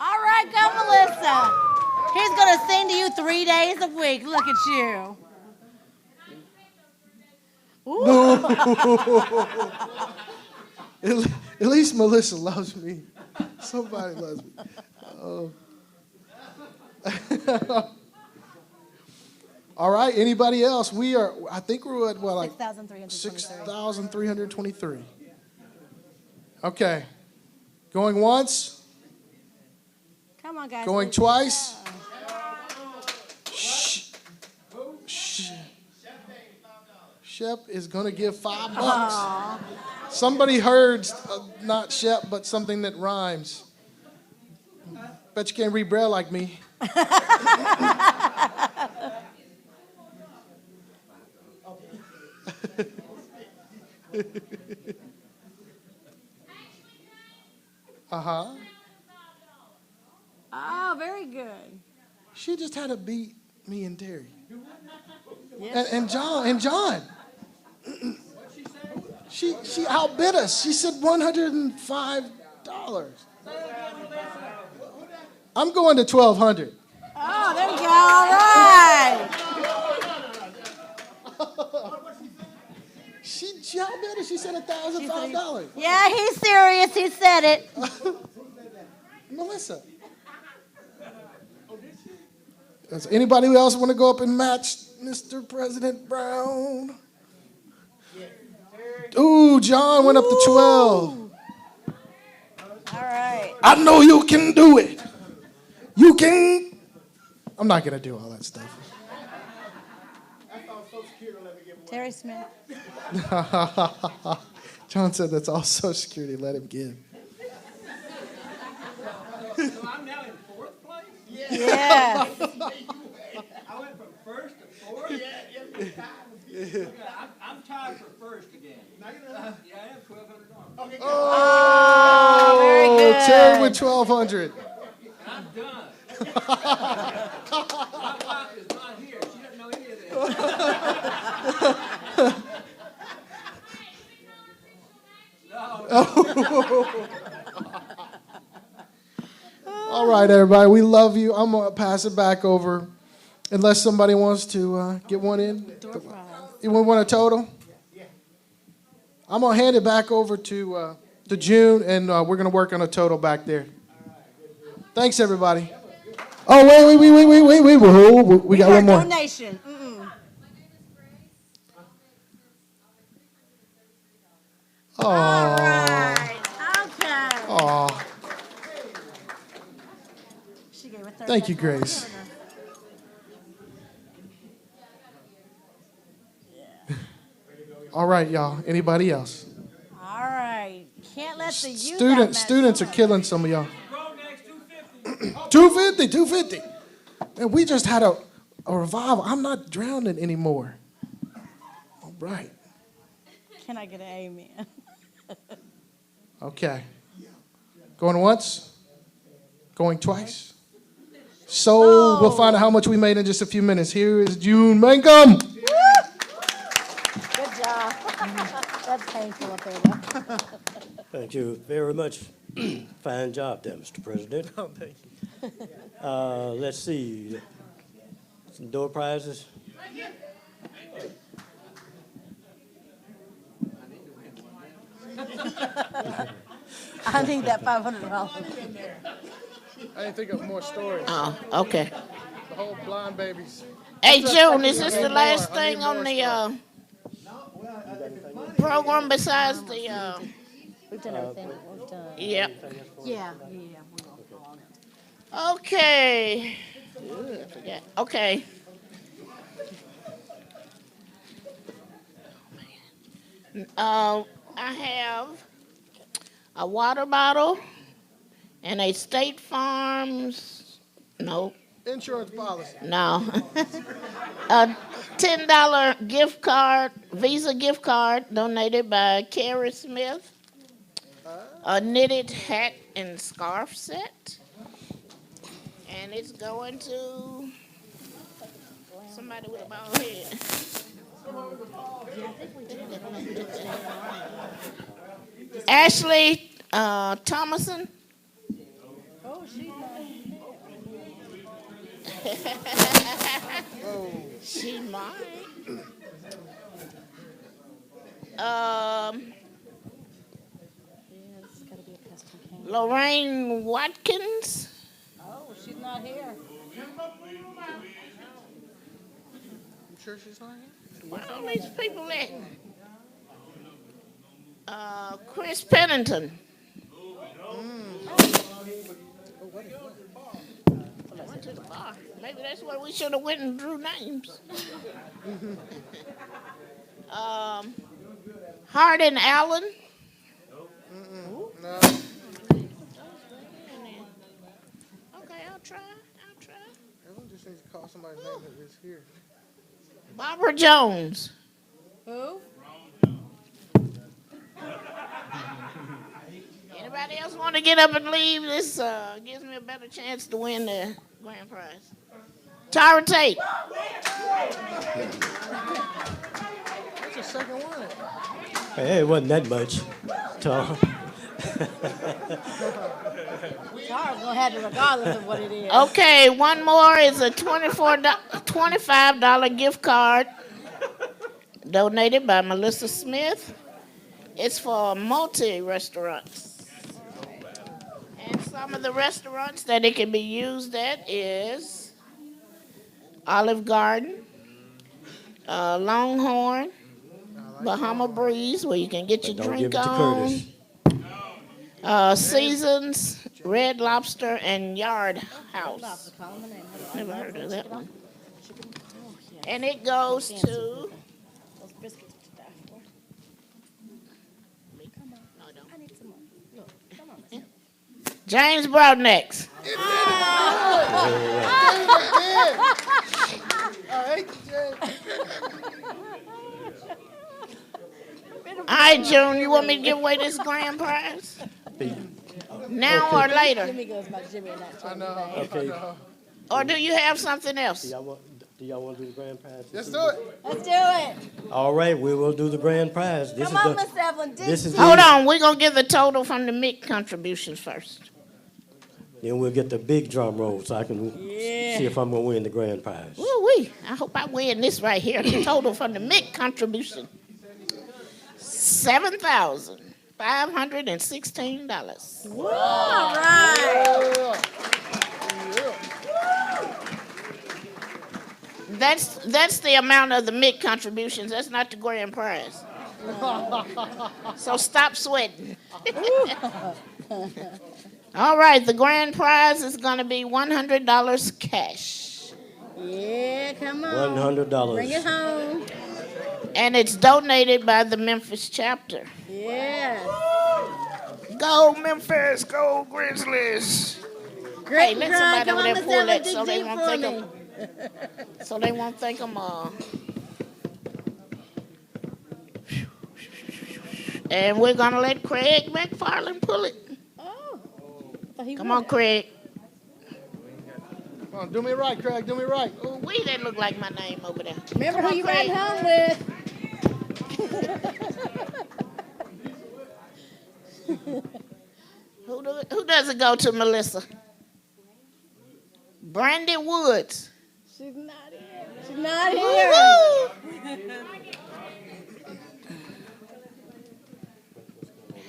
All right, go, Melissa. He's going to sing to you 3 days a week. Look at you. At least Melissa loves me. Somebody loves me. Oh. All right, anybody else? I think we're at, what, like 6,323. Okay. Going once? Come on, guys. Going twice? Shep is going to give $5. Aww. Somebody heard not Shep, but something that rhymes. Bet you can't read Braille like me. Uh-huh. Oh, very good. She just had to beat me and Terry. Yes. And John. She outbid us. She said $105. I'm going to $1,200. Oh, there you go. All right. She outbid us. She said $1,005. Yeah, he's serious. He said it. Melissa. Does anybody else want to go up and match Mr. President Brown? Ooh, John went up to 12. All right. I know you can do it. You can. I'm not going to do all that stuff. Terry Smith. John said that's all Social Security. Let him give. So I'm now in 4th place? Yes. first again. Yeah, I have $1,200. Okay. Oh, very good. Terry with 1,200. And I'm done. My wife is not here. She doesn't know any of this. All right, everybody. We love you. I'm going to pass it back over. Unless somebody wants to get one in. You want a total? I'm going to hand it back over to June, and we're going to work on a total back there. Thanks, everybody. Oh, wait. Whoa, we got one more. Donation. Oh. All right. Okay. Oh. She gave it Thank you, Grace. All right, y'all. Anybody else? All right. Can't let the youth Students are killing some of y'all. 250. And we just had a revival. I'm not drowning anymore. All right. Can I get an amen? Okay. Going once? Going twice? So we'll find out how much we made in just a few minutes. Here is June Mangum. Good job. That's painful up there, though. Thank you very much. Fine job there, Mr. President. Oh, thank you. Let's see. Some door prizes. I need that $500. I didn't think of more stories. Oh, okay. The whole blind babies. Hey, June, is this the last thing on the program besides the? We've done everything. We've done. Yep. Yeah. Okay. Ooh, I forgot. Okay. I have a water bottle and a State Farm's, no. Insurance policy. No. A $10 gift card, Visa gift card donated by Carrie Smith. A knitted hat and scarf set. And it's going to somebody with a bald head. Ashley Thomason. Oh, she's She might. Lorraine Watkins. Oh, she's not here. You sure she's not here? Where are all these people at? Chris Pennington. Went to the bar. Maybe that's where we should have went and drew names. Hardin Allen. No. Okay, I'll try. Everyone just needs to call somebody's name that is here. Barbara Jones. Who? Anybody else want to get up and leave? This gives me a better chance to win the grand prize. Tyra Tate. That's the second one. Hey, it wasn't that much. Tara. Tara's gonna have it regardless of what it is. Okay, one more is a $25 gift card donated by Melissa Smith. It's for multi-restaurants. And some of the restaurants that it can be used at is Olive Garden, Longhorn, Bahama Breeze, where you can get your drink on, Seasons, Red Lobster, and Yard House. Never heard of that one. And it goes to James Broadnex. right, June, you want me to give away this grand prize? Now or later? Jimmy goes by Jimmy and not Jimmy. Okay. Or do you have something else? Do y'all want to do the grand prize? Let's do it. Let's do it. All right, we will do the grand prize. Come on, Miss Evelyn. Hold on, we're going to give the total from the MIC contributions first. Then we'll get the big drum roll so I can see if I'm going to win the grand prize. Woo-wee. I hope I win this right here. The total from the MIC contribution. $7,516. All right. That's the amount of the MIC contributions. That's not the grand prize. So stop sweating. All right, the grand prize is going to be $100 cash. Yeah, come on. $100. Bring it home. And it's donated by the Memphis chapter. Yeah. Go Memphis, go Grizzlies. Hey, let somebody over there pull that so they won't think I'm... So they won't think I'm And we're gonna let Craig McFarland pull it. Oh. Come on, Craig. Come on, do me right, Craig. Do me right. Ooh, that look like my name over there. Remember Come who on, you Craig. ran home with. Who does it go to, Melissa? Brandy Woods. She's not here. She's not here.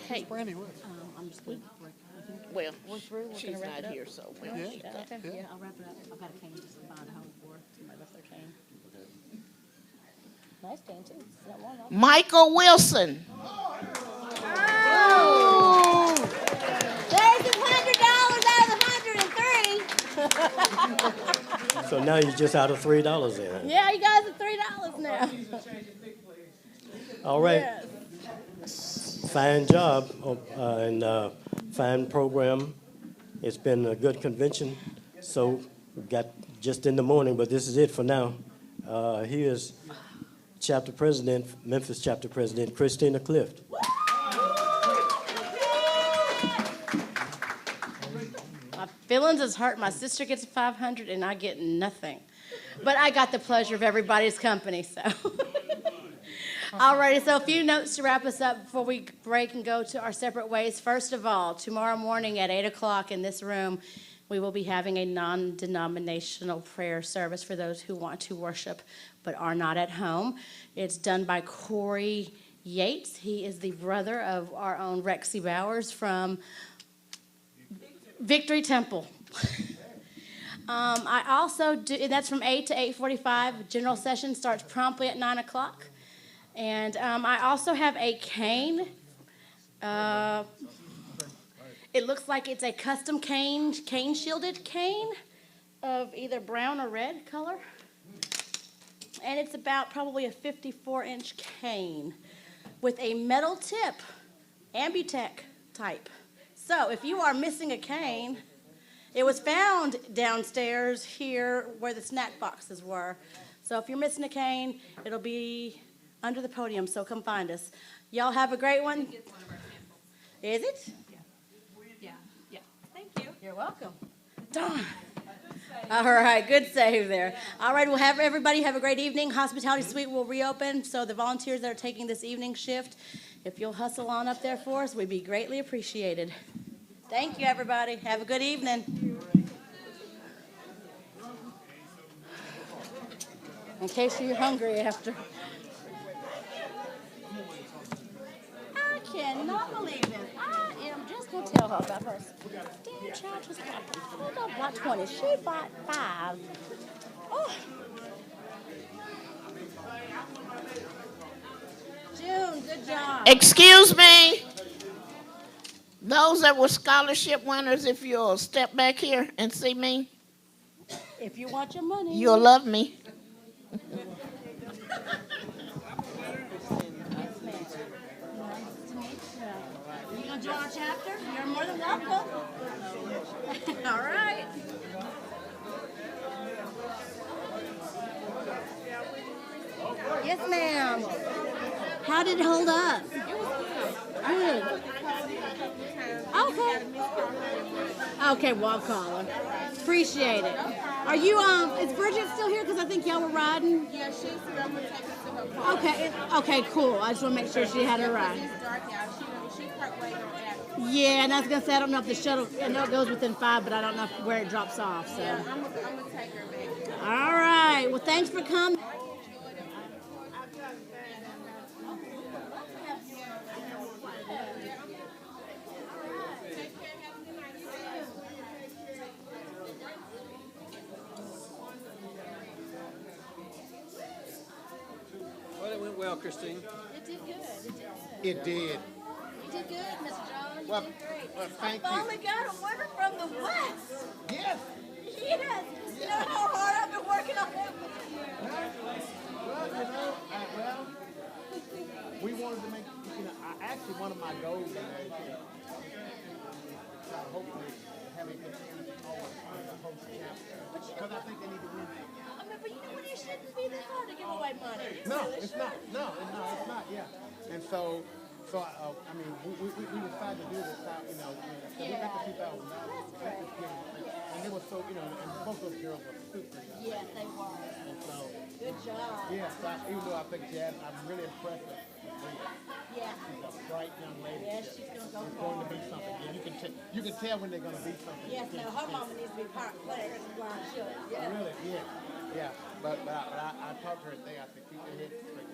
Hey, Brandy Woods. I'm just going to break. Well, We're through. We're she's gonna wrap not it up. here, so Yeah, well, okay. Yeah, I'll wrap it up. I've got a cane just to find a home for. Somebody left their cane. Nice cane too. It's not one off. Michael Wilson. Oh! There's $100 out of the 103. So now you're just out of $3 then. Yeah, you guys are $3 now. All right. Yes. Fine job and fine program. It's been a good convention. So we got just in the morning, but this is it for now. Here's chapter president, Memphis chapter president, Christina Clift. My feelings is hurt. My sister gets 500 and I get nothing. But I got the pleasure of everybody's company, so. Alrighty, so a few notes to wrap us up before we break and go to our separate ways. First of all, tomorrow morning at 8 o'clock in this room, we will be having a non-denominational prayer service for those who want to worship but are not at home. It's done by Corey Yates. He is the brother of our own Rexy Bowers from Victory Temple. I also do, and that's from 8 to 8:45. General session starts promptly at 9 o'clock. And I also have a cane. It looks like it's a custom cane shielded cane of either brown or red color. And it's about probably a 54-inch cane with a metal tip, Ambutech type. So if you are missing a cane, it was found downstairs here where the snack boxes were. So if you're missing a cane, it'll be under the podium, so come find us. Y'all have a great one. Is it? Yeah. Thank you. You're welcome. Darn. All right, good save there. All right, we'll have everybody have a great evening. Hospitality Suite will reopen, so the volunteers that are taking this evening shift, if you'll hustle on up there for us, we'd be greatly appreciated. Thank you, everybody. Have a good evening. In case you're hungry after. I cannot believe this. I am just going to tell her about her. Damn child just bought 20. She bought 5. Oh. June, good job. Excuse me. Those that were scholarship winners, if you'll step back here and see me, If you want your money. you'll love me. You gonna join our chapter? You're more than welcome. All right. Yes, ma'am. How did it hold up? It was Good. Okay. Okay, well, I'll call her. Appreciate it. Are you, is Bridget still here? Because I think y'all were riding. Yeah, she's here. I'm going to take her to her car. Okay, cool. I just want to make sure she had her ride. It's dark out. She parked way on Adams. Yeah, and I was going to say, I don't know if the shuttle, I know it goes within 5, but I don't know where it drops off, so. Yeah, I'm going to take her back. All right. Well, thanks for coming. Well, it went well, Christine. It did good. It did. You did good, Mr. John. You Well, did great. well, thank I you. finally got a winner from the West. Yes. Yes. You know how hard I've been working on him. We wanted to make, actually one of my goals in there is hopefully having the host chapter. Because I think they need to win. I mean, but you know what? It shouldn't be this hard to give away money. No, it's not. No, it's not. Yeah. And so I mean, we decided to do this. So we got the $2,000. And it was so, and both those girls were super young. Yes, they were. And so, Good job. yes, even though I think I'm really impressed with Leah. Yeah. She's a bright young lady. Yeah, she's going to go She's going to be far. something. Yeah. Yeah, you can tell when they're going to be something. Yes, no, her mama needs to be part player. That's why I should. Yeah. Really? Yeah. Yeah. But I talked to her today. I said, keep your head straight.